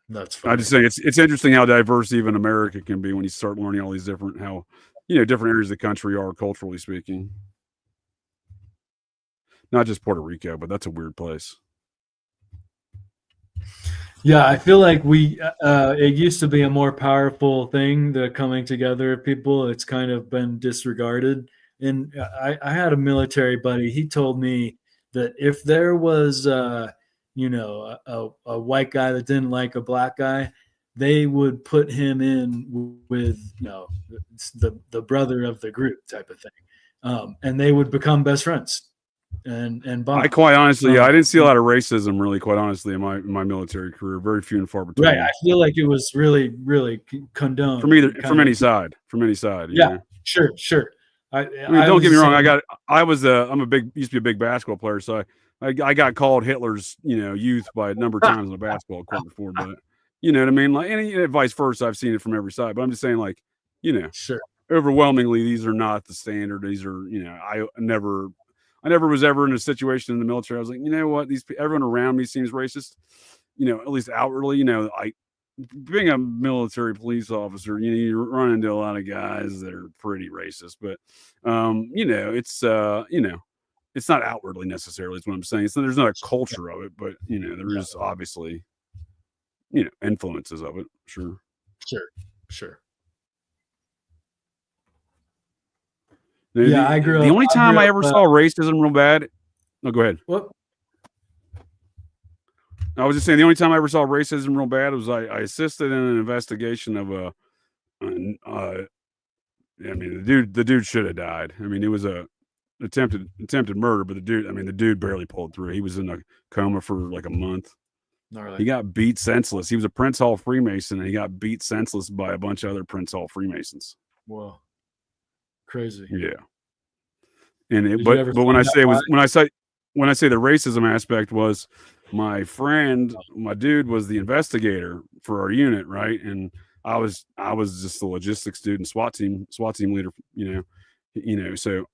That's funny. I just think it's interesting how diverse even America can be when you start learning all these different different areas of the country are culturally speaking. Not just Puerto Rico, but that's a weird place. Yeah, I feel like it used to be a more powerful thing, the coming together of people. It's kind of been disregarded. And I had a military buddy. He told me that if there was a white guy that didn't like a black guy, they would put him in with the brother of the group type of thing, and they would become best friends. And bond. I quite honestly, I didn't see a lot of racism, really, quite honestly, in my military career. Very few and far between. Right, I feel like it was really, really condoned from any side. Yeah, sure. I mean, don't get me wrong. Used to be a big basketball player, so I got called Hitler's, youth by a number of times on a basketball court before, but you know what I mean? Like, and vice versa, I've seen it from every side, but I'm just saying, like, sure. Overwhelmingly, these are not the standard. These are, I never was ever in a situation in the military. I was like, you know what? Everyone around me seems racist, at least outwardly, being a military police officer, you run into a lot of guys that are pretty racist, but, it's not outwardly necessarily is what I'm saying. So there's not a culture of it, but there is obviously, influences of it. Sure. I grew up. The only time I ever saw racism real bad. No, go ahead. What? I was just saying the only time I ever saw racism real bad was I assisted in an investigation of the dude should have died. I mean, it was a attempted murder, but the dude barely pulled through. He was in a coma for like a month. Gnarly. He got beat senseless. He was a Prince Hall Freemason, and he got beat senseless by a bunch of other Prince Hall Freemasons. Whoa, crazy. Yeah. And but when I say the racism aspect was my friend, my dude was the investigator for our unit, right? And I was just the logistics dude and SWAT team leader, so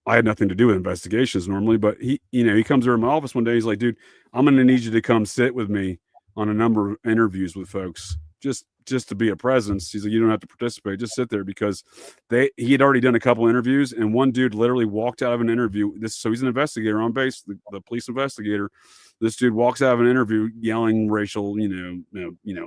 I had nothing to do with investigations normally, but he comes over to my office one day. He's like, dude, I'm going to need you to come sit with me on a number of interviews with folks. Just just to be a presence. He's like, you don't have to participate, just sit there, because he had already done a couple interviews, and one dude literally walked out of an interview. So he's an investigator on base, the police investigator. This dude walks out of an interview yelling racial,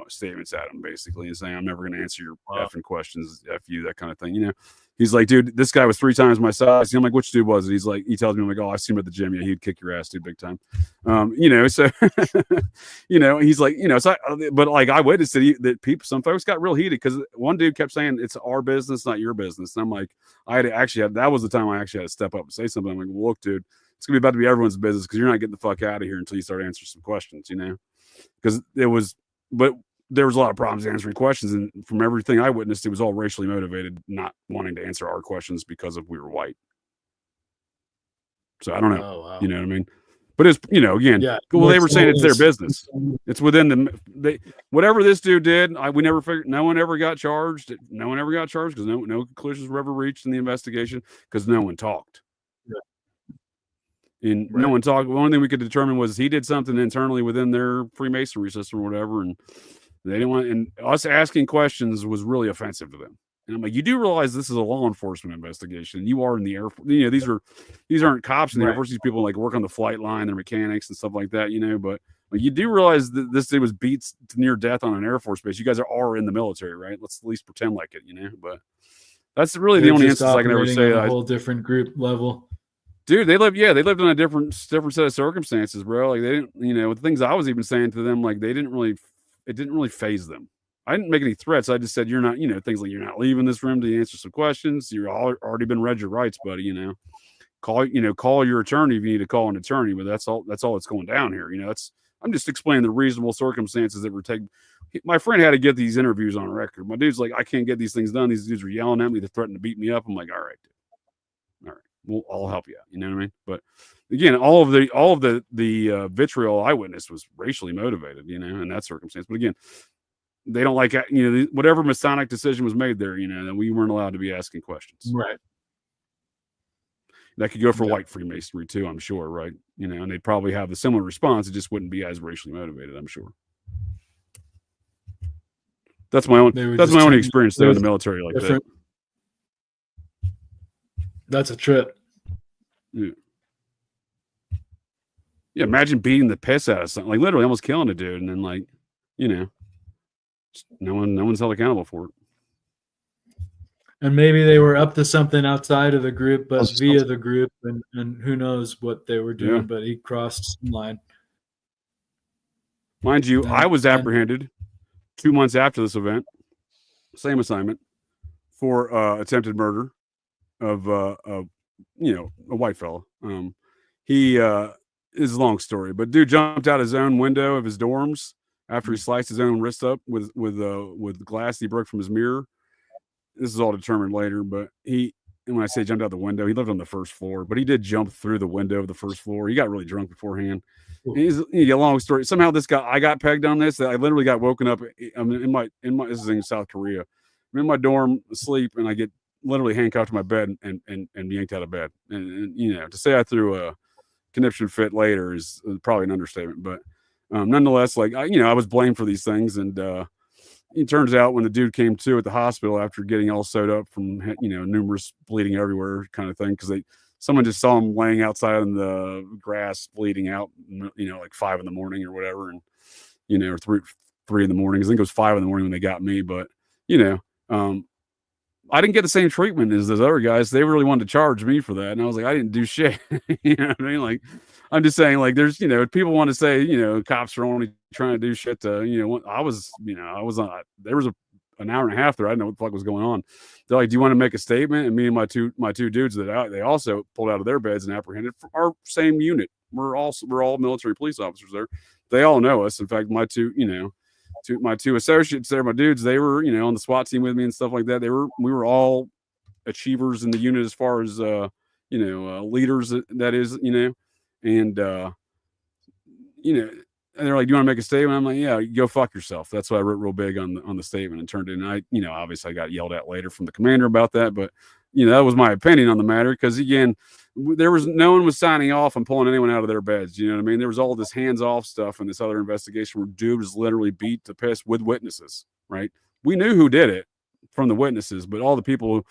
statements at him, basically, and saying, I'm never going to answer your effing questions, F you, that kind of thing. He's like, dude, this guy was 3 times my size. I'm like, which dude was it? He's like, he tells me, I'm like, oh, I've seen him at the gym. Yeah, he'd kick your ass, dude, big time. So, he's like, so but like I witnessed it, that some folks got real heated because one dude kept saying, it's our business, not your business. And I'm like, that was the time I actually had to step up and say something. I'm like, well, look, dude, it's going to be about to be everyone's business because you're not getting the fuck out of here until you start answering some questions, because there was a lot of problems answering questions. And from everything I witnessed, it was all racially motivated, not wanting to answer our questions because we were white. So I don't know. Oh, wow. You know what I mean? But it's, again, well, they were saying it's their business. It's within whatever this dude did. We never figured, no one ever got charged. No one ever got charged because no conclusions were ever reached in the investigation because no one talked. And no one talked. The only thing we could determine was he did something internally within their Freemasonry system or whatever, and they didn't want. And us asking questions was really offensive to them. And I'm like, you do realize this is a law enforcement investigation. You are in the Air Force. These aren't cops in the Air Force. These people like work on the flight line, they're mechanics and stuff like that. But you do realize that this dude was beat to near death on an Air Force base. You guys are in the military, right? Let's at least pretend like it, But that's really the only instance I can ever say. A whole different group level. Dude, they lived in a different set of circumstances, bro. Like they didn't, the things I was even saying to them, like it didn't really phase them. I didn't make any threats. I just said, you're not, things like you're not leaving this room to answer some questions. You're already been read your rights, buddy. Call your attorney if you need to call an attorney, but that's all that's going down here. I'm just explaining the reasonable circumstances that were taken. My friend had to get these interviews on record. My dude's like, I can't get these things done. These dudes are yelling at me. They're threatening to beat me up. I'm like, all right, dude. All right. Well, I'll help you out. You know what I mean? But again, all of the vitriol I witnessed was racially motivated, in that circumstance. But again, they don't like, whatever Masonic decision was made there, that we weren't allowed to be asking questions. Right. That could go for white Freemasonry too, I'm sure. Right. And they'd probably have a similar response. It just wouldn't be as racially motivated, I'm sure. That's my own experience there in the military like that. That's a trip. Yeah. Yeah, imagine beating the piss out of something, like literally almost killing a dude, and then no one's held accountable for it. And maybe they were up to something outside of the group, but via the group, and who knows what they were doing, but he crossed some line. Mind you, I was apprehended 2 months after this event, same assignment, for attempted murder of a white fella. He is a long story, but dude jumped out his own window of his dorms after he sliced his own wrist up with glass he broke from his mirror. This is all determined later, but and when I say jumped out the window, he lived on the first floor, but he did jump through the window of the first floor. He got really drunk beforehand. A long story. Somehow I got pegged on this. I literally got woken up. In my this is in South Korea. I'm in my dorm asleep, and I get literally handcuffed to my bed and yanked out of bed. And to say I threw a conniption fit later is probably an understatement, but nonetheless, I was blamed for these things. And it turns out when the dude came to at the hospital after getting all sewed up from numerous bleeding everywhere kind of thing, because someone just saw him laying outside in the grass bleeding out, like 5 a.m. or whatever, and or 3 a.m. I think it was 5 a.m. when they got me, but I didn't get the same treatment as those other guys. They really wanted to charge me for that. And I was like, I didn't do shit. You know what I mean? Like, I'm just saying, like, there's, people want to say, cops are only trying to do shit to, I was on, there was an hour and a half there. I didn't know what the fuck was going on. They're like, do you want to make a statement? And me and my two dudes they also pulled out of their beds and apprehended for our same unit. We're all military police officers there. They all know us. In fact, my two associates there, my dudes, they were, on the SWAT team with me and stuff like that. We were all achievers in the unit as far as, leaders, that is, and, and they're like, do you want to make a statement? I'm like, yeah, go fuck yourself. That's why I wrote real big on the statement and turned it in. Obviously I got yelled at later from the commander about that, but that was my opinion on the matter. Cause again, no one was signing off and pulling anyone out of their beds. You know what I mean? There was all this hands off stuff in this other investigation where dude was literally beat to piss with witnesses, right? we knew who did it from the witnesses, but all the people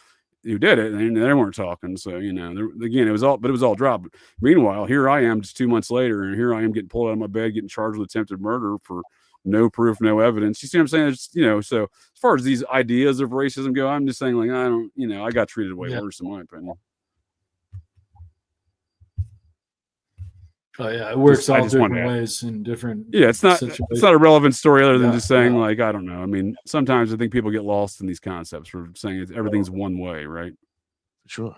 who did it, and they weren't talking. So, you know, again, it was all dropped. But meanwhile, here I am just 2 months later, and here I am getting pulled out of my bed, getting charged with attempted murder for no proof, no evidence. You see what I'm saying? It's, you know, so as far as these ideas of racism go, I'm just saying, like, I don't, you know, I got treated way worse in my opinion. Oh yeah, it works all different ways in different. Yeah, it's not a relevant story other than just saying, like, I don't know. I mean, sometimes I think people get lost in these concepts for saying everything's one way, right? Sure.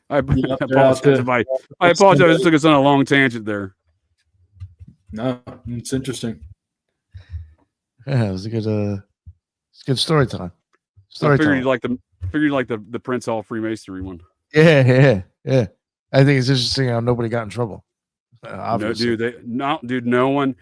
I apologize if I apologize. I took us on a long tangent there. No, it's interesting. Yeah, it was a good story time. I figured you like the Prince Hall Freemasonry one. Yeah. I think it's interesting how nobody got in trouble. Obviously. No one.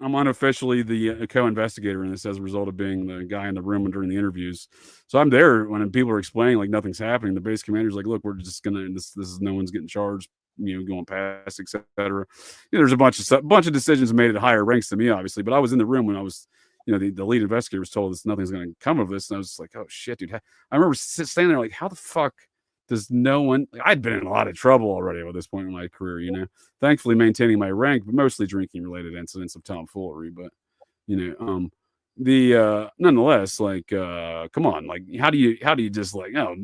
I'm unofficially the co-investigator in this as a result of being the guy in the room during the interviews. So I'm there when people are explaining like nothing's happening. The base commander's like, look, we're just gonna this is no one's getting charged, you know, going past, etc. You know, there's a bunch of decisions made at higher ranks than me, obviously, but I was in the room when I was, you know, the lead investigator was told us nothing's going to come of this, and I was just like, oh shit, dude. I remember standing there like, how the fuck does no one? Like, I'd been in a lot of trouble already at this point in my career, you know. Thankfully, maintaining my rank, but mostly drinking-related incidents of tomfoolery. But you know, nonetheless, like, come on, like, how do you just like, oh,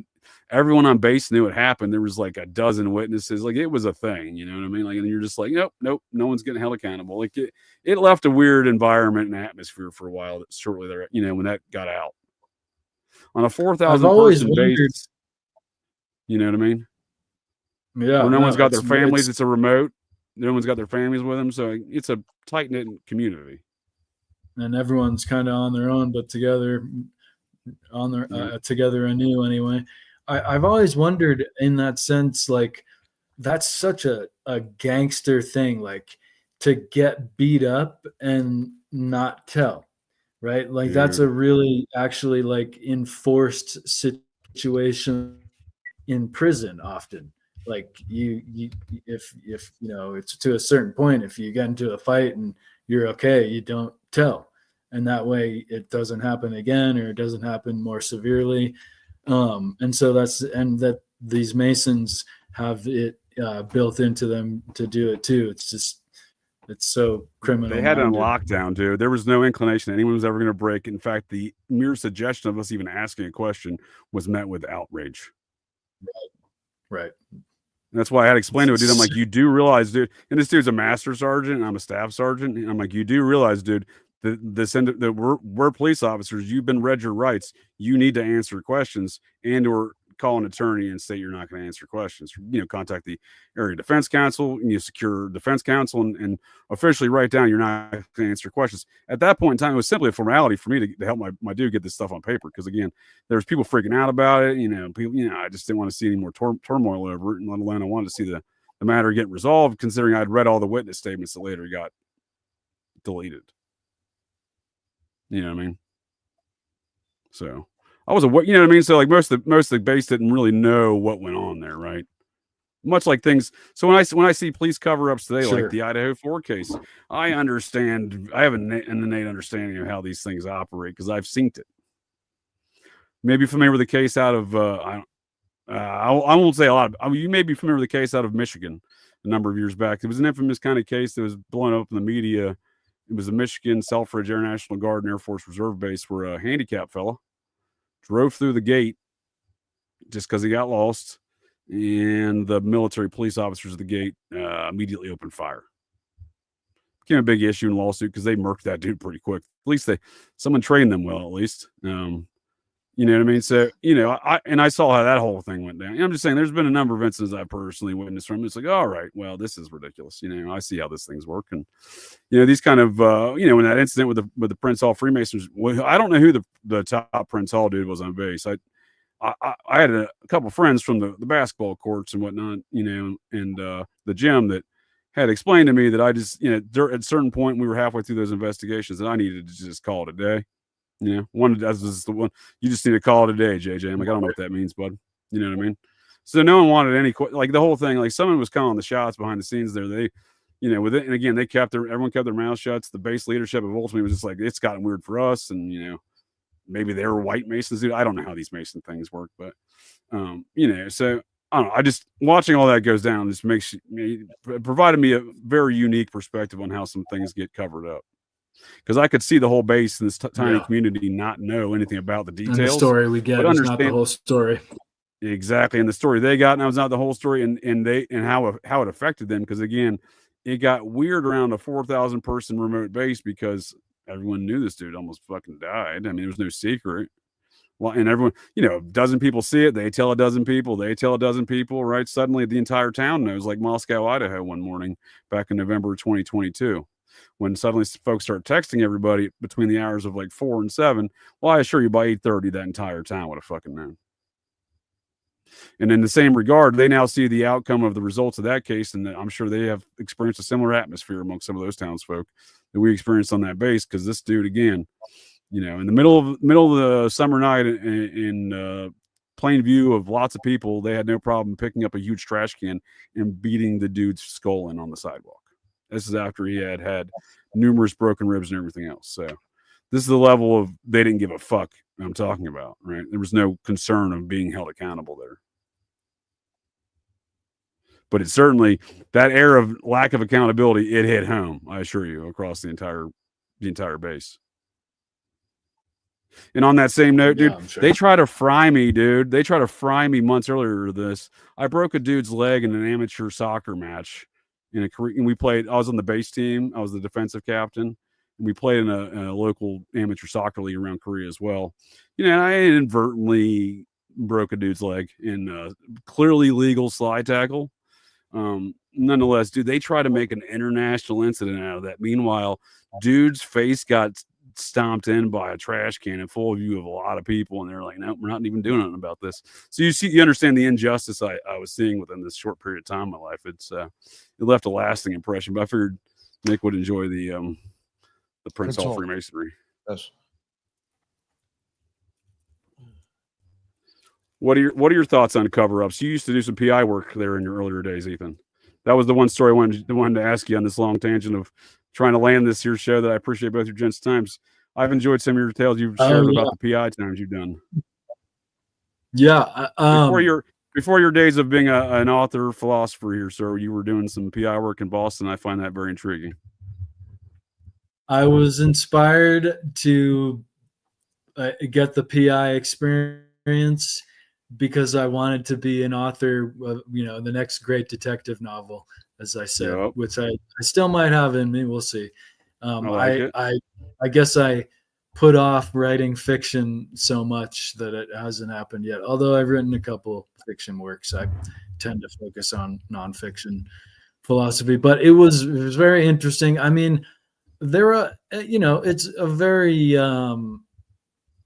everyone on base knew it happened. There was like a dozen witnesses. Like, it was a thing, you know what I mean? Like, and you're just like, nope, no one's getting held accountable. Like, it left a weird environment and atmosphere for a while. Shortly there, you know, when that got out on a 4,000 person base, you know what I mean? Yeah. Where no one's got their families. It's a remote. No one's got their families with them, so it's a tight knit community. And everyone's kind of on their own, but together, together anew anyway. I've always wondered in that sense, like, that's such a gangster thing, like, to get beat up and not tell, right? Like, that's a really actually like enforced situation in prison often. Like, if you know, it's to a certain point, if you get into a fight and you're okay, you don't tell, and that way it doesn't happen again, or it doesn't happen more severely. And so that these Masons have it built into them to do it too. It's so criminal. They had it on lockdown, dude. There was no inclination anyone was ever going to break. In fact, the mere suggestion of us even asking a question was met with outrage. Right. And that's why I had explained to a dude, I'm like, you do realize, dude, and this dude's a master sergeant, and I'm a staff sergeant. And I'm like, you do realize, dude, that we're police officers. You've been read your rights. You need to answer questions and or call an attorney and say you're not going to answer questions. You know, contact the area defense counsel, and you secure defense counsel and officially write down you're not going to answer questions. At that point in time, it was simply a formality for me to help my dude get this stuff on paper. Because again, there was people freaking out about it. You know, people. You know, I just didn't want to see any more turmoil over it, and let alone I wanted to see the matter get resolved. Considering I'd read all the witness statements that later got deleted. You know what I mean? So I was aware, you know what I mean? So like most of the base didn't really know what went on there, right? Much like things. So when I see police cover-ups today, like the Idaho 4 case, I understand. I have an innate understanding of how these things operate because I've seen it. Maybe familiar with the case out of I won't say a lot. You may be familiar with the case out of Michigan a number of years back. It was an infamous kind of case that was blown up in the media. It was the Michigan Selfridge Air National Guard and Air Force Reserve Base where a handicapped fella drove through the gate just because he got lost, and the military police officers at the gate immediately opened fire. Became a big issue and lawsuit because they murked that dude pretty quick. At least someone trained them well, at least. You know what I mean? So, you know, I saw how that whole thing went down. And I'm just saying there's been a number of incidents I personally witnessed from. It's like, all right, well, this is ridiculous. You know, I see how these things work. And, you know, these kind of, you know, in that incident with the Prince Hall Freemasons, well, I don't know who the top Prince Hall dude was on base. I had a couple friends from the basketball courts and whatnot, you know, and the gym that had explained to me that I just, you know, at a certain point, we were halfway through those investigations and I needed to just call it a day. You know, that's the one you just need to call it a day, JJ. I'm like, I don't know what that means, bud. You know what I mean? So no one wanted any, like the whole thing, like someone was calling the shots behind the scenes there. you know, with it, and again, everyone kept their mouth shut. The base leadership of Ultimate was just like, it's gotten weird for us, and you know, maybe they were white Masons. I don't know how these Mason things work, but you know, so I don't know. I just watching all that goes down just provided me a very unique perspective on how some things get covered up. Because I could see the whole base in this tiny community not know anything about the details. And the story we get is not the whole story. Exactly, and the story they got now is not the whole story, and how it affected them. Because again, it got weird around a 4,000 person remote base because everyone knew this dude almost fucking died. I mean, it was no secret. Well, and everyone, you know, a dozen people see it. They tell a dozen people. They tell a dozen people. Right? Suddenly, the entire town knows. Like Moscow, Idaho, one morning back in November 2022. When suddenly folks start texting everybody between the hours of like 4 and 7, well, I assure you by 8:30, that entire town would have fucking known. And in the same regard, they now see the outcome of the results of that case, and I'm sure they have experienced a similar atmosphere amongst some of those townsfolk that we experienced on that base. Because this dude, again, you know, in the middle of the summer night in plain view of lots of people, they had no problem picking up a huge trash can and beating the dude's skull in on the sidewalk. This is after he had numerous broken ribs and everything else. So this is the level of they didn't give a fuck I'm talking about, right? There was no concern of being held accountable there. But it certainly, that air of lack of accountability, it hit home, I assure you, across the entire base. And on that same note, dude, sure. They try to fry me, dude. They try to fry me months earlier to this. I broke a dude's leg in an amateur soccer match. And we played. I was on the base team. I was the defensive captain. And we played in a local amateur soccer league around Korea as well. You know, I inadvertently broke a dude's leg in a clearly legal slide tackle. Nonetheless, dude, they try to make an international incident out of that. Meanwhile, dude's face got stomped in by a trash can in full view of a lot of people, and they're like, no, we're not even doing nothing about this. So you understand the injustice I was seeing within this short period of time in my life. It left a lasting impression, but I figured Nick would enjoy the Prince Hall Freemasonry. Yes. What are your thoughts on cover-ups? You used to do some PI work there in your earlier days, Ethan. That was the one story I wanted to ask you on this long tangent of trying to land this here show that I appreciate both your gents' times. I've enjoyed some of your tales you've shared about the PI times you've done. Yeah. Before your days of being an author, philosopher here, sir, you were doing some PI work in Boston. I find that very intriguing. I was inspired to get the PI experience because I wanted to be an author of, the next great detective novel, as I said, which I still might have in me. We'll see. I guess I put off writing fiction so much that it hasn't happened yet. Although I've written a couple fiction works, I tend to focus on nonfiction philosophy. But it was very interesting. I mean, it's a very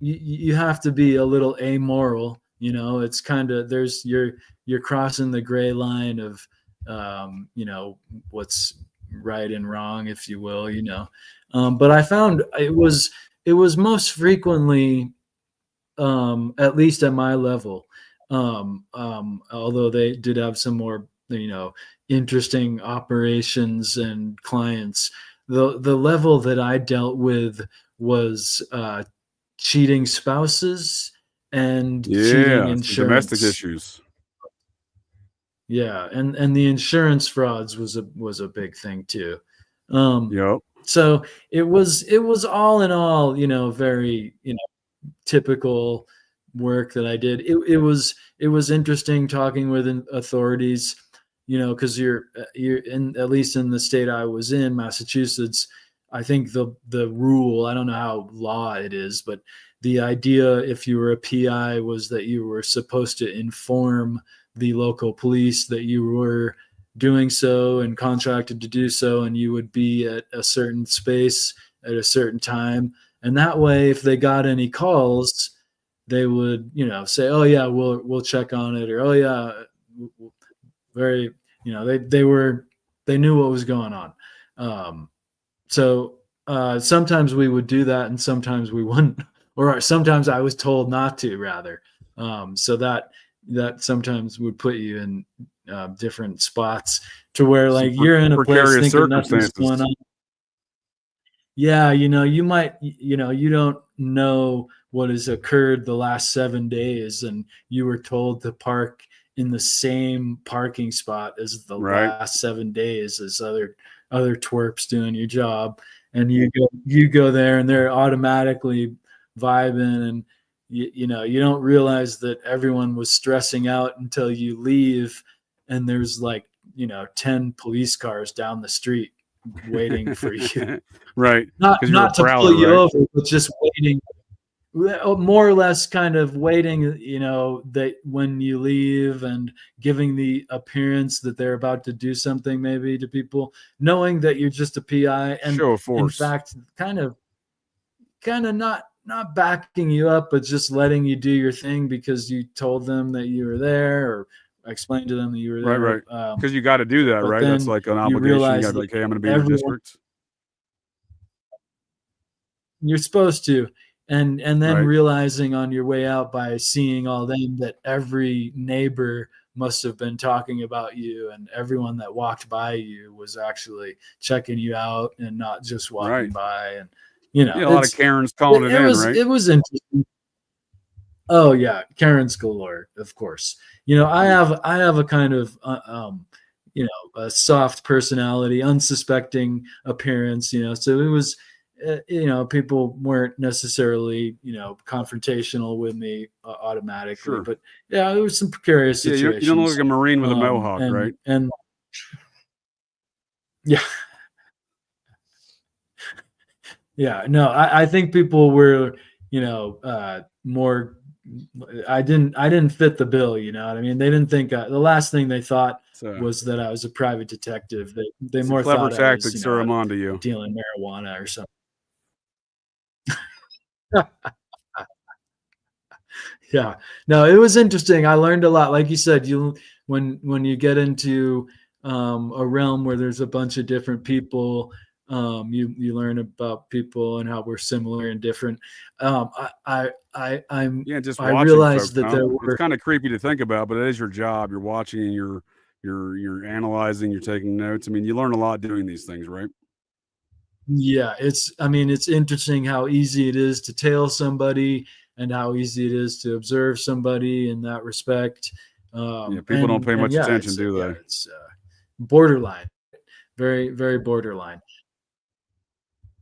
you have to be a little amoral. It's kind of you're crossing the gray line of what's right and wrong, if you will. But I found it was most frequently, at least at my level, although they did have some more interesting operations and clients. The level that I dealt with was cheating spouses and cheating insurance. Domestic issues. Yeah, and the insurance frauds was a big thing too. So it was all in all, very typical work that I did. It was interesting talking with authorities, because you're in, at least in the state I was in, Massachusetts. I think the rule, I don't know how law it is, but the idea, if you were a PI, was that you were supposed to inform the local police that you were doing so and contracted to do so, and you would be at a certain space at a certain time. And that way, if they got any calls, they would, say, "Oh yeah, we'll check on it," or "Oh yeah," very, they knew what was going on. So sometimes we would do that, and sometimes we wouldn't, or sometimes I was told not to, rather. So that that sometimes would put you in different spots to where like Some you're in a place precarious thinking nothing's circumstances. going on. Yeah, you might, you don't know what has occurred the last 7 days, and you were told to park in the same parking spot as the last 7 days as other twerps doing your job, and you go there and they're automatically vibing, and you don't realize that everyone was stressing out until you leave, and there's like 10 police cars down the street waiting for you. Right. Not to pull you over, but just waiting, more or less kind of waiting, that when you leave and giving the appearance that they're about to do something maybe to people, knowing that you're just a PI, and show of force. In fact, kind of not backing you up, but just letting you do your thing because you told them that you were there, or explained to them that you were there. Right. Because you got to do that, right? That's like an obligation. You got to be like, hey, I'm going to be in your district. You're supposed to. And then realizing on your way out by seeing all them that every neighbor must have been talking about you, and everyone that walked by you was actually checking you out and not just walking by. And a lot of Karens calling it in, right? It was interesting. Oh yeah, Karens galore, of course. I have a kind of a soft personality, unsuspecting appearance. So it was. People weren't necessarily, confrontational with me automatically, but yeah, there was some precarious situations. You don't look like a Marine with a mohawk, right? And yeah, yeah, no, I think people were, more. I didn't fit the bill. You know what I mean? They didn't think the last thing they thought was that I was a private detective. They more thought I was, dealing marijuana or something. Yeah, no, it was interesting. I learned a lot. Like you said, when you get into a realm where there's a bunch of different people, you learn about people and how we're similar and different. I realized that there were. It's kind of creepy to think about, but it is your job. You're watching and you're analyzing, you're taking notes. I mean, you learn a lot doing these things, right? Yeah, it's interesting how easy it is to tail somebody and how easy it is to observe somebody in that respect. People don't pay much attention, do they? It's borderline, very, very borderline.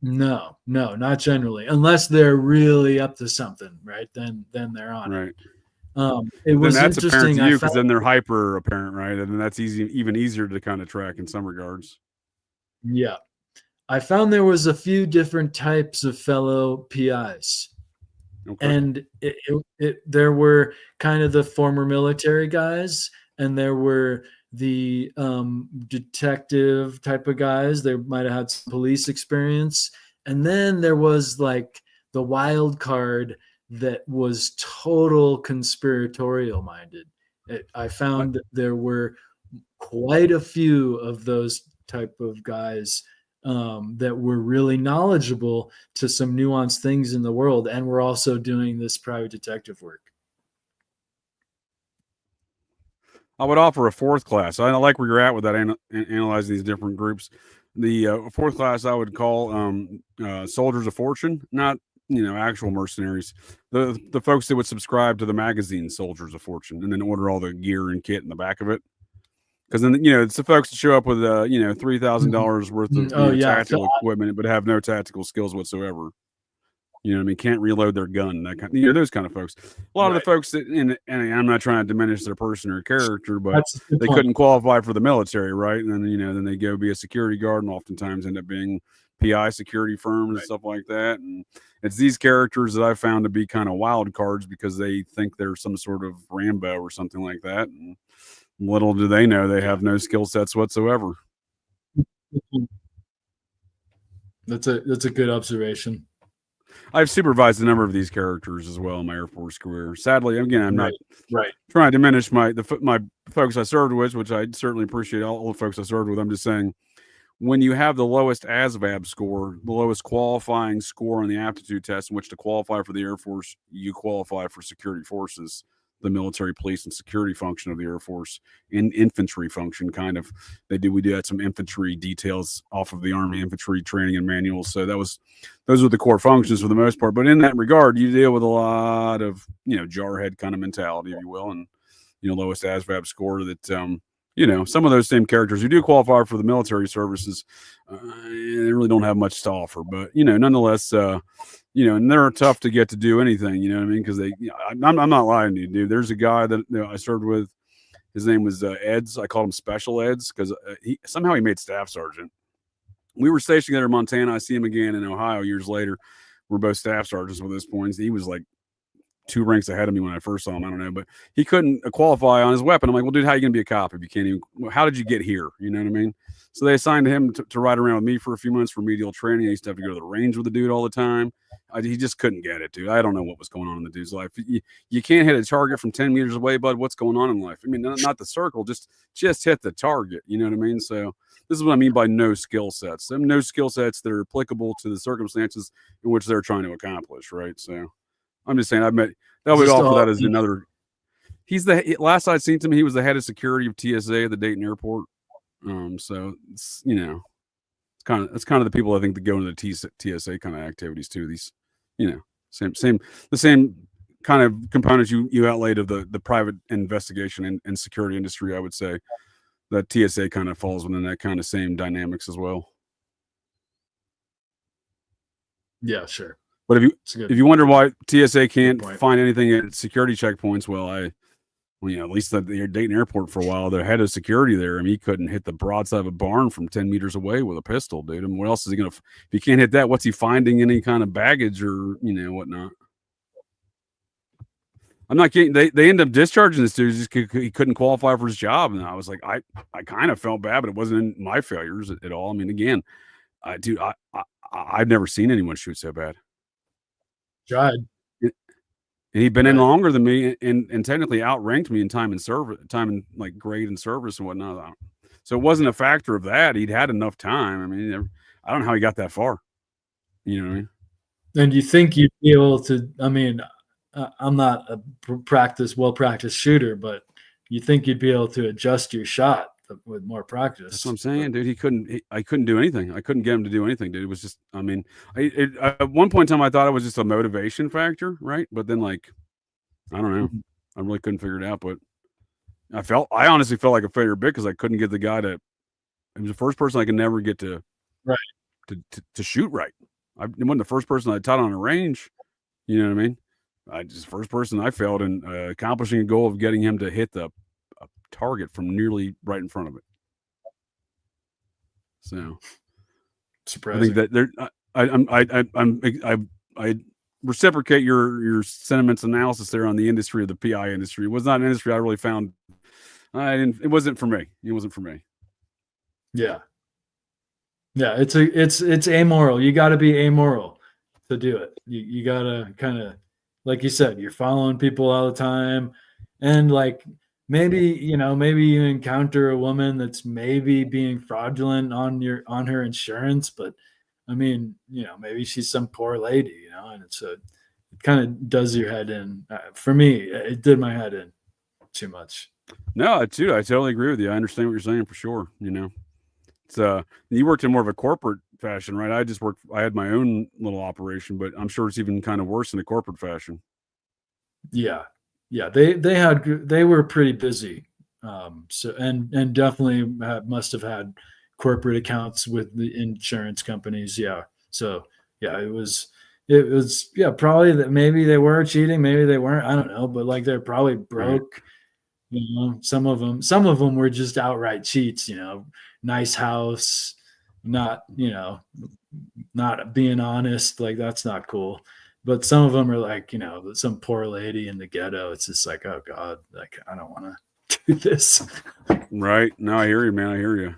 No, not generally, unless they're really up to something, right? Then they're on it. It was interesting to you because then they're hyper apparent, right? And then that's even easier to kind of track in some regards. Yeah. I found there was a few different types of fellow PIs. Okay. And there were kind of the former military guys, and there were the detective type of guys. They might have had some police experience. And then there was like the wild card that was total conspiratorial minded. I found that there were quite a few of those type of guys that were really knowledgeable to some nuanced things in the world, and we're also doing this private detective work. I would offer a fourth class. I like where you're at with that, analyzing these different groups. The fourth class I would call soldiers of fortune, not actual mercenaries. The folks that would subscribe to the magazine Soldiers of Fortune and then order all the gear and kit in the back of it. Because then it's the folks that show up with $3,000 worth of tactical equipment, but have no tactical skills whatsoever. You know what I mean? Can't reload their gun. That kind, those kind of folks. A lot of the folks that, and I'm not trying to diminish their person or character, but they couldn't qualify for the military, right? And then then they go be a security guard, and oftentimes end up being PI security firms and stuff like that. And it's these characters that I found to be kind of wild cards because they think they're some sort of Rambo or something like that. And little do they know they have no skill sets whatsoever. That's a good observation. I've supervised a number of these characters as well in my Air Force career. Sadly, again, I'm not trying to diminish my folks I served with, which I certainly appreciate all the folks I served with. I'm just saying, when you have the lowest ASVAB score, the lowest qualifying score on the aptitude test in which to qualify for the Air Force, you qualify for security forces. the military, police, and security function of the Air Force, and infantry function. Kind of, we had some infantry details off of the Army infantry training and manuals. So those were the core functions for the most part. But in that regard, you deal with a lot of jarhead kind of mentality, if you will, and lowest ASVAB score that some of those same characters who do qualify for the military services, they really don't have much to offer. But nonetheless, and they're tough to get to do anything. You know what I mean? Because I'm not lying to you, dude. There's a guy that I served with. His name was Eds. I called him Special Eds because he made staff sergeant. We were stationed together in Montana. I see him again in Ohio years later. We're both staff sergeants at this point. He was like 2 ranks ahead of me when I first saw him. I don't know, but he couldn't qualify on his weapon. I'm like, well, dude, how are you going to be a cop if you can't even? How did you get here? You know what I mean? So they assigned him to ride around with me for a few months for remedial training. I used to have to go to the range with the dude all the time. He just couldn't get it, dude. I don't know what was going on in the dude's life. You can't hit a target from 10 meters away, bud. What's going on in life? I mean, not the circle, just hit the target. You know what I mean? So this is what I mean by no skill sets. Them no skill sets that are applicable to the circumstances in which they're trying to accomplish, right? So I'm just saying, that would offer that as another. He's the last I'd seen him. He was the head of security of TSA at the Dayton airport. So it's it's kind of the people I think that go into the TSA kind of activities too. These, the same kind of components you outlaid of the private investigation and security industry. I would say that TSA kind of falls within that kind of same dynamics as well. Yeah, sure. But if you wonder why TSA can't find anything at security checkpoints, well, at least at the Dayton airport for a while, the head of security there, I mean, he couldn't hit the broadside of a barn from 10 meters away with a pistol, dude. I mean, what else is he going to, if he can't hit that, what's he finding any kind of baggage or, whatnot? I'm not kidding. They end up discharging this dude just because he couldn't qualify for his job. And I was like, I kind of felt bad, but it wasn't my failures at all. I mean, again, dude, I've never seen anyone shoot so bad. Tried. And he'd been in longer than me and technically outranked me in time and like grade and service and whatnot. So it wasn't a factor of that. He'd had enough time. I mean, I don't know how he got that far. You know what I mean? And you think you'd be able to, I mean, I'm not a well-practiced shooter, but you think you'd be able to adjust your shot with more practice. That's what I'm saying, dude. I couldn't do anything. I couldn't get him to do anything, dude. It was just, I mean, at one point in time, I thought it was just a motivation factor, right? But then, like, I don't know. I really couldn't figure it out. But I honestly felt like a failure a bit because I couldn't get the guy to. He was the first person I could never get to, to shoot right. I wasn't the first person I taught on a range. You know what I mean? First person I failed in accomplishing a goal of getting him to hit a target from nearly right in front of it. So surprising. I think that I reciprocate your sentiments analysis there on the industry of the PI industry. It was not an industry I really found. It wasn't for me. It wasn't for me. Yeah. Yeah. It's amoral. You got to be amoral to do it. You got to kind of, like you said, you're following people all the time. And like, maybe you encounter a woman that's maybe being fraudulent on her insurance, but I mean, maybe she's some poor lady, and it kind of does your head in. For me, it did my head in too much. No, dude, I totally agree with you. I understand what you're saying for sure. It's you worked in more of a corporate fashion, right? I had my own little operation, but I'm sure it's even kind of worse in a corporate fashion. Yeah. Yeah, they were pretty busy. So and definitely must have had corporate accounts with the insurance companies. Yeah. So yeah, it was probably that maybe they were cheating, maybe they weren't. I don't know, but like they're probably broke. Some of them were just outright cheats. Nice house, not not being honest. Like that's not cool. But some of them are like, some poor lady in the ghetto. It's just like, oh God, like I don't want to do this. Right. No, I hear you, man. I hear you.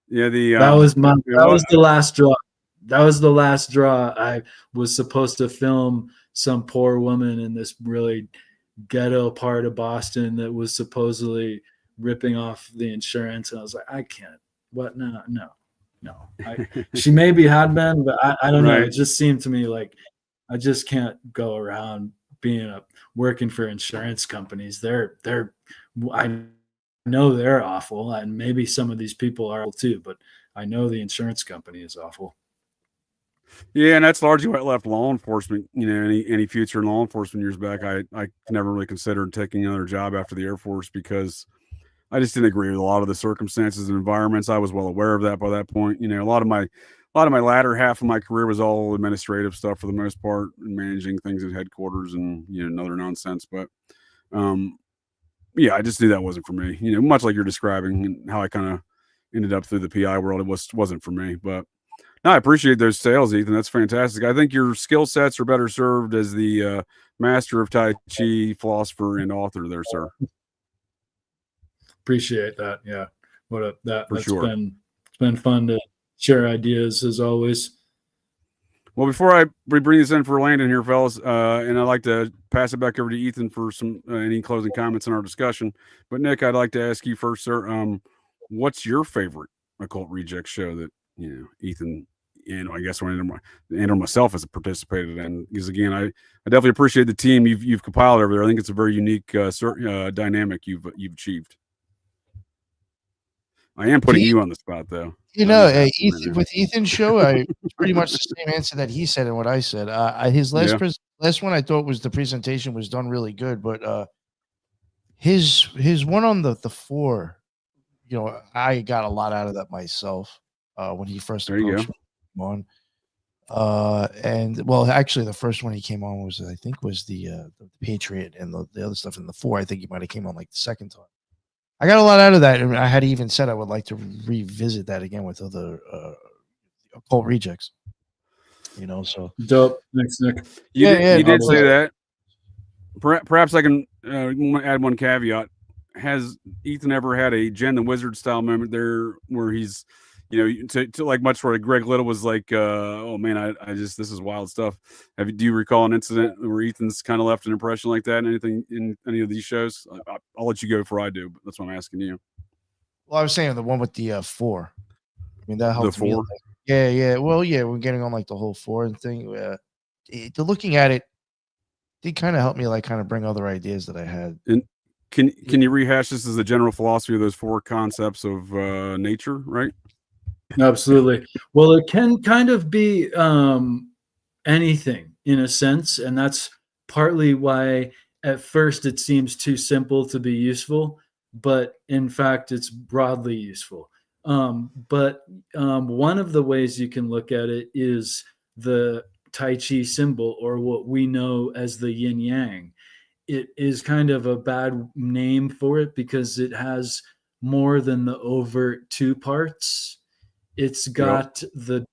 Yeah. That was the last draw. That was the last draw. I was supposed to film some poor woman in this really ghetto part of Boston that was supposedly ripping off the insurance. And I was like, I can't. What? No. She maybe had been, but I don't know. It just seemed to me like I just can't go around working for insurance companies. I know they're awful, and maybe some of these people are too, but I know the insurance company is awful. Yeah, and that's largely what left law enforcement. Any future in law enforcement years back, I never really considered taking another job after the Air Force because I just didn't agree with a lot of the circumstances and environments. I was well aware of that by that point. A lot of my latter half of my career was all administrative stuff for the most part, and managing things at headquarters and other nonsense. But yeah, I just knew that wasn't for me. Much like you're describing and how I kind of ended up through the PI world, it wasn't for me. But no, I appreciate those sales, Ethan. That's fantastic. I think your skill sets are better served as the master of Tai Chi, philosopher, and author there, sir. Appreciate that. Yeah. That's sure. It's been fun to share ideas as always. Well, before we bring this in for Landon here, fellas, and I'd like to pass it back over to Ethan for some any closing comments in our discussion. But Nick, I'd like to ask you first, sir. What's your favorite Occult Reject show that Ethan and I guess and myself has participated in? Because again, I definitely appreciate the team you've compiled over there. I think it's a very unique dynamic you've achieved. I am putting you on the spot, though. Ethan, with Ethan's show, it's pretty much the same answer that he said and what I said. His last one, I thought the presentation was done really good, but his one on the 4, I got a lot out of that myself when he first approached me on. And well, actually, the first one he came on was the Patriot, and the other stuff in the 4. I think he might have came on like the second time. I got a lot out of that, and I had even said I would like to revisit that again with other Occult Rejects. So dope. Thanks, Nick. You did say that. Perhaps I can add one caveat. Has Ethan ever had a Jen the Wizard style moment there where he's, to like much where Greg Little was like, oh man, this is wild stuff. Do you recall an incident where Ethan's kind of left an impression like that? Anything in any of these shows? I'll let you go before I do, but that's what I'm asking you. Well, I was saying the one with the 4. I mean, that helped the 4? me. Yeah. Well, yeah, we're getting on like the whole 4 thing. Looking at it, it kind of helped me like kind of bring other ideas that I had. And can you rehash this as the general philosophy of those 4 concepts of nature, right? Absolutely. Well, it can kind of be anything in a sense, and that's partly why at first it seems too simple to be useful, but in fact it's broadly useful. But one of the ways you can look at it is the Tai Chi symbol, or what we know as the yin yang. It is kind of a bad name for it because it has more than the overt 2 parts. It's got the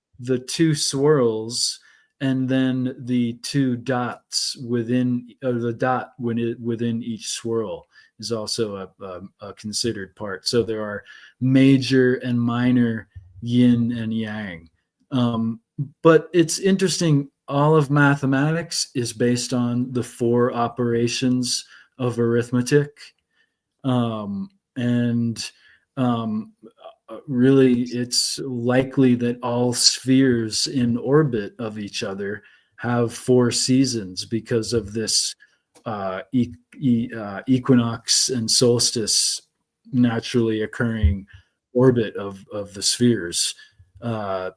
2 swirls and then the 2 dots within the dot within each swirl is also a considered part. So there are major and minor yin and yang. But it's interesting. All of mathematics is based on the 4 operations of arithmetic. Really, it's likely that all spheres in orbit of each other have 4 seasons because of this equinox and solstice naturally occurring orbit of the spheres. It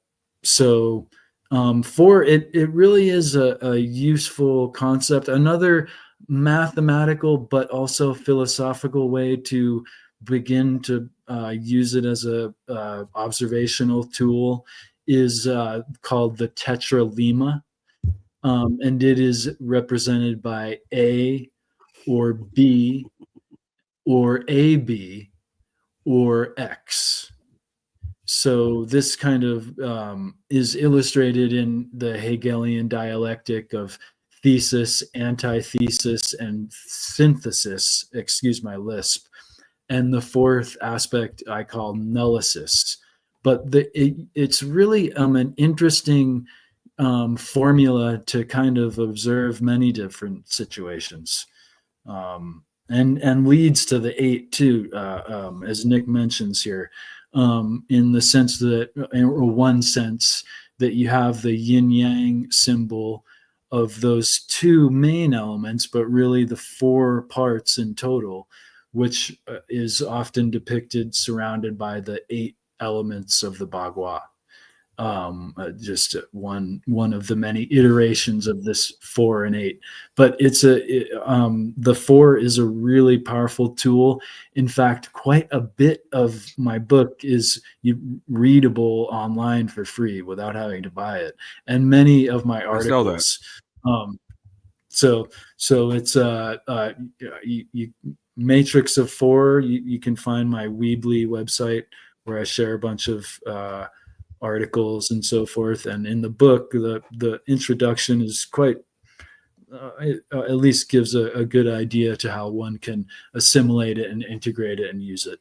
really is a useful concept. Another mathematical but also philosophical way to begin to use it as a observational tool is called the tetralemma, and it is represented by A or B or AB or X. So this kind of is illustrated in the Hegelian dialectic of thesis, antithesis, and synthesis. Excuse my lisp. And the 4th aspect I call nullisis. But it's really an interesting formula to kind of observe many different situations, and leads to the 8 too, as Nick mentions here, in the sense that, or one sense that you have the yin yang symbol of those two main elements, but really the 4 parts in total, which is often depicted surrounded by the 8 elements of the Bagua. Just one of the many iterations of this 4 and 8, but the 4 is a really powerful tool. In fact, quite a bit of my book is readable online for free without having to buy it, and many of my articles. So it's Matrix of 4. You can find my Weebly website where I share a bunch of articles and so forth, and in the book the introduction is quite it at least gives a good idea to how one can assimilate it and integrate it and use it.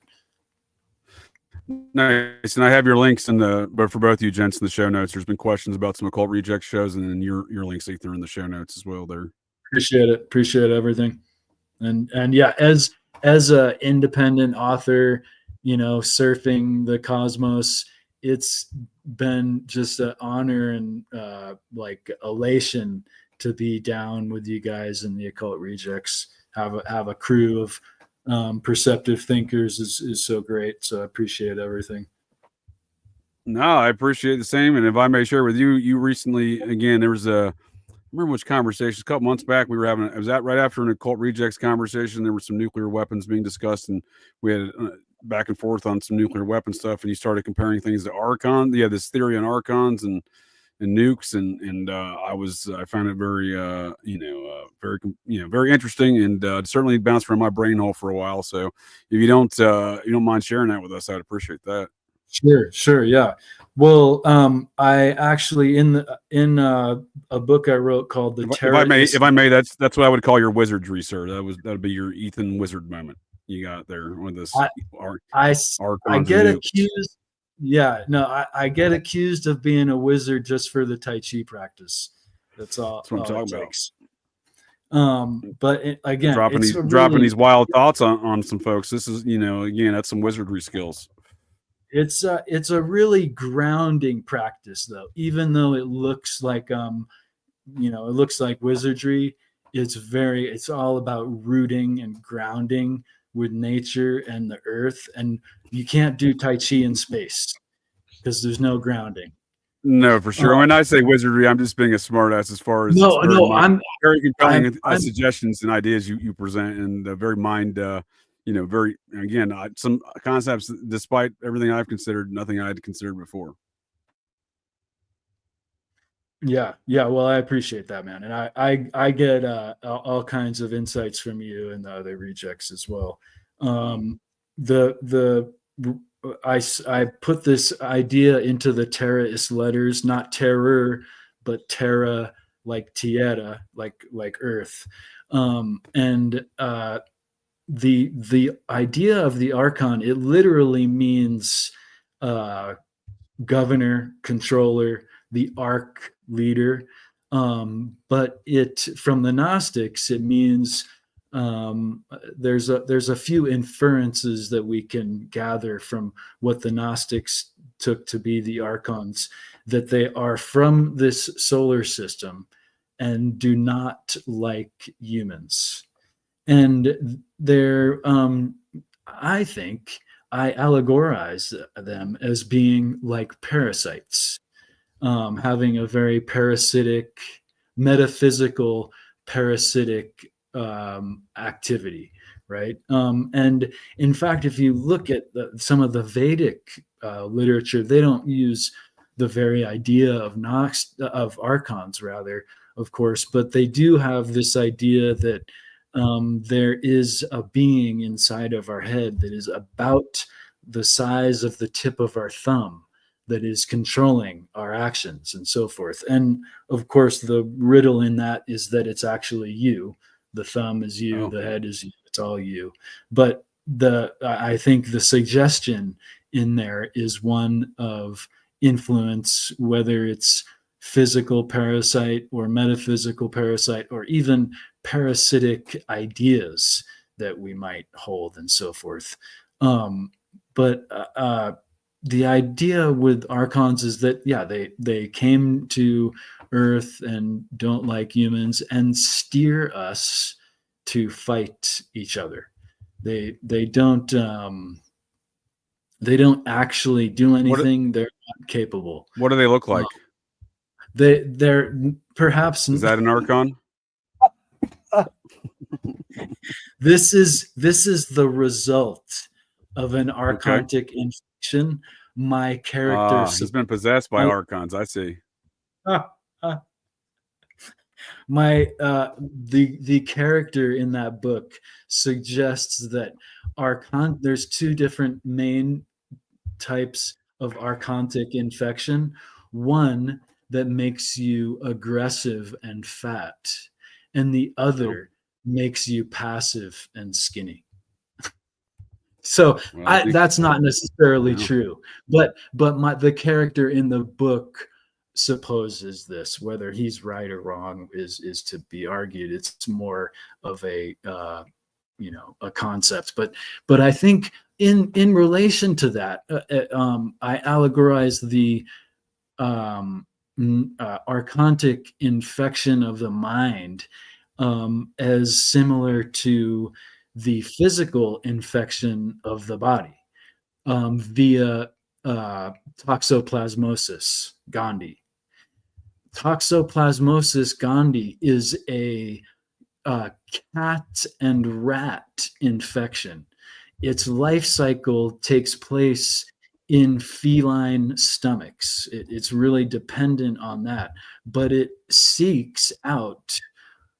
Nice. And I have your links but for both you gents in the show notes. There's been questions about some Occult Reject shows, and then your links, Ethan, in the show notes as well there. Appreciate everything. And yeah, as a independent author, surfing the cosmos, it's been just an honor and like elation to be down with you guys in the Occult Rejects. Have a crew of perceptive thinkers is so great. So I appreciate everything. No, I appreciate the same. And if I may share with you, you recently, again, there was I remember which conversation, a couple months back, we were having, it was right after an Occult Rejects conversation. There were some nuclear weapons being discussed, and we had back and forth on some nuclear weapon stuff, and you started comparing things to Archon. Yeah, this theory on Archons and nukes, and I found it very very interesting, and certainly bounced around my brain hole for a while. So if you don't mind sharing that with us, I'd appreciate that. Sure, yeah. Well, I actually in a book I wrote called the If I may, that's what I would call your wizardry, sir. That'd be your Ethan wizard moment you got there with this. I get accused. Yeah, no, I get accused of being a wizard just for the Tai Chi practice. That's all. That's what I'm talking about. But again, dropping these wild thoughts on some folks. This is, again, that's some wizardry skills. It's a really grounding practice, though. Even though it looks like wizardry, it's all about rooting and grounding with nature and the earth. And you can't do Tai Chi in space because there's no grounding. No, for sure. When I say wizardry, I'm just being a smartass as far as I'm very compelling suggestions and ideas you present, and very mind. Very, again, some concepts, despite everything I've considered, nothing I had considered before. Yeah. Well, I appreciate that, man. And I get all kinds of insights from you and the other rejects as well. I put this idea into the Terraist letters, not terror, but terra, like tierra, like earth. The idea of the Archon, it literally means governor, controller, the arc leader. But from the Gnostics, it means there's a few inferences that we can gather from what the Gnostics took to be the Archons, that they are from this solar system and do not like humans. And they're, I think, I allegorize them as being like parasites, having a very parasitic, metaphysical, parasitic activity, right? And in fact, if you look at some of the Vedic literature, they don't use the very idea of Archons, rather, of course, but they do have this idea that there is a being inside of our head that is about the size of the tip of our thumb that is controlling our actions and so forth. And of course, the riddle in that is that it's actually you. The thumb is you, the head is you, it's all you. But I think the suggestion in there is one of influence, whether it's physical parasite or metaphysical parasite, or even parasitic ideas that we might hold and so forth. But the idea with Archons is that, they came to Earth and don't like humans and steer us to fight each other. They don't actually do anything. They're not capable. What do they look like? They're perhaps. Is that an Archon? This is the result of an archontic infection. My character he's been possessed by Archons. I see. The character in that book suggests that there's two different main types of archontic infection. One that makes you aggressive and fat, and the other makes you passive and skinny. So that's not necessarily true, but the character in the book supposes this. Whether he's right or wrong is to be argued. It's more of a a concept, but I think in relation to that, I allegorize the archontic infection of the mind as similar to the physical infection of the body via toxoplasmosis gondii. Toxoplasmosis gondii is a cat and rat infection. Its life cycle takes place in feline stomachs. It's really dependent on that, but it seeks out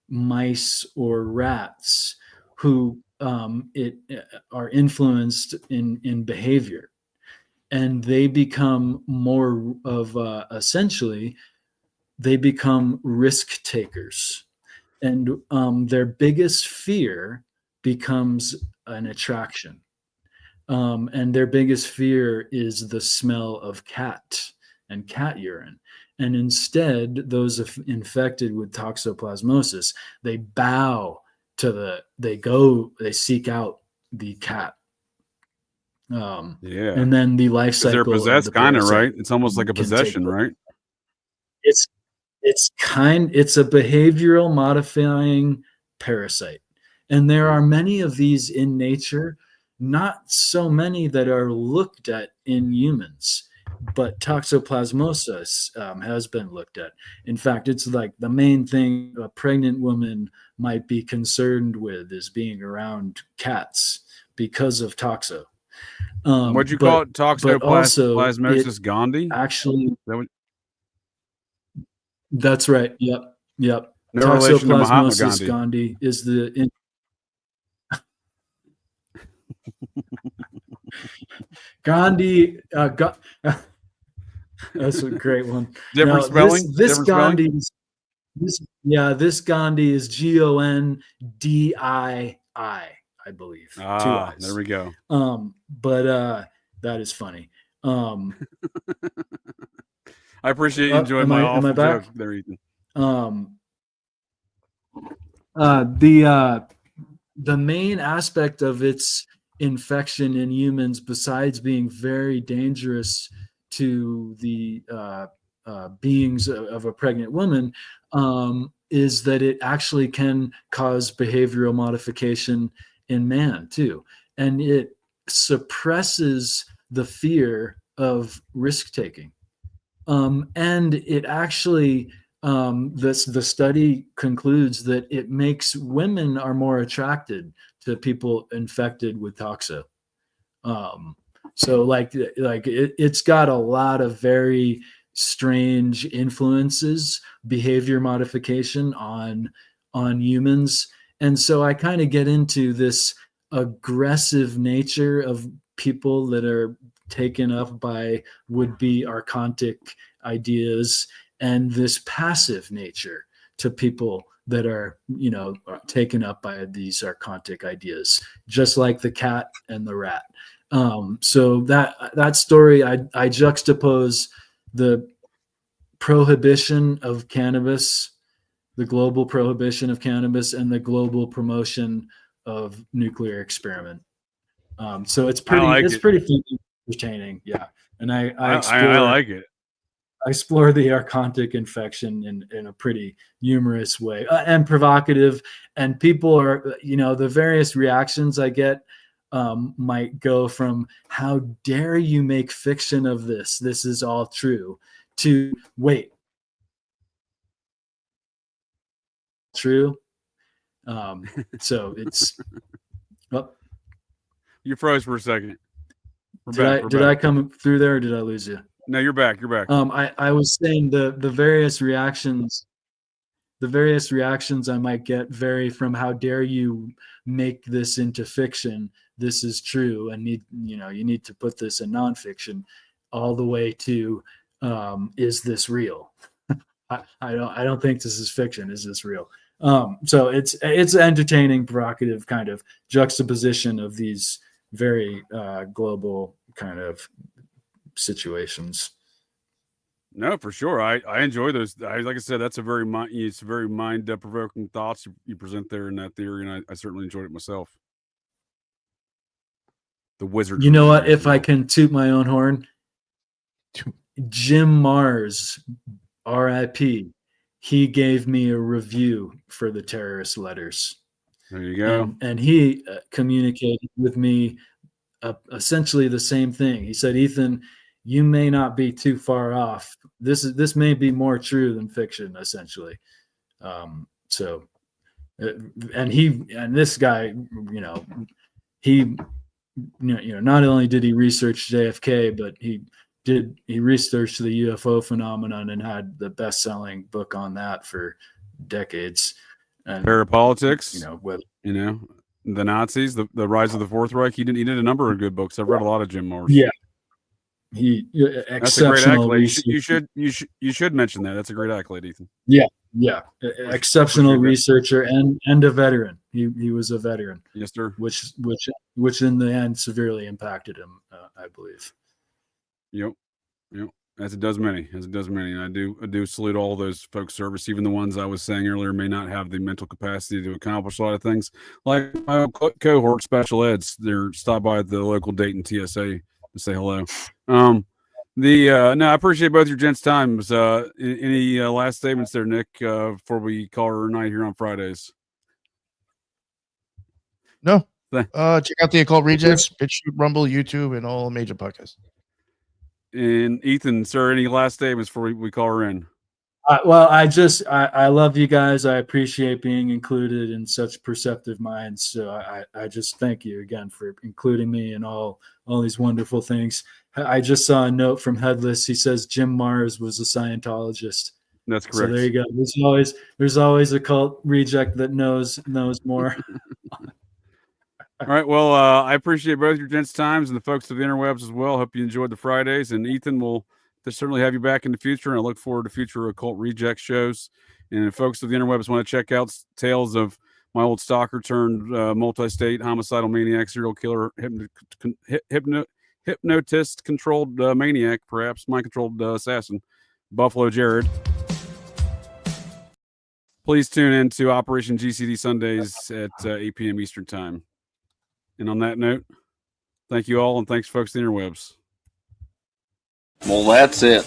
mice or rats who are influenced in behavior, and they become more of essentially they become risk takers, and their biggest fear becomes an attraction, and their biggest fear is the smell of cat and cat urine. And instead, those infected with toxoplasmosis, they bow to they seek out the cat. And then the life cycle. They're possessed, kind of, right? It's almost like a possession, right? It's a behavioral modifying parasite, and there are many of these in nature. Not so many that are looked at in humans, but toxoplasmosis has been looked at. In fact, it's like the main thing a pregnant woman might be concerned with is being around cats because of toxo. What'd you call it? Toxoplasmosis gondii? Actually, that's right. Yep. No relation to Mahatma Gandhi. Gandhi is the. Gandhi. That's a great one. Different spelling. This Gandhi. This Gandhi is Gondii, I believe. There we go. But that is funny. I appreciate you enjoying my awful joke there, Ethan. The main aspect of its infection in humans, besides being very dangerous to the beings of a pregnant woman, is that it actually can cause behavioral modification in man too, and it suppresses the fear of risk taking. And it actually, the study concludes that it makes women are more attracted to people infected with toxo. So it's got a lot of very strange influences, behavior modification on humans. And so I kind of get into this aggressive nature of people that are taken up by would-be archontic ideas, and this passive nature to people that are, taken up by these archontic ideas, just like the cat and the rat. So that story, I juxtapose the prohibition of cannabis, the global prohibition of cannabis, and the global promotion of nuclear experiment. So it's pretty entertaining. Yeah. And I like it. explore the archontic infection in a pretty humorous way and provocative. And people are, the various reactions I get might go from "How dare you make fiction of this? This is all true," to "Wait, true." So it's. Well, you froze for a second. Did I come through there, or did I lose you? No, you're back. You're back. I was saying the various reactions. The various reactions I might get vary from "How dare you make this into fiction? This is true, and you need to put this in nonfiction," all the way to "Is this real?" I don't think this is fiction. Is this real? So it's entertaining, provocative kind of juxtaposition of these very global kind of situations. No, for sure. I enjoy those. Like I said, it's very mind provoking thoughts you present there in that theory, and I certainly enjoyed it myself. The wizard. You know what? If I can toot my own horn, Jim Mars, R.I.P. He gave me a review for the terrorist letters. There you go. And he communicated with me essentially the same thing. He said, "Ethan, you may not be too far off. This may be more true than fiction, essentially." And this guy, he not only did he research JFK, but he researched the UFO phenomenon and had the best-selling book on that for decades. And Parapolitics, the Nazis, the rise of the Fourth Reich. He did a number of good books. I've read a lot of Jim Mars. Yeah, that's a great accolade. You should mention that. That's a great accolade, Ethan. Yeah, exceptional researcher and a veteran. He was a veteran. Yes, sir. Which in the end severely impacted him, I believe. Yep. As it does many. And I do salute all those folks' service, even the ones I was saying earlier may not have the mental capacity to accomplish a lot of things. Like my cohort special eds, they're stopped by the local Dayton TSA to say hello. No, I appreciate both your gents' times. Any last statements there, Nick, before we call her a night here on Fridays? No. Check out the Occult Rejects, BitChute, Rumble, YouTube, and all major podcasts. And Ethan, sir, any last statements before we call her in? Well, I love you guys. I appreciate being included in such perceptive minds. So I just thank you again for including me in all these wonderful things. I just saw a note from Headless. He says Jim Mars was a Scientologist. That's correct. So there you go. There's always a cult reject that knows more. All right. Well, I appreciate both your gents' times and the folks of the interwebs as well. Hope you enjoyed the Fridays. And Ethan, we'll certainly have you back in the future. And I look forward to future Occult Reject shows. And if folks of the interwebs want to check out tales of my old stalker turned multi-state homicidal maniac, serial killer, hypnotist controlled maniac, perhaps mind-controlled assassin, Buffalo Jared, please tune in to Operation GCD Sundays at 8 p.m. Eastern Time. And on that note, thank you all, and thanks, folks, to the interwebs. Well, that's it.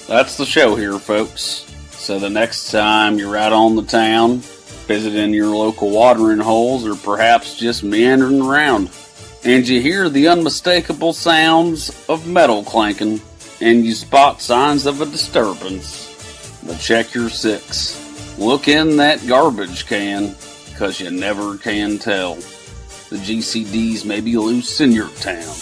That's the show here, folks. So the next time you're out on the town, visiting your local watering holes, or perhaps just meandering around, and you hear the unmistakable sounds of metal clanking, and you spot signs of a disturbance, but check your six. Look in that garbage can, 'cause you never can tell. The GCDs may be loose in your town.